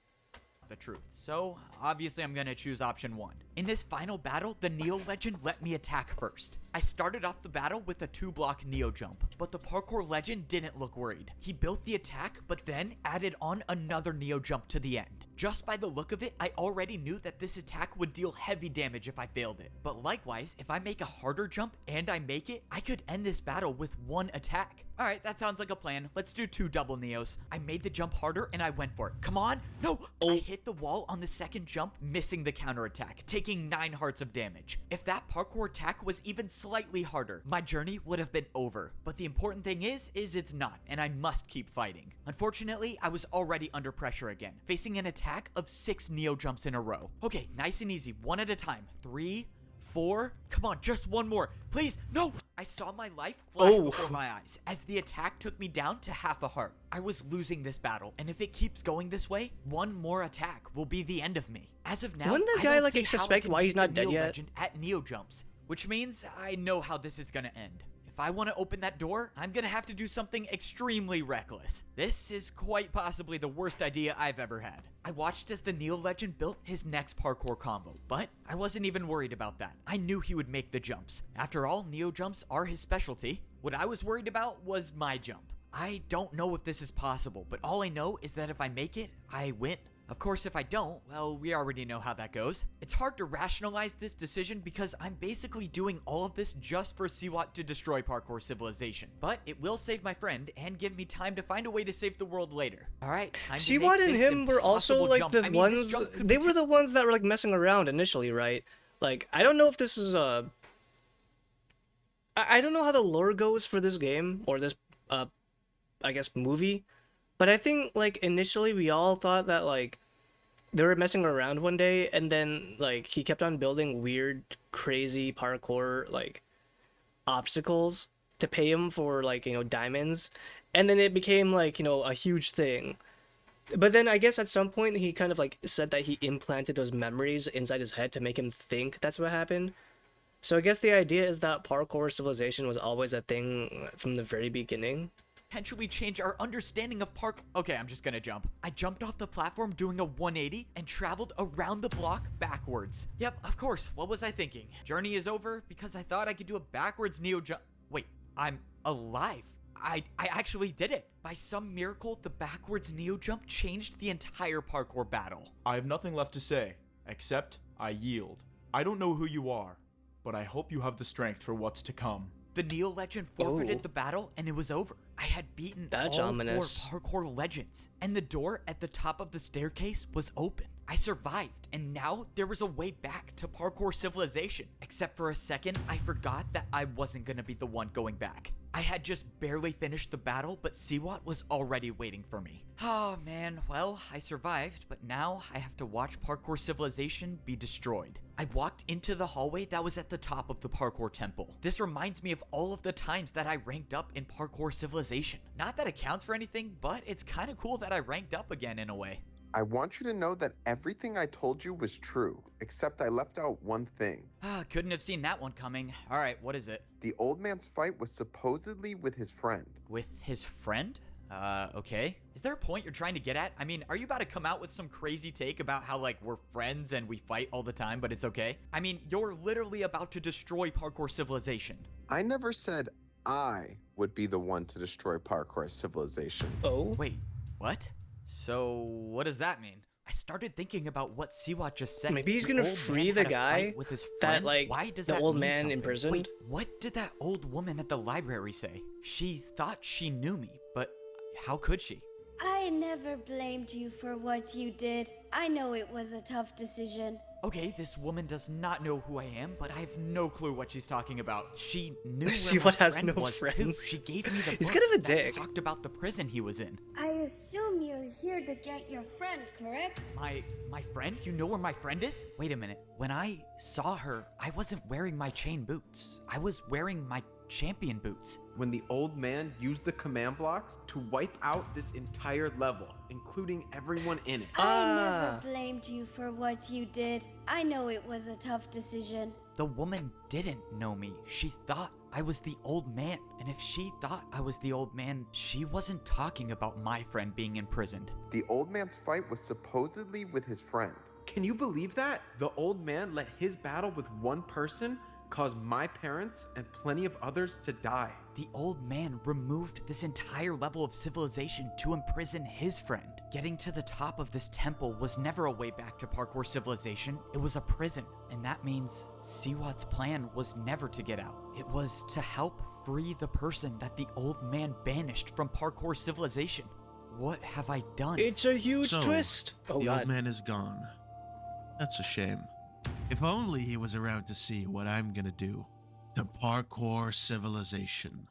The truth. So, obviously I'm gonna choose option 1. In this final battle, the Neo Legend let me attack first. I started off the battle with a 2-block Neo jump, but the parkour legend didn't look worried. He built the attack, but then added on another Neo jump to the end. Just by the look of it, I already knew that this attack would deal heavy damage if I failed it. But likewise, if I make a harder jump and I make it, I could end this battle with one attack. Alright, that sounds like a plan. Let's do 2 double Neos. I made the jump harder and I went for it. Come on! No! I hit the wall on the second jump, missing the counterattack, taking 9 hearts of damage. If that parkour attack was even slightly harder, my journey would have been over. But the important thing is it's not, and I must keep fighting. Unfortunately, I was already under pressure again, facing an attack of 6 Neo jumps in a row. Okay, nice and easy, one at a time. 3, 4, come on, just one more. Please, no! I saw my life flash before my eyes as the attack took me down to half a heart. I was losing this battle, and if it keeps going this way, one more attack will be the end of me. As of now, Wouldn't the I guy don't like see how I suspect can why he's beat the not dead Neo yet? Legend at Neo jumps, which means I know how this is gonna end. If I want to open that door, I'm gonna have to do something extremely reckless. This is quite possibly the worst idea I've ever had. I watched as the Neo Legend built his next parkour combo, but I wasn't even worried about that. I knew he would make the jumps. After all, Neo jumps are his specialty. What I was worried about was my jump. I don't know if this is possible, but all I know is that if I make it, I win. Of course, if I don't, well, we already know how that goes. It's hard to rationalize this decision because I'm basically doing all of this just for Siwat to destroy parkour civilization. But it will save my friend and give me time to find a way to save the world later. Alright, time to make Siwat and this him were also impossible like jump. the I mean, this ones. jump could They be were the ones that were like messing around initially, right? Like I don't know if this is a. I don't know how the lore goes for this game or this I guess movie, but I think like initially we all thought that like they were messing around one day, and then like he kept on building weird, crazy parkour like obstacles to pay him for like diamonds, and then it became like, you know, a huge thing. But then I guess at some point he kind of like said that he implanted those memories inside his head to make him think that's what happened. So I guess the idea is that parkour civilization was always a thing from the very beginning. Potentially change our understanding of park. Okay, I'm just gonna jump. I jumped off the platform doing a 180 and traveled around the block backwards. Yep, of course. What was I thinking? Journey is over because I thought I could do a backwards neo jump. Wait, I'm alive. I actually did it. By some miracle, the backwards neo jump changed the entire parkour battle. I have nothing left to say, except I yield. I don't know who you are, but I hope you have the strength for what's to come. The Neo Legend forfeited the battle and it was over. I had beaten That's all ominous. 4 parkour legends, and the door at the top of the staircase was open. I survived, and now there was a way back to parkour civilization. Except for a second, I forgot that I wasn't gonna be the one going back. I had just barely finished the battle, but Siwat was already waiting for me. Oh man, well, I survived, but now I have to watch parkour civilization be destroyed. I walked into the hallway that was at the top of the parkour temple. This reminds me of all of the times that I ranked up in parkour civilization. Not that it counts for anything, but it's kind of cool that I ranked up again in a way. I want you to know that everything I told you was true, except I left out one thing. Couldn't have seen that one coming. All right, what is it? The old man's fight was supposedly with his friend. With his friend? Okay. Is there a point you're trying to get at? I mean, are you about to come out with some crazy take about how, like, we're friends and we fight all the time, but it's okay? I mean, you're literally about to destroy parkour civilization. I never said I would be the one to destroy parkour civilization. Oh? Wait, what? So, what does that mean? I started thinking about what Siwat just said. Maybe he's The gonna old free man the had a guy fight with his that, friend? like, Why does the that old mean man something? imprisoned? Wait, what did that old woman at the library say? She thought she knew me, but how could she? I never blamed you for what you did. I know it was a tough decision. Okay, this woman does not know who I am, but I have no clue what she's talking about. She knew where Siwat my has friend no was friends. too. She gave me the He's book kind of a that dick. talked about the prison he was in. I assume you're here to get your friend, correct? My friend? You know where my friend is? Wait a minute. When I saw her, I wasn't wearing my chain boots. I was wearing my champion boots. When the old man used the command blocks to wipe out this entire level, including everyone in it. I never blamed you for what you did. I know it was a tough decision. The woman didn't know me. She thought I was the old man. And if she thought I was the old man, she wasn't talking about my friend being imprisoned. The old man's fight was supposedly with his friend. Can you believe that? The old man let his battle with one person cause my parents and plenty of others to die. The old man removed this entire level of civilization to imprison his friend. Getting to the top of this temple was never a way back to parkour civilization. It was a prison. And that means Siwat's plan was never to get out. It was to help free the person that the old man banished from parkour civilization. What have I done? It's a huge So, twist. Oh, the God. old man is gone. That's a shame. If only he was around to see what I'm gonna do to parkour civilization.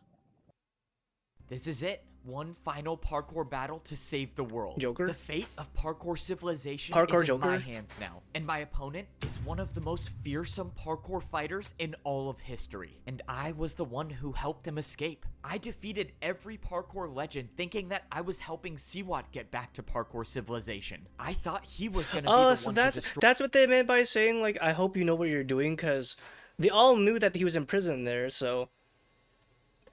This is it. One final parkour battle to save the world. Joker? The fate of parkour civilization Parkour is in my Joker? hands now. And my opponent is one of the most fearsome parkour fighters in all of history. And I was the one who helped him escape. I defeated every parkour legend thinking that I was helping Siwat get back to parkour civilization. I thought he was gonna be the one So to that's destroy. that's what they meant by saying, like, I hope you know what you're doing, because they all knew that he was in prison there, so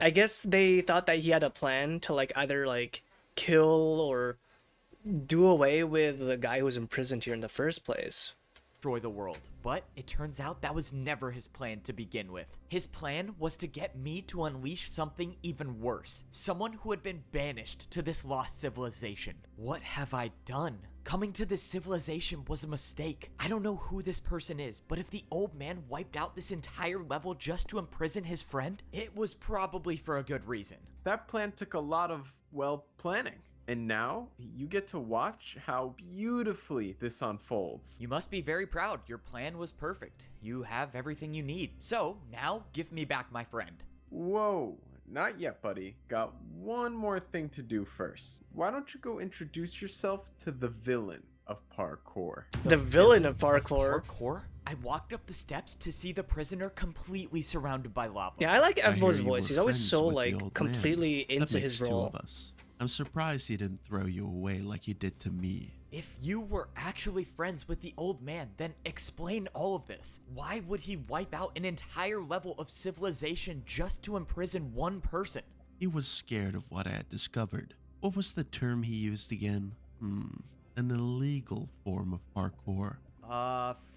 I guess they thought that he had a plan to, like, either, like, kill or do away with the guy who was imprisoned here in the first place. Destroy the world. But it turns out that was never his plan to begin with. His plan was to get me to unleash something even worse. Someone who had been banished to this lost civilization. What have I done? Coming to this civilization was a mistake. I don't know who this person is, but if the old man wiped out this entire level just to imprison his friend, it was probably for a good reason. That plan took a lot of, well, planning. And now you get to watch how beautifully this unfolds. You must be very proud. Your plan was perfect. You have everything you need. So now give me back my friend. Whoa, not yet, buddy. Got one more thing to do first. Why don't you go introduce yourself to the villain of parkour. The villain of parkour. Parkour? I walked up the steps to see the prisoner completely surrounded by lava. Yeah, I like I hear Evbo's you voice. were He's always friends so with the like old man. completely That into makes his two role. of us. I'm surprised he didn't throw you away like he did to me. If you were actually friends with the old man, then explain all of this. Why would he wipe out an entire level of civilization just to imprison one person? He was scared of what I had discovered. What was the term he used again? An illegal form of parkour.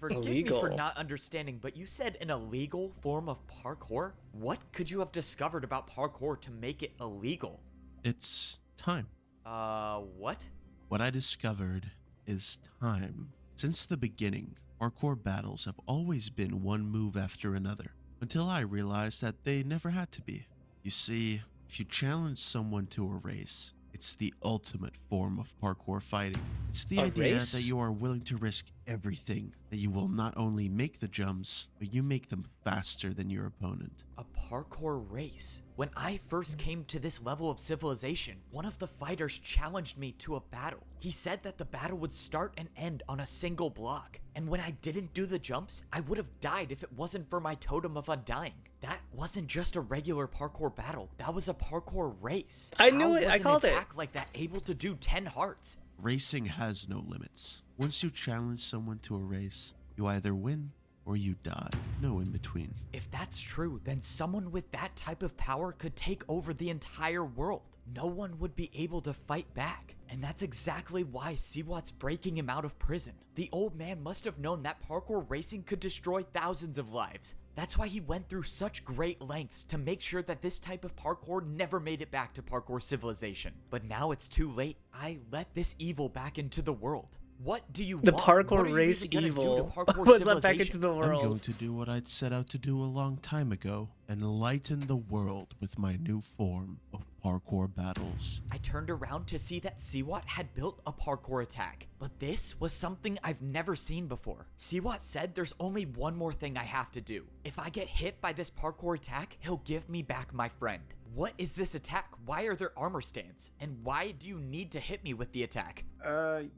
Forgive Illegal. me for not understanding, but you said an illegal form of parkour? What could you have discovered about parkour to make it illegal? It's time. What? What I discovered is time. Since the beginning, parkour battles have always been one move after another, until I realized that they never had to be. You see, if you challenge someone to a race, it's the ultimate form of parkour fighting. It's the A idea race? that you are willing to risk everything, that you will not only make the jumps, but you make them faster than your opponent. A parkour race. When I first came to this level of civilization, one of the fighters challenged me to a battle. He said that the battle would start and end on a single block. And when I didn't do the jumps, I would have died if it wasn't for my totem of undying. That wasn't just a regular parkour battle. That was a parkour race. I knew it. How I was called an it. attack like that able to do 10 hearts? Racing has no limits. Once you challenge someone to a race, you either win or you die. No in between. If that's true, then someone with that type of power could take over the entire world. No one would be able to fight back. And that's exactly why Siwat's breaking him out of prison. The old man must have known that parkour racing could destroy thousands of lives. That's why he went through such great lengths to make sure that this type of parkour never made it back to parkour civilization. But now it's too late. I let this evil back into the world. What do you The want? parkour What are you race even gonna do to evil parkour was let back into civilization? the I'm going world. to do what I'd set out to do a long time ago, enlighten the world with my new form of parkour battles. I turned around to see that Siwat had built a parkour attack, but this was something I've never seen before. Siwat said there's only one more thing I have to do. If I get hit by this parkour attack, he'll give me back my friend. What is this attack? Why are there armor stands? And why do you need to hit me with the attack?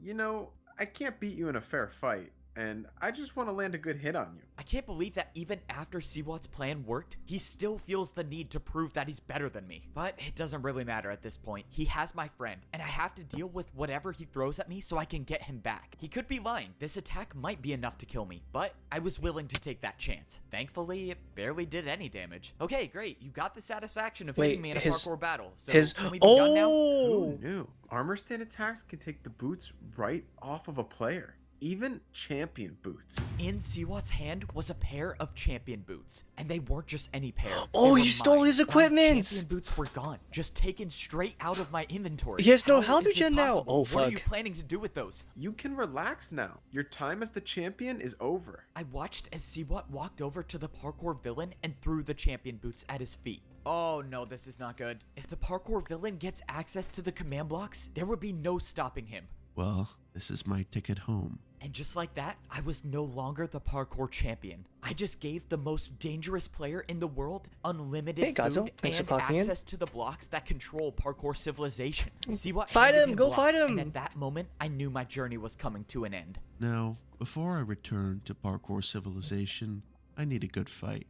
You know, I can't beat you in a fair fight, and I just want to land a good hit on you. I can't believe that even after Siwat's plan worked, he still feels the need to prove that he's better than me. But it doesn't really matter at this point. He has my friend, and I have to deal with whatever he throws at me so I can get him back. He could be lying. This attack might be enough to kill me, but I was willing to take that chance. Thankfully, it barely did any damage. Okay, great. You got the satisfaction of hitting me in a parkour battle. So can we be done now? Who knew? Armor stand attacks can take the boots right off of a player. Even champion boots. In Siwat's hand was a pair of champion boots, and they weren't just any pair. Oh, They he were stole mine. his My equipment! champion boots were gone, just taken straight out of my inventory. He has no How health is this regen now. possible? Oh, What are you fuck. planning to do with those? You can relax now. Your time as the champion is over. I watched as Siwat walked over to the parkour villain and threw the champion boots at his feet. Oh no, this is not good. If the parkour villain gets access to the command blocks, there would be no stopping him. Well, this is my ticket home. And just like that, I was no longer the parkour champion. I just gave the most dangerous player in the world unlimited Hey, Gazo. food Thanks for and clocking in. access to the blocks that control parkour civilization. See what? Fight handed him, go blocks, fight him. And at that moment, I knew my journey was coming to an end. Now, before I return to parkour civilization, I need a good fight.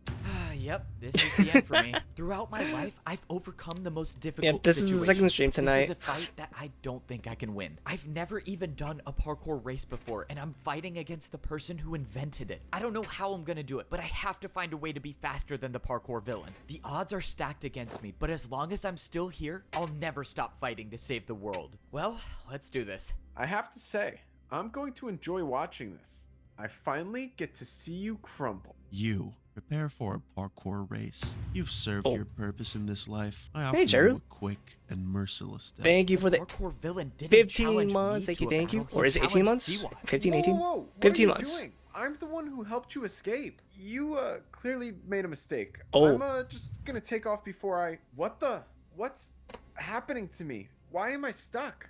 Yep, this is the end for me. Throughout my life, I've overcome the most difficult Yep, this is the second stream tonight. This is a fight that I don't think I can win. I've never even done a parkour race before, and I'm fighting against the person who invented it. I don't know how I'm gonna do it, but I have to find a way to be faster than the parkour villain. The odds are stacked against me, but as long as I'm still here, I'll never stop fighting to save the world. Well, let's do this. I have to say, I'm going to enjoy watching this. I finally get to see you crumble. You, prepare for a parkour race. You've served your purpose in this life. I offer Hey, you Jared. a quick and merciless death. Thank you for the Parkour villain didn't 15 challenge months. me Thank to you, a thank you. battle, Or he is it 18 months? challenged Siwat. 15, 18? Whoa, what 15 are you months. doing? I'm the one who helped you escape. You clearly made a mistake. Oh. I'm just gonna take off before I. What's happening to me? Why am I stuck?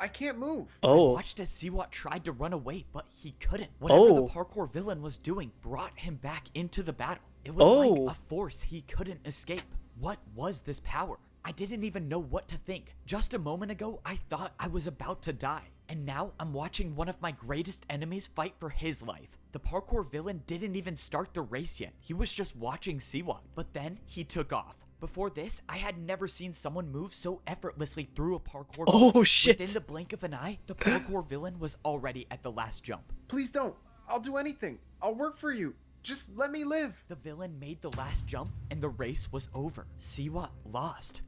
I can't move. Oh. I watched as Siwat tried to run away, but he couldn't. Whatever the Oh. parkour villain was doing brought him back into the battle. It was like Oh. a force he couldn't escape. What was this power? I didn't even know what to think. Just a moment ago, I thought I was about to die. And now I'm watching one of my greatest enemies fight for his life. The parkour villain didn't even start the race yet. He was just watching Siwa, but then he took off. Before this, I had never seen someone move so effortlessly through a parkour Oh, course. shit. Within the blink of an eye, the parkour villain was already at the last jump. Please don't. I'll do anything. I'll work for you. Just let me live. The villain made the last jump, and the race was over. Siwa lost.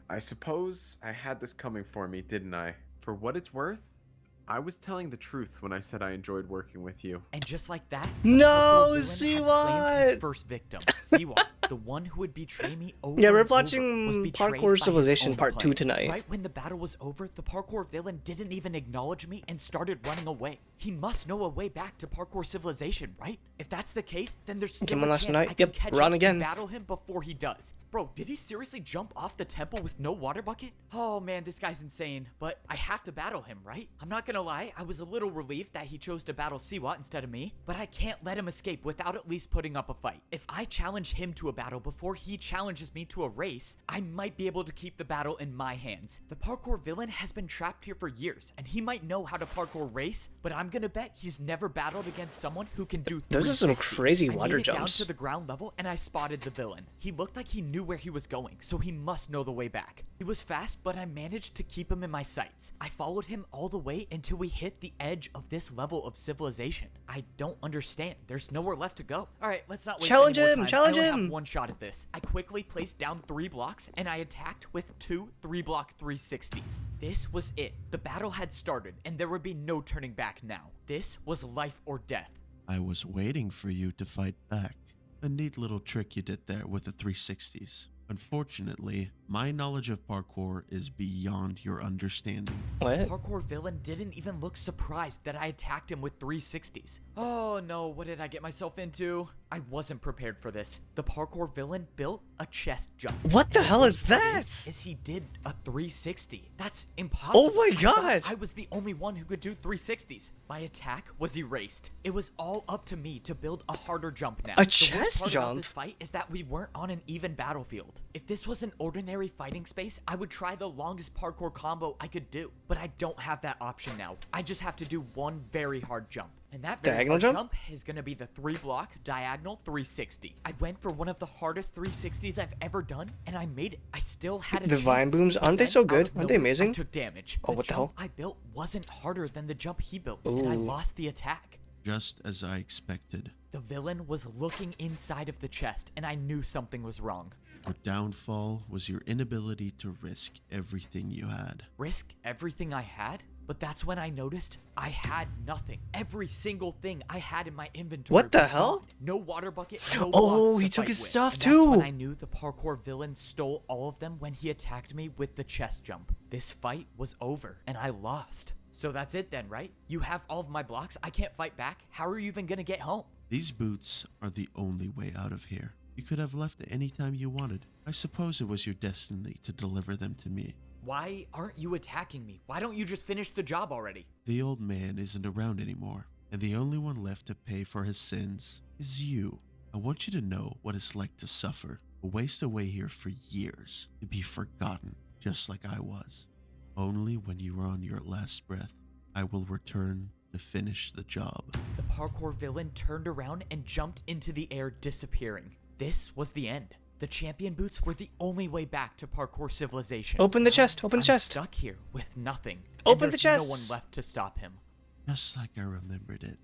I suppose I had this coming for me, didn't I? For what it's worth, I was telling the truth when I said I enjoyed working with you. And just like that, No, the parkour villain had claimed his first victim, Siwa, the one who would betray me over Yeah, we're and over, watching was betrayed by Parkour his Civilization own Part 2 clan. tonight. Right when the battle was over, the parkour villain didn't even acknowledge me and started running away. He must know a way back to Parkour Civilization, right? If that's the case, then there's still Came on a last chance night. I can Yep, catch we're on up again. and battle him before he does. Bro, did he seriously jump off the temple with no water bucket? Oh man, this guy's insane. But I have to battle him, right? I'm not gonna lie, I was a little relieved that he chose to battle Siwa instead of me, but I can't let him escape without at least putting up a fight. If I challenge him to a battle before he challenges me to a race, I might be able to keep the battle in my hands. The parkour villain has been trapped here for years, and he might know how to parkour race, but I'm gonna bet he's never battled against someone who can do 360s. Those are some crazy I water made it down jumps. to the ground level, and I spotted the villain. He looked like he knew where he was going, so he must know the way back. He was fast, but I managed to keep him in my sights. I followed him all the way until we hit the edge of this level of civilization. I don't understand. There's nowhere left to go. All right, let's not waste Challenge any more him, time. challenge I only him. have one shot at this. I quickly placed down 3 blocks, and I attacked with 2 3-block 360s. This was it. The battle had started, and there would be no turning back now. This was life or death. I was waiting for you to fight back. A neat little trick you did there with the 360s. Unfortunately, my knowledge of parkour is beyond your understanding. What? Parkour villain didn't even look surprised that I attacked him with 360s. Oh no, what did I get myself into? I wasn't prepared for this. The parkour villain built a chest jump. What the And hell worst is part that? Is he did a 360. That's impossible. Oh my I thought God. I was the only one who could do 360s. My attack was erased. It was all up to me to build a harder jump now. A The chest worst part about jump? this fight is that we weren't on an even battlefield. If this was an ordinary fighting space, I would try the longest parkour combo I could do, but I don't have that option now. I just have to do one very hard jump. And that very Diagonal hard jump? is going to be the 3-block diagonal 360. I went for one of the hardest 360s I've ever done, and I made it. I still had a The vine chance, booms, but aren't they then, so out good? of Aren't they nowhere, amazing? I took damage. Oh, what the hell? jump I built wasn't harder than the jump he built, and I Ooh. lost the attack. Just as I expected. The villain was looking inside of the chest, and I knew something was wrong. Your downfall was your inability to risk everything you had. Risk everything I had? But that's when I noticed I had nothing. Every single thing I had in my inventory. What the was hell? gone. No water bucket, no Oh, blocks he to took fight his with. stuff And too. That's when I knew the parkour villain stole all of them when he attacked me with the chest jump. This fight was over, and I lost. So that's it then, right? You have all of my blocks, I can't fight back. How are you even gonna get home? These boots are the only way out of here. You could have left at any time you wanted. I suppose it was your destiny to deliver them to me. Why aren't you attacking me? Why don't you just finish the job already? The old man isn't around anymore, and the only one left to pay for his sins is you. I want you to know what it's like to suffer, to waste away here for years, to be forgotten, just like I was. Only when you are on your last breath, I will return to finish the job. The parkour villain turned around and jumped into the air, disappearing. This was the end. The champion boots were the only way back to parkour civilization. Open the chest, open the I'm chest. stuck here with nothing. Open and the there's chest. no one left to stop him. Just like I remembered it.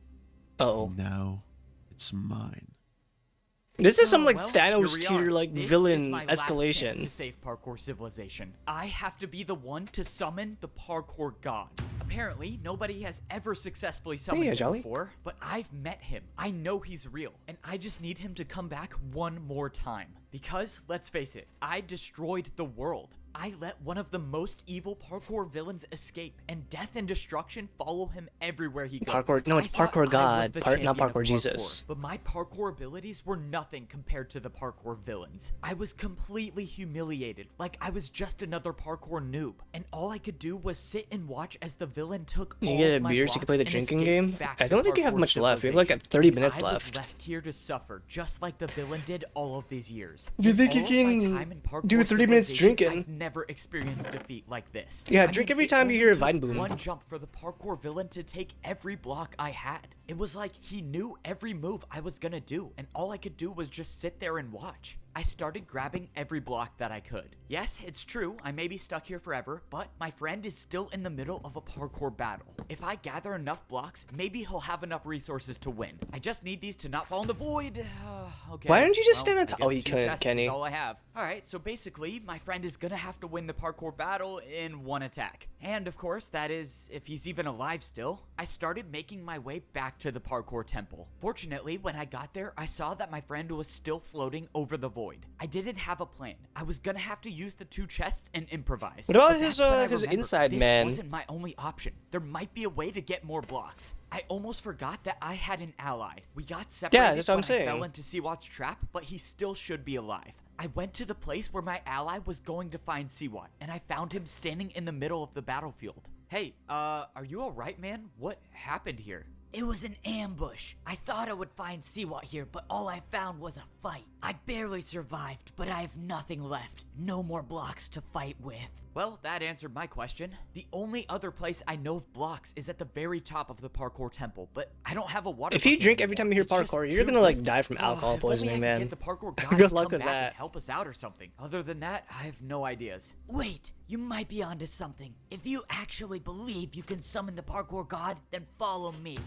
Oh. Now, it's mine. This is some like Well, Thanos here we tier are. like This is villain my last chance escalation. to save parkour civilization. I have to be the one to summon the parkour god. Apparently, nobody has ever successfully summoned him Jolly. before, but I've met him. I know he's real, and I just need him to come back one more time. Because, let's face it, I destroyed the world. I let one of the most evil parkour villains escape, and death and destruction follow him everywhere he goes. Parkour- no, it's I thought parkour I was god, the not champion of parkour Jesus. But my parkour abilities were nothing compared to the parkour villains. I was completely humiliated, like I was just another parkour noob, and all I could do was sit and watch as the villain took You all get of a my beer so you can play the blocks and drinking escaped game? back I to don't think you have parkour much left. We have like civilization. 30 minutes I left. was left here to suffer, just like the villain did all of these years. You In think you all of my can time in parkour do 30 minutes civilization, drinking? I've never experienced defeat like this. Yeah, I drink mean, every it time you only hear a took Vine Boom. one jump for the parkour villain to take every block I had. It was like he knew every move I was gonna do, and all I could do was just sit there and watch. I started grabbing every block that I could. Yes, it's true, I may be stuck here forever, but my friend is still in the middle of a parkour battle. If I gather enough blocks, maybe he'll have enough resources to win. I just need these to not fall in the void. Okay. Why don't you just stand on I top? guess Oh, you 2 couldn't, chests can is you? all I have. Alright, so basically, my friend is gonna have to win the parkour battle in one attack. And of course, that is, if he's even alive still. I started making my way back to the parkour temple. Fortunately, when I got there, I saw that my friend was still floating over the void. I didn't have a plan. I was gonna have to use the 2 chests and improvise. What about But his, that's when I his remembered inside this man? wasn't my only option. There might be a way to get more blocks. I almost forgot that I had an ally. We got separated that's what I'm when saying. I fell into Seawat's trap, but he still should be alive. I went to the place where my ally was going to find Seawat, and I found him standing in the middle of the battlefield. Hey, are you alright, man? What happened here? It was an ambush. I thought I would find Siwat here, but all I found was a fight. I barely survived, but I have nothing left. No more blocks to fight with. Well, that answered my question. The only other place I know of blocks is at the very top of the parkour temple, but I don't have a water If you bucket drink every anymore. time you hear It's just parkour, you're too gonna like risky. die from alcohol If only I poisoning, could man. get the parkour guy Good to luck come with back that. and help us out or something. Other than that, I have no ideas. Wait, you might be onto something. If you actually believe you can summon the parkour god, then follow me.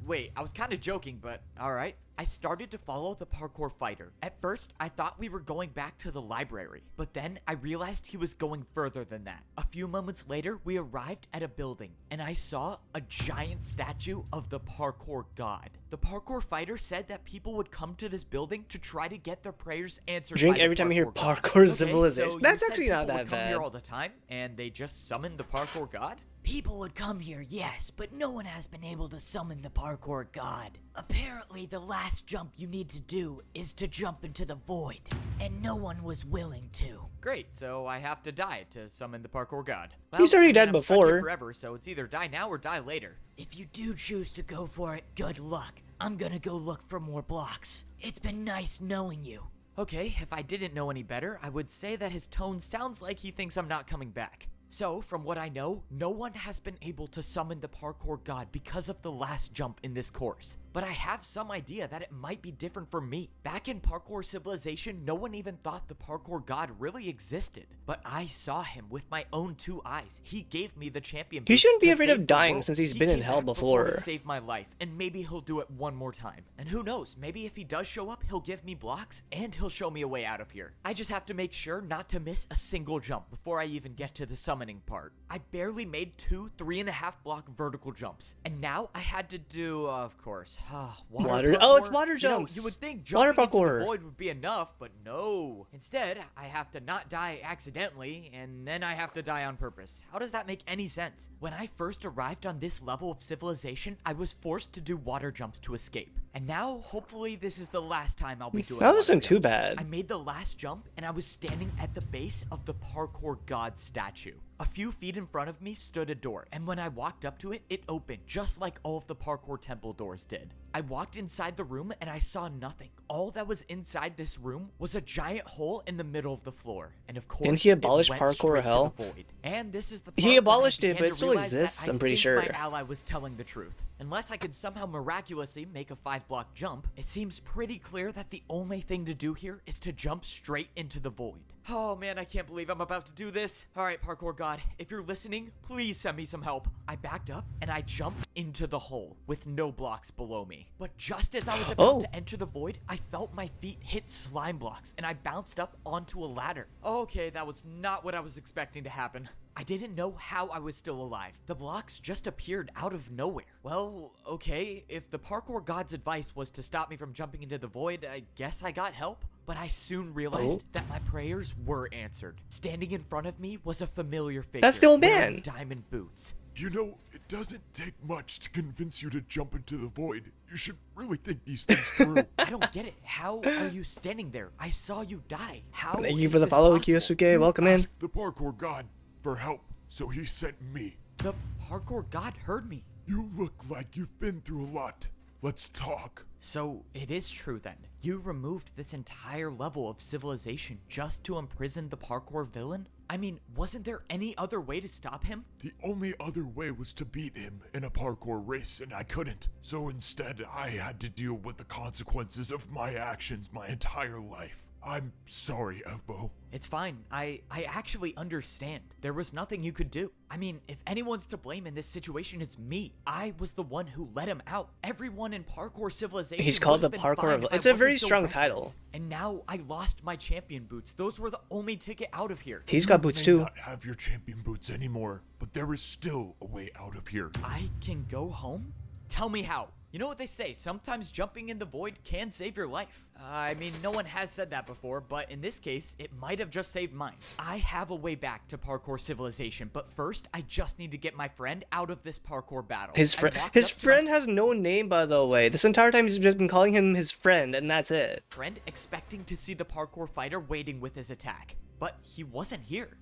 Wait, I was kind of joking, but alright. I started to follow the parkour fighter. At first, I thought we were going back to the library, but then I realized he was going further than that. A few moments later, we arrived at a building, and I saw a giant statue of the parkour god. The parkour fighter said that people would come to this building to try to get their prayers answered. Drink by the every time you hear god. parkour Okay, civilization. so you That's said actually not people that would come here bad. all the time, and they just summoned the parkour god? People would come here, yes, but no one has been able to summon the parkour god. Apparently, the last jump you need to do is to jump into the void, and no one was willing to. Great, so I have to die to summon the parkour god. He's already dead I'm stuck here before. forever, so it's either die now or die later. If you do choose to go for it, good luck. I'm gonna go look for more blocks. It's been nice knowing you. Okay, if I didn't know any better, I would say that his tone sounds like he thinks I'm not coming back. So, from what I know, no one has been able to summon the parkour god because of the last jump in this course. But I have some idea that it might be different for me. Back in Parkour Civilization, no one even thought the parkour god really existed. But I saw him with my own 2 eyes. He gave me the champion He boots shouldn't be to afraid save of the dying world. since he's He been in came hell back before to before. save my life, and maybe he'll do it one more time. And who knows, maybe if he does show up, he'll give me blocks, and he'll show me a way out of here. I just have to make sure not to miss a single jump before I even get to the summoning part. I barely made 2 3.5 block vertical jumps, and now I had to do, of course, Water- parkour. oh, it's water You know, jumps. you would think Water jumping into parkour. the void would be enough, but no. Instead, I have to not die accidentally, and then I have to die on purpose. How does that make any sense? When I first arrived on this level of civilization, I was forced to do water jumps to escape. And now, hopefully, this is the last time I'll be doing That water wasn't too jumps. bad. I made the last jump, and I was standing at the base of the parkour god statue. A few feet in front of me stood a door, and when I walked up to it, it opened, just like all of the parkour temple doors did. I walked inside the room, and I saw nothing. All that was inside this room was a giant hole in the middle of the floor, and of course, Didn't he abolish it went parkour straight to hell? the void. And this is the He part when I abolished it, began but it to still realize that exists, I I'm pretty think sure. my ally was telling the truth. Unless I could somehow miraculously make a 5-block jump, it seems pretty clear that the only thing to do here is to jump straight into the void. Oh man, I can't believe I'm about to do this. Alright, parkour god, if you're listening, please send me some help. I backed up and I jumped into the hole with no blocks below me. But just as I was about to enter the void, I felt my feet hit slime blocks and I bounced up onto a ladder. Okay, that was not what I was expecting to happen. I didn't know how I was still alive. The blocks just appeared out of nowhere. Well, okay, if the parkour god's advice was to stop me from jumping into the void, I guess I got help. But I soon realized that my prayers were answered. Standing in front of me was a familiar figure. That's still a wearing man. diamond boots. You know, it doesn't take much to convince you to jump into the void. You should really think these things through. I don't get it. How are you standing there? I saw you die. How Thank you is for the this follow, possible? Kiyosuke. Welcome in. Ask the parkour god for help, so he sent me. The parkour god heard me. You look like you've been through a lot. Let's talk. So it is true then. You removed this entire level of civilization just to imprison the parkour villain? I mean, wasn't there any other way to stop him? The only other way was to beat him in a parkour race, and I couldn't. So instead, I had to deal with the consequences of my actions my entire life. I'm sorry, Evbo. It's fine. I actually understand. There was nothing you could do. I mean, if anyone's to blame in this situation, it's me. I was the one who let him out. Everyone in Parkour Civilization. He's called the would've been Parkour. fine if I It's a very wasn't so strong reckless. title. And now I lost my champion boots. Those were the only ticket out of here. He's got boots You too. may not have your champion boots anymore, but there is still a way out of here. I can go home? Tell me how. You know what they say, sometimes jumping in the void can save your life. I mean, no one has said that before, but in this case, it might have just saved mine. I have a way back to Parkour Civilization, but first, I just need to get my friend out of this parkour battle. His friend has no name, by the way. This entire time he's just been calling him his friend, and that's it. Friend expecting to see the parkour fighter waiting with his attack, but he wasn't here.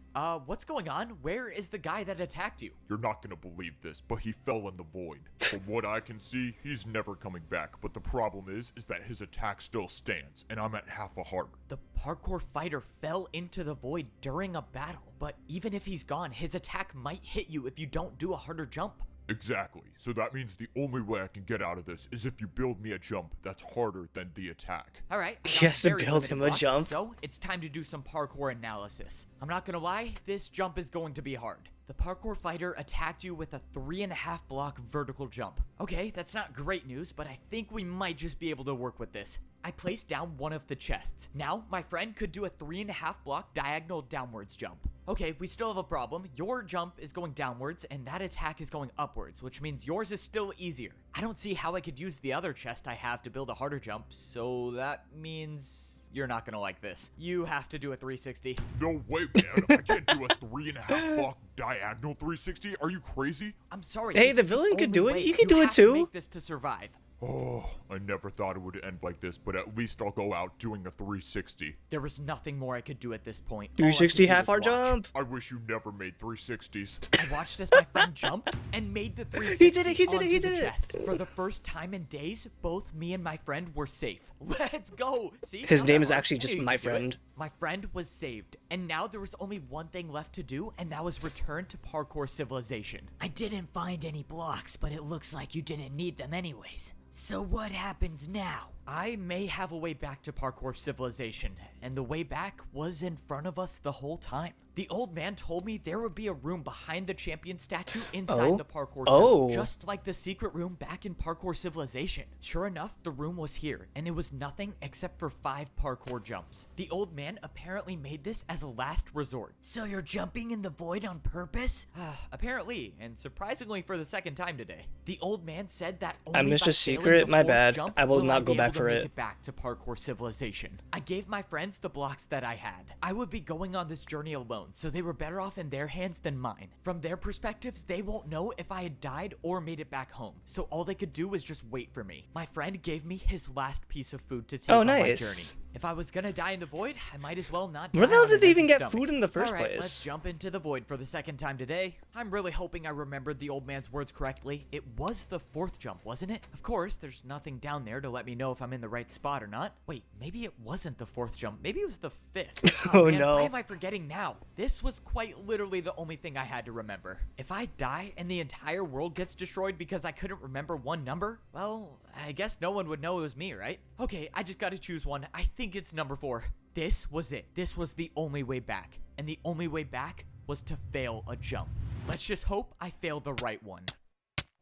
What's going on? Where is the guy that attacked you? You're not gonna believe this, but he fell in the void. From what I can see, he's never coming back, but the problem is that his attack still stands, and I'm at half a heart. The parkour fighter fell into the void during a battle, but even if he's gone, his attack might hit you if you don't do a harder jump. Exactly. So that means the only way I can get out of this is if you build me a jump that's harder than the attack. All right. He has to build him a jump. So it's time to do some parkour analysis. I'm not gonna lie, this jump is going to be hard. The parkour fighter attacked you with a 3.5 block vertical jump. Okay, that's not great news, but I think we might just be able to work with this. I placed down one of the chests. Now, my friend could do a 3.5 block diagonal downwards jump. Okay, we still have a problem. Your jump is going downwards, and that attack is going upwards, which means yours is still easier. I don't see how I could use the other chest I have to build a harder jump, so that means you're not gonna like this. You have to do a 360. No way, man. I can't do a 3.5 block diagonal 360. Are you crazy? I'm sorry. Hey, this the is villain could only do it. way. You can do it have to too. make this to survive. Oh, I never thought it would end like this, but at least I'll go out doing a 360. There was nothing more I could do at this point. 360 All I could do half was our watch. jump. I wish you never made 360s. I watched as my friend jumped and made the 360 He did it, he did it, he onto the did it. chest. For the first time in days, both me and my friend were safe. Let's go. See? His Now name that is works. actually just You my can do it. friend. My friend was saved, and now there was only one thing left to do, and that was return to Parkour Civilization. I didn't find any blocks, but it looks like you didn't need them anyways. So what happens now? I may have a way back to Parkour Civilization, and the way back was in front of us the whole time. The old man told me there would be a room behind the champion statue inside the parkour temple, just like the secret room back in Parkour Civilization. Sure enough, the room was here, and it was nothing except for 5 parkour jumps. The old man apparently made this as a last resort. So you're jumping in the void on purpose? Apparently, and surprisingly for the second time today. The old man said that only I missed by a failing secret, the my 4th bad. jump I will will not go be back able to for make it. back to Parkour Civilization. I gave my friends the blocks that I had. I would be going on this journey alone, so they were better off in their hands than mine. From their perspectives, they won't know if I had died or made it back home, so all they could do was just wait for me. My friend gave me his last piece of food to take on my nice. journey. If I was gonna die in the void, I might as well not Where die the hell on did an they even empty get stomach. food in the first Alright, place? let's jump into the void for the second time today. I'm really hoping I remembered the old man's words correctly. It was the 4th jump, wasn't it? Of course, there's nothing down there to let me know if I'm in the right spot or not. Wait, maybe it wasn't the 4th jump. Maybe it was the 5th. Oh, man, no. Why am I forgetting now? This was quite literally the only thing I had to remember. If I die and the entire world gets destroyed because I couldn't remember one number, well, I guess no one would know it was me, right? Okay, I just gotta choose one. I think it's number 4. This was it. This was the only way back. And the only way back was to fail a jump. Let's just hope I failed the right one.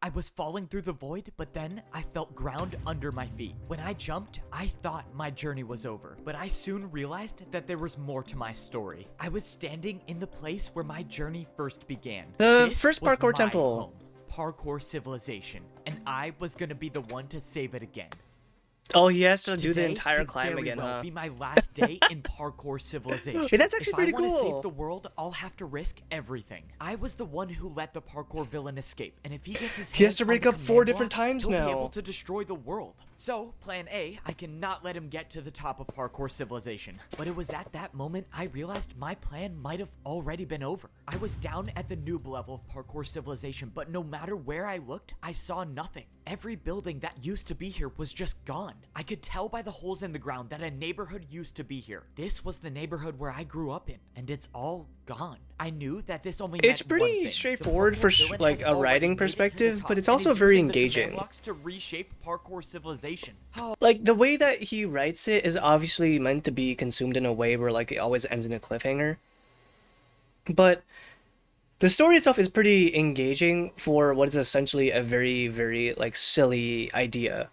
I was falling through the void, but then I felt ground under my feet. When I jumped, I thought my journey was over, but I soon realized that there was more to my story. I was standing in the place where my journey first began. The This first was parkour my temple. home, Parkour Civilization, and I was gonna be the one to save it again. Oh, he has to do the Today entire could climb very again, well huh? be my last day in Parkour Civilization. Hey, that's actually pretty If I want to cool. save the world, I'll have to risk everything. I was the one who let the parkour villain escape, and if he gets his He has hands to on break the up 4 command different blocks, times he'll be now. able to destroy the world. So, plan A, I cannot let him get to the top of parkour civilization. But it was at that moment I realized my plan might have already been over. I was down at the noob level of parkour civilization, but no matter where I looked, I saw nothing. Every building that used to be here was just gone. I could tell by the holes in the ground that a neighborhood used to be here. This was the neighborhood where I grew up in, and it's all gone. I knew that this only meant It's pretty one thing. straightforward The for parkour villain like has a already writing made it to the perspective, top but it's and also is very using the command engaging. blocks to reshape parkour civilization. Like the way that he writes it is obviously meant to be consumed in a way where like it always ends in a cliffhanger. But the story itself is pretty engaging for what is essentially a very, very like silly idea.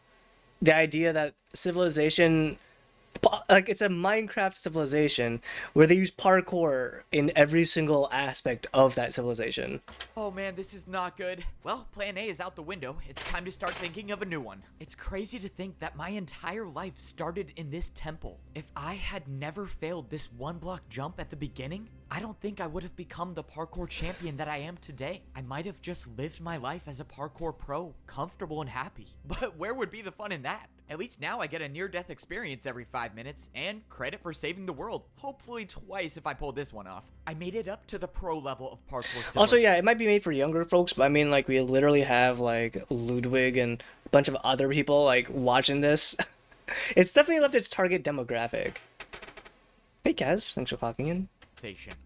The idea that civilization, like it's a Minecraft civilization where they use parkour in every single aspect of that civilization. Oh man, this is not good. Well, plan A is out the window. It's time to start thinking of a new one. It's crazy to think that my entire life started in this temple. If I had never failed this one block jump at the beginning, I don't think I would have become the parkour champion that I am today. I might have just lived my life as a parkour pro, comfortable and happy. But where would be the fun in that? At least now I get a near-death experience every 5 minutes, and credit for saving the world. Hopefully twice if I pull this one off. I made it up to the pro level of parkour. Also, yeah, it might be made for younger folks, but I mean, like, we literally have, like, Ludwig and a bunch of other people, like, watching this. It's definitely left its target demographic. Hey, Kaz, thanks for clocking in.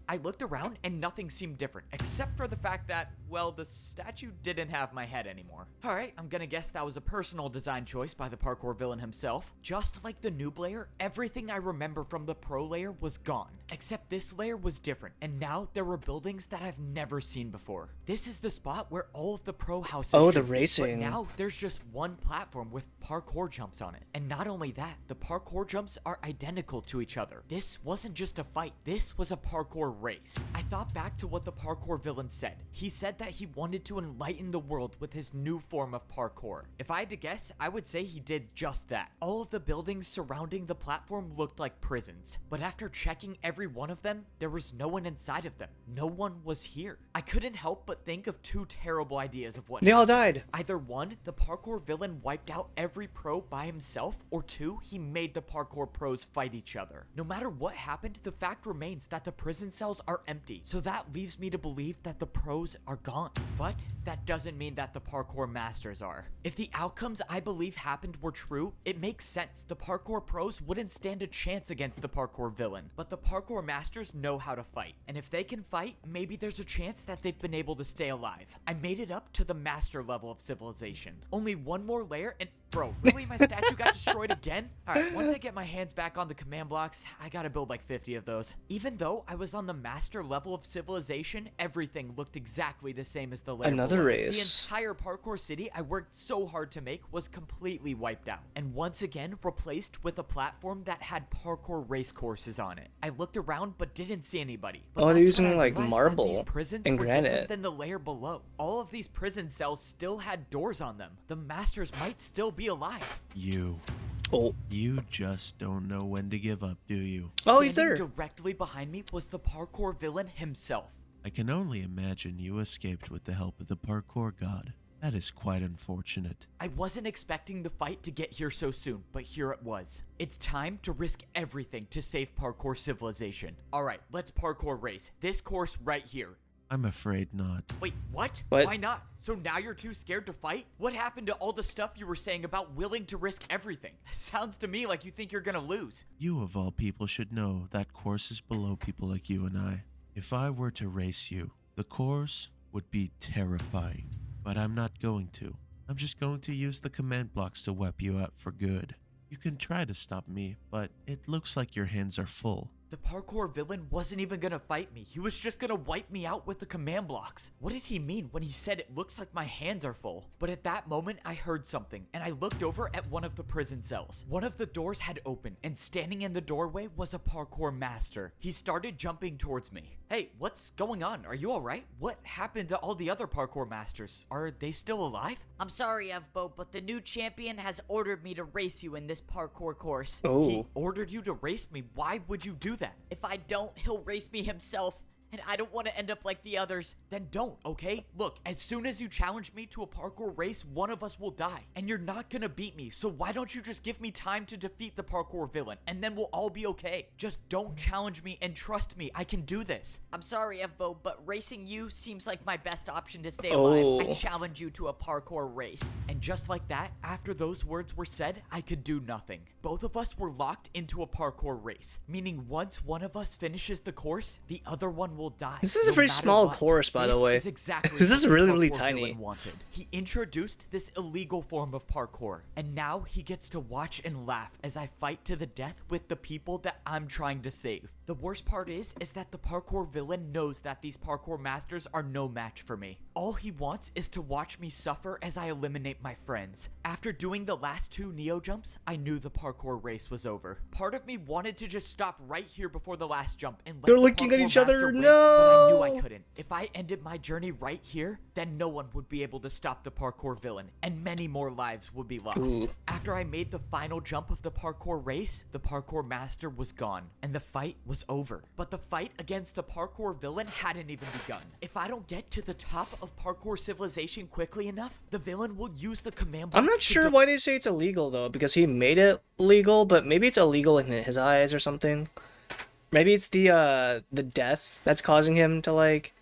I looked around and nothing seemed different, except for the fact that, well, the statue didn't have my head anymore. Alright, I'm gonna guess that was a personal design choice by the parkour villain himself. Just like the noob layer, everything I remember from the pro layer was gone, except this layer was different, and now there were buildings that I've never seen before. This is the spot where all of the pro houses Oh, should the be, racing. But now there's just one platform with parkour jumps on it. And not only that, the parkour jumps are identical to each other. This wasn't just a fight, this was a parkour race. I thought back to what the parkour villain said. He said that he wanted to enlighten the world with his new form of parkour. If I had to guess, I would say he did just that. All of the buildings surrounding the platform looked like prisons, but after checking every one of them, there was no one inside of them. No one was here. I couldn't help but think of two terrible ideas of what They all happened. died. Either one, the parkour villain wiped out every pro by himself, or two, he made the parkour pros fight each other. No matter what happened, the fact remains that the prison cells are empty, so that leaves me to believe that the pros are gone. But that doesn't mean that the parkour masters are. If the outcomes I believe happened were true, it makes sense. The parkour pros wouldn't stand a chance against the parkour villain, but the parkour masters know how to fight, and if they can fight, maybe there's a chance that they've been able to stay alive. I made it up to the master level of civilization. Only one more layer and bro, really? My statue got destroyed again? Alright, once I get my hands back on the command blocks, I gotta build like 50 of those. Even though I was on the master level of civilization, everything looked exactly the same as the layer Another below. race. The entire parkour city I worked so hard to make was completely wiped out, and once again replaced with a platform that had parkour race courses on it. I looked around but didn't see anybody. But Oh, they're that's when using, I like, realized that marble these prisons and were different granite. than the layer below. All of these prison cells still had doors on them. The masters might still be alive. You just don't know when to give up, do you? Oh, he's Standing there. directly behind me was the parkour villain himself. I can only imagine you escaped with the help of the parkour god. That is quite unfortunate. I wasn't expecting the fight to get here so soon, but here it was. It's time to risk everything to save parkour civilization. Alright, let's parkour race. This course right here. I'm afraid not. Wait, what? What? Why not? So now you're too scared to fight? What happened to all the stuff you were saying about willing to risk everything? Sounds to me like you think you're gonna lose. You of all people should know that course is below people like you and I. If I were to race you, the course would be terrifying. But I'm not going to. I'm just going to use the command blocks to wipe you out for good. You can try to stop me, but it looks like your hands are full. The parkour villain wasn't even gonna fight me. He was just gonna wipe me out with the command blocks. What did he mean when he said it looks like my hands are full? But at that moment, I heard something, and I looked over at one of the prison cells. One of the doors had opened, and standing in the doorway was a parkour master. He started jumping towards me. Hey, what's going on? Are you alright? What happened to all the other parkour masters? Are they still alive? I'm sorry, Evbo, but the new champion has ordered me to race you in this parkour course. Oh. He ordered you to race me. Why would you do that? If I don't, he'll race me himself, and I don't want to end up like the others, then don't, okay? Look, as soon as you challenge me to a parkour race, one of us will die, and you're not gonna beat me, so why don't you just give me time to defeat the parkour villain, and then we'll all be okay. Just don't challenge me, and trust me, I can do this. I'm sorry, Evbo, but racing you seems like my best option to stay alive. I Oh. challenge you to a parkour race. And just like that, after those words were said, I could do nothing. Both of us were locked into a parkour race, meaning once one of us finishes the course, the other one will die. This is a no very matter small what. course, by the This way. is exactly This is what the really, really parkour tiny. villain wanted. He introduced this illegal form of parkour, and now he gets to watch and laugh as I fight to the death with the people that I'm trying to save. The worst part is that the parkour villain knows that these parkour masters are no match for me. All he wants is to watch me suffer as I eliminate my friends. After doing the last 2 Neo jumps, I knew the parkour race was over. Part of me wanted to just stop right here before the last jump and let They're the looking at parkour each other, master win, but I knew I no! couldn't. If I ended my journey right here, then no one would be able to stop the parkour villain, and many more lives would be lost. Ooh. After I made the final jump of the parkour race, the parkour master was gone, and the fight was over. But the fight against the parkour villain hadn't even begun. If I don't get to the top of parkour civilization quickly enough, the villain will use the command box I'm not to sure why they say it's illegal though, because he made it legal, but maybe it's illegal in his eyes or something. Maybe it's the death that's causing him to like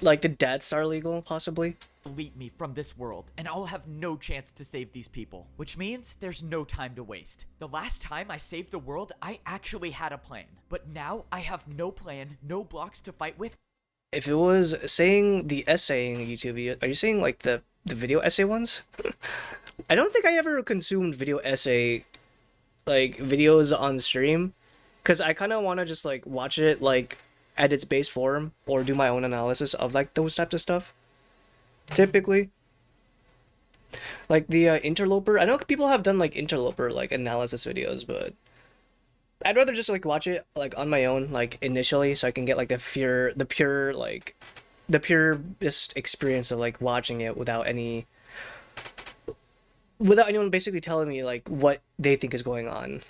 the deaths are legal, possibly. delete me from this world, and I'll have no chance to save these people, which means there's no time to waste. The last time I saved the world, I actually had a plan, but now I have no plan, no blocks to fight with. If it was saying the essaying YouTube, are you saying like the video essay ones? I don't think I ever consumed video essay like videos on stream, because I kind of want to just like watch it like at its base form or do my own analysis of like those types of stuff. Typically, like the interloper. I know people have done like interloper like analysis videos, but I'd rather just like watch it like on my own like initially, so I can get like the purest experience of like watching it without anyone basically telling me like what they think is going on.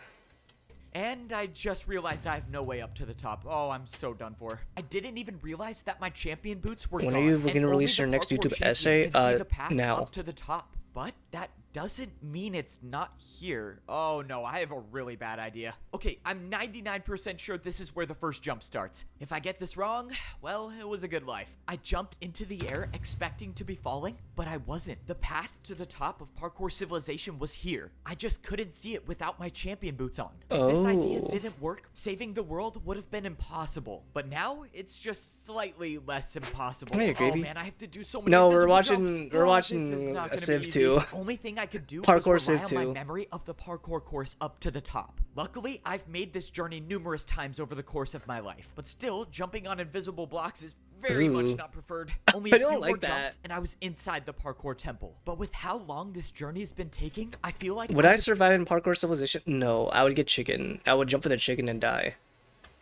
And I just realized I have no way up to the top. Oh, I'm so done for. I didn't even realize that my champion boots were When gone. are you and looking to only release the your next parkour YouTube champion essay? can see the path Now. up to the top. But that doesn't mean it's not here. Oh no, I have a really bad idea. Okay, I'm 99% sure this is where the first jump starts. If I get this wrong, well, it was a good life. I jumped into the air expecting to be falling, but I wasn't. The path to the top of parkour civilization was here. I just couldn't see it without my champion boots on. If this idea didn't work, saving the world would have been impossible. But now it's just slightly less impossible. Hey, Oh Gravy. man, I have to do so many No, we're invisible watching jumps. we're Oh, watching this is not a gonna Civ be easy. 2. Only thing I could do Parkour was rely Civ on my 2. memory of the parkour course up to the top. Luckily, I've made this journey numerous times over the course of my life, but still, jumping on invisible blocks is very Ooh. much not preferred. Only I a don't few like more that. jumps, and I was inside the parkour temple. But with how long this journey has been taking, I feel like Would I could survive in parkour civilization? No, I would get chicken. I would jump for the chicken and die.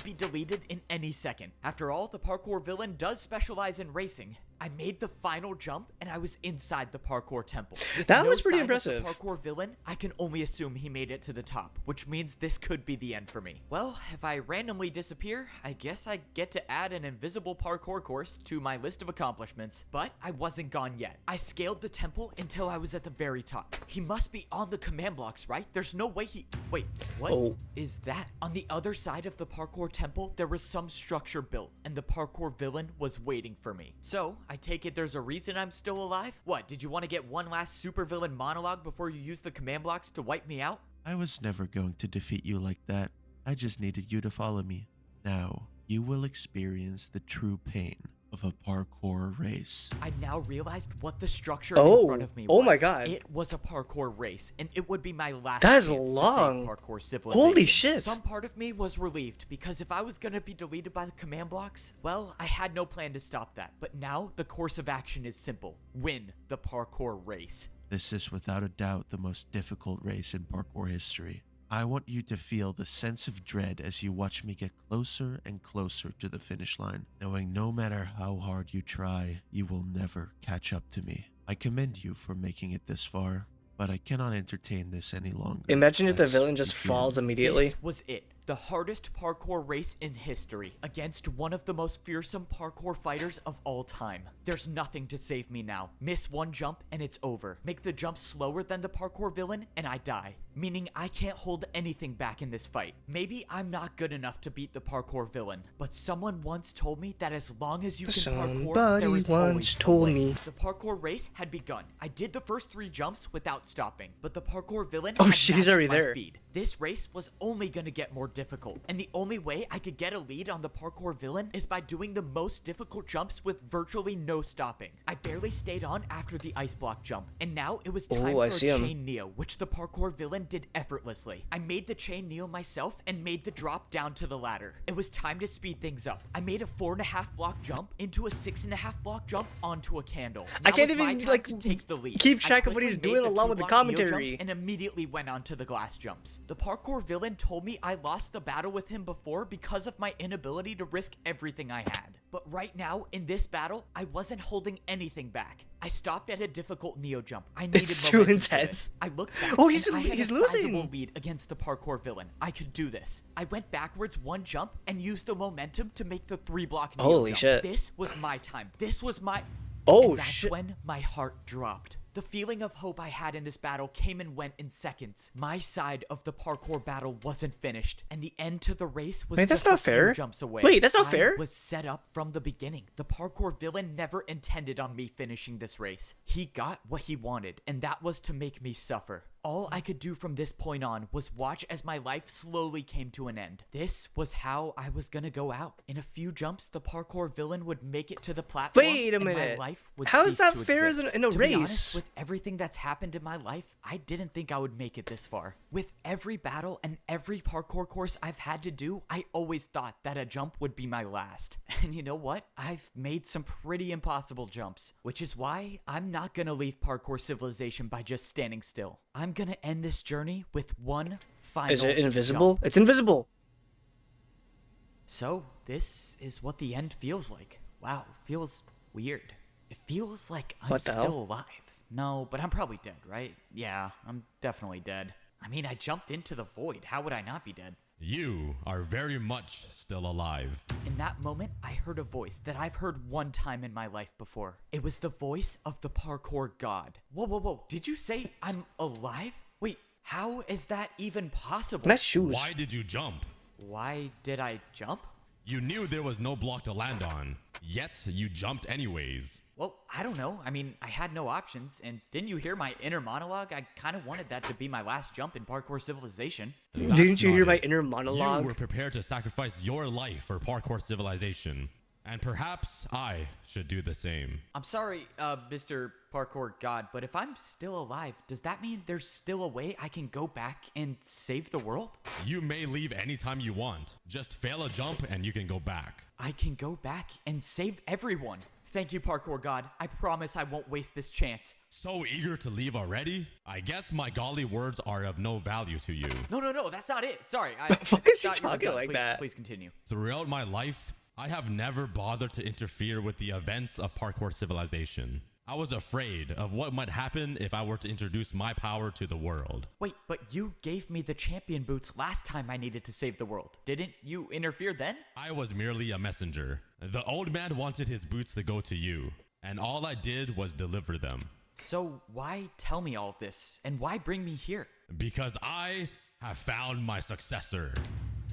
be deleted in any second. After all, the parkour villain does specialize in racing. I made the final jump and I was inside the parkour temple. With That no was pretty sign of the impressive. parkour villain, I can only assume he made it to the top, which means this could be the end for me. Well, if I randomly disappear, I guess I get to add an invisible parkour course to my list of accomplishments. But I wasn't gone yet. I scaled the temple until I was at the very top. He must be on the command blocks, right? There's no way he... Wait, what is that? On the other side of the parkour temple, there was some structure built, and the parkour villain was waiting for me. So, I take it there's a reason I'm still alive? What, did you want to get one last supervillain monologue before you use the command blocks to wipe me out? I was never going to defeat you like that. I just needed you to follow me. Now, you will experience the true pain of a parkour race. I now realized what the structure in front of me was. Oh my god. It was a parkour race, and it would be my last That is chance to save long. parkour civilization. Holy shit. Some part of me was relieved, because if I was gonna be deleted by the command blocks, well, I had no plan to stop that. But now, the course of action is simple. Win the parkour race. This is without a doubt the most difficult race in parkour history. I want you to feel the sense of dread as you watch me get closer and closer to the finish line, knowing no matter how hard you try, you will never catch up to me. I commend you for making it this far, but I cannot entertain this any longer. Imagine if the Let's villain just begin. falls immediately. This was it. the hardest parkour race in history against one of the most fearsome parkour fighters of all time. There's nothing to save me now. Miss one jump and it's over. Make the jump slower than the parkour villain and I die. Meaning I can't hold anything back in this fight. Maybe I'm not good enough to beat the parkour villain, but someone once told me that as long as you can parkour, there is always told a way. me. The parkour race had begun. I did the first 3 jumps without stopping, but the parkour villain Oh had shit, he's matched already my there. speed. This race was only gonna get more difficult, and the only way I could get a lead on the parkour villain is by doing the most difficult jumps with virtually no stopping. I barely stayed on after the ice block jump, and now it was time Oh, for I a see him. chain neo, which the parkour villain did effortlessly. I made the chain neo myself and made the drop down to the ladder. It was time to speed things up. I made a 4.5 block jump into a 6.5 block jump onto a candle. I Now can't was my even time like to take the lead. keep I track of what quickly he's made doing along with the 2-block neo jump commentary. and immediately went onto the glass jumps. The parkour villain told me I lost the battle with him before because of my inability to risk everything I had. But right now, in this battle, I wasn't holding anything back. I stopped at a difficult neo jump. I needed It's too momentum for intense. this. I looked back Oh, and I had he's a losing. sizable lead against the parkour villain. I could do this. I went backwards 1 jump and used the momentum to make the 3-block neo Holy jump. shit. This was my time. This was my... Oh, and that's shit. when my heart dropped. The feeling of hope I had in this battle came and went in seconds. My side of the parkour battle wasn't finished, and the end to the race was Wait, that's just not a few fair. jumps away. Wait, that's not I fair. was set up from the beginning. The parkour villain never intended on me finishing this race. He got what he wanted, and that was to make me suffer. All I could do from this point on was watch as my life slowly came to an end. This was how I was gonna go out. In a few jumps, the parkour villain would make it to the platform. Wait a and minute. my life would How is cease that to fair exist. in a To be race? honest, with everything that's happened in my life, I didn't think I would make it this far. With every battle and every parkour course I've had to do, I always thought that a jump would be my last. And you know what? I've made some pretty impossible jumps, which is why I'm not gonna leave parkour civilization by just standing still. I'm gonna end this journey with one final Is it invisible? jump. It's invisible. So, this is what the end feels like. Wow, feels weird. It feels like I'm What the still hell? alive. No, but I'm probably dead, right? Yeah, I'm definitely dead. I mean, I jumped into the void. How would I not be dead? You are very much still alive. In that moment, I heard a voice that I've heard one time in my life before. It was the voice of the parkour god. Whoa, whoa, whoa. Did you say I'm alive? Wait, how is that even possible? Nice shoes. Why did you jump? Why did I jump? You knew there was no block to land on, yet you jumped anyways. Well, I don't know. I mean, I had no options, and didn't you hear my inner monologue? I kind of wanted that to be my last jump in parkour civilization. Didn't you hear not my it. inner monologue? You were prepared to sacrifice your life for parkour civilization. And perhaps I should do the same. I'm sorry, Mr. Parkour God, but if I'm still alive, does that mean there's still a way I can go back and save the world? You may leave anytime you want. Just fail a jump and you can go back. I can go back and save everyone. Thank you, Parkour God. I promise I won't waste this chance. So eager to leave already? I guess my golly words are of no value to you. No, that's not it. Sorry. Why is he thought you were talking done. like Please- that? Please continue. Throughout my life, I have never bothered to interfere with the events of parkour civilization. I was afraid of what might happen if I were to introduce my power to the world. Wait, but you gave me the champion boots last time I needed to save the world. Didn't you interfere then? I was merely a messenger. The old man wanted his boots to go to you, and all I did was deliver them. So why tell me all of this? And why bring me here? Because I have found my successor.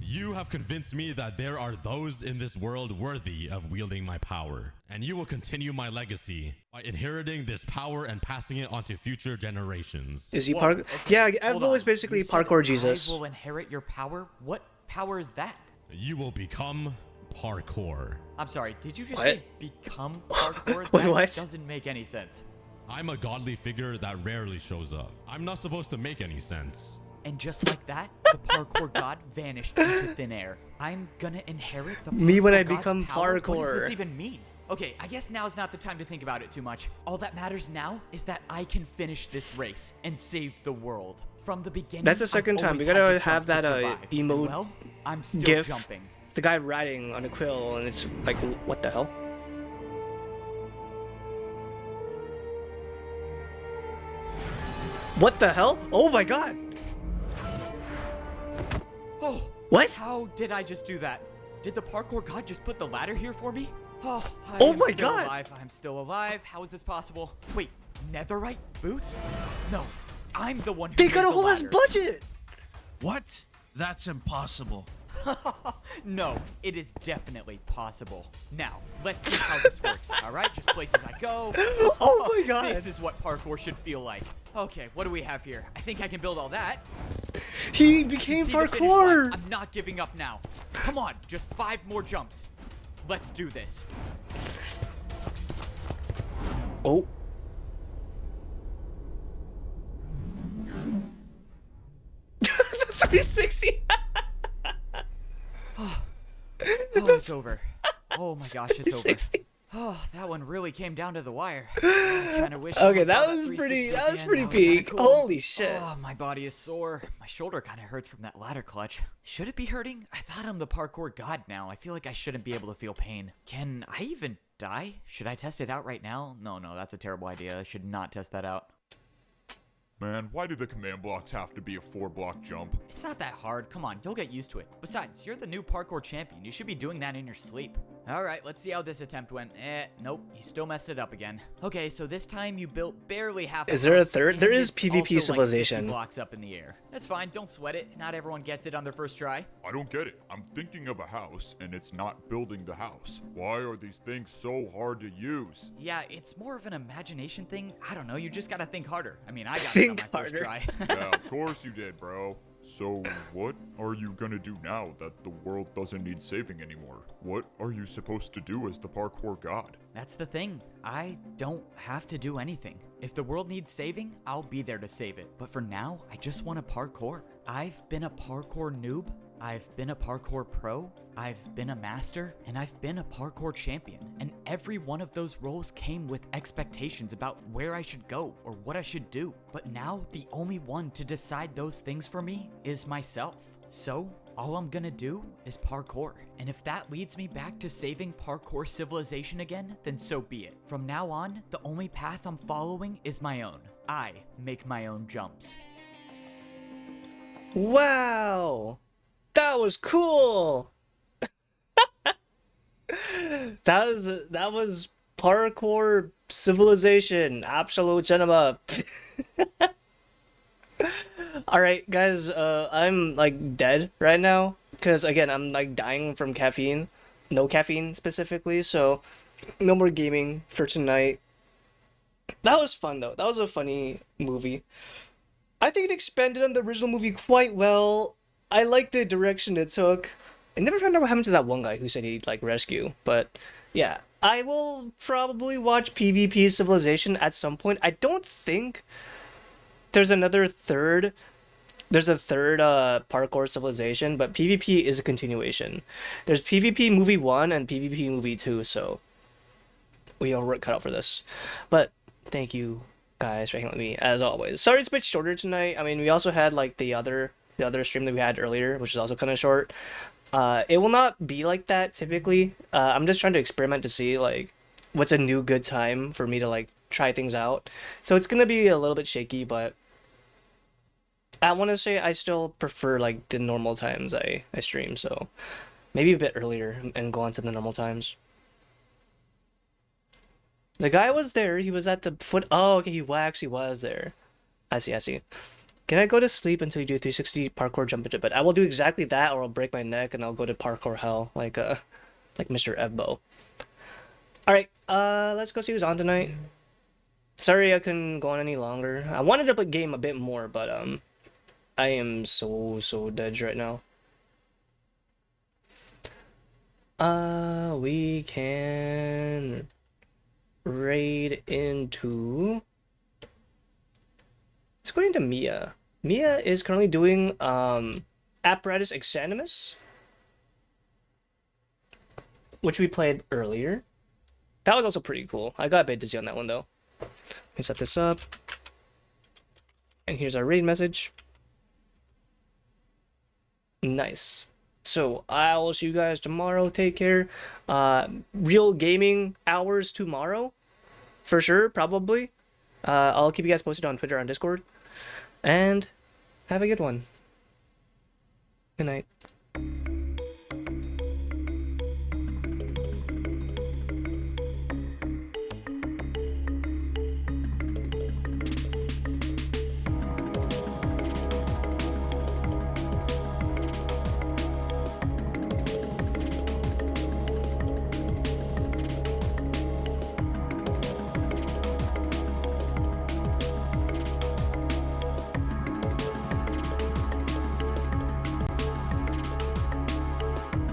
You have convinced me that there are those in this world worthy of wielding my power, and you will continue my legacy by inheriting this power and passing it on to future generations. Is he Whoa, parkour? okay, Yeah, hold Evo is on. basically You said parkour Jesus. I will inherit your power? What power is that? You will become parkour. I'm sorry, did you just What? say become parkour? Wait, That what? doesn't make any sense. I'm a godly figure that rarely shows up. I'm not supposed to make any sense. And just like that, the parkour god vanished into thin air. I'm gonna inherit the Me when parkour I god's become power? What does parkour. this even mean? Okay, I guess now's not the time to think about it too much. All that matters now is that I can finish this race and save the world. From the beginning, That's the I've second time. always We gotta had to have jump to that, survive. And emote well, I'm still gif. jumping. The guy riding on a quill, and it's like, what the hell? What the hell? Oh my god! Oh, What? How did I just do that? Did the parkour god just put the ladder here for me? Oh, Oh I'm my still God. alive. I'm still alive. How is this possible? Wait, netherite boots? No, I'm the one who They made got a the whole ass ladder. budget. What? That's impossible. No, it is definitely possible. Now, let's see how this works, alright? Just places I go. Oh my God. This is what parkour should feel like. Okay, what do we have here? I think I can build all that. He I can became see the finish line. parkour. I'm not giving up now. Come on, just 5 more jumps. Let's do this. Oh. The 360. Oh, it's over. Oh my gosh, it's over. 360. Oh, that one really came down to the wire. I kind of wish. Okay, someone saw that was pretty. 360 That was again. pretty That was kinda peak. cool. Holy shit. Oh, my body is sore. My shoulder kind of hurts from that ladder clutch. Should it be hurting? I thought I'm the parkour god now. I feel like I shouldn't be able to feel pain. Can I even die? Should I test it out right now? No, that's a terrible idea. I should not test that out. Man, why do the command blocks have to be a 4-block jump? It's not that hard. Come on, you'll get used to it. Besides, you're the new parkour champion. You should be doing that in your sleep. Alright, let's see how this attempt went. Nope, you still messed it up again. Okay, so this time you built barely half. Is there a house, third? and There is it's PvP also like 50 civilization. blocks up in the air. That's fine, don't sweat it. Not everyone gets it on their first try. I don't get it. I'm thinking of a house, and it's not building the house. Why are these things so hard to use? Yeah, it's more of an imagination thing. I don't know, you just gotta think harder. I mean, I got it on Think my first harder. try. Yeah, of course you did, bro. So, what are you gonna do now that the world doesn't need saving anymore? What are you supposed to do as the parkour god? That's the thing. I don't have to do anything. If the world needs saving, I'll be there to save it. But for now, I just want to parkour. I've been a parkour noob. I've been a parkour pro. I've been a master. And I've been a parkour champion. And every one of those roles came with expectations about where I should go or what I should do. But now, the only one to decide those things for me is myself. So, all I'm gonna do is parkour. And if that leads me back to saving parkour civilization again, then so be it. From now on, the only path I'm following is my own. I make my own jumps. Wow. That was cool. that was parkour civilization. Absolute cinema. Alright, guys, I'm like dead right now. Because again, I'm like dying from caffeine. No caffeine specifically, so no more gaming for tonight. That was fun though. That was a funny movie. I think it expanded on the original movie quite well. I like the direction it took. I never found out what happened to that one guy who said he'd like rescue, but yeah. I will probably watch PvP Civilization at some point. I don't think there's a third parkour civilization, but PvP is a continuation. There's PvP movie 1 and PvP movie 2, so we all work cut out for this. But thank you guys for hanging out with me as always. Sorry it's a bit shorter tonight. I mean, we also had like the other stream that we had earlier, which is also kind of short. It will not be like that typically. I'm just trying to experiment to see like what's a new good time for me to like try things out. So it's gonna be a little bit shaky, but I want to say I still prefer like the normal times I stream. So maybe a bit earlier and go on to the normal times. The guy was there. He was at the foot. Oh, okay. He actually was there. I see. Can I go to sleep until you do 360 parkour jump into bed? I will do exactly that, or I'll break my neck and I'll go to parkour hell like Mr. Evbo. All right. Let's go see who's on tonight. Sorry I couldn't go on any longer. I wanted to play game a bit more, but I am so dead right now. We can raid into. Let's go into Mia. Mia is currently doing Apparatus Exanimus, which we played earlier. That was also pretty cool. I got a bit dizzy on that one though. Let me set this up. And here's our raid message. Nice. So I will see you guys tomorrow. Take care. Real gaming hours tomorrow, for sure. Probably. I'll keep you guys posted on Twitter, on Discord, and have a good one. Good night.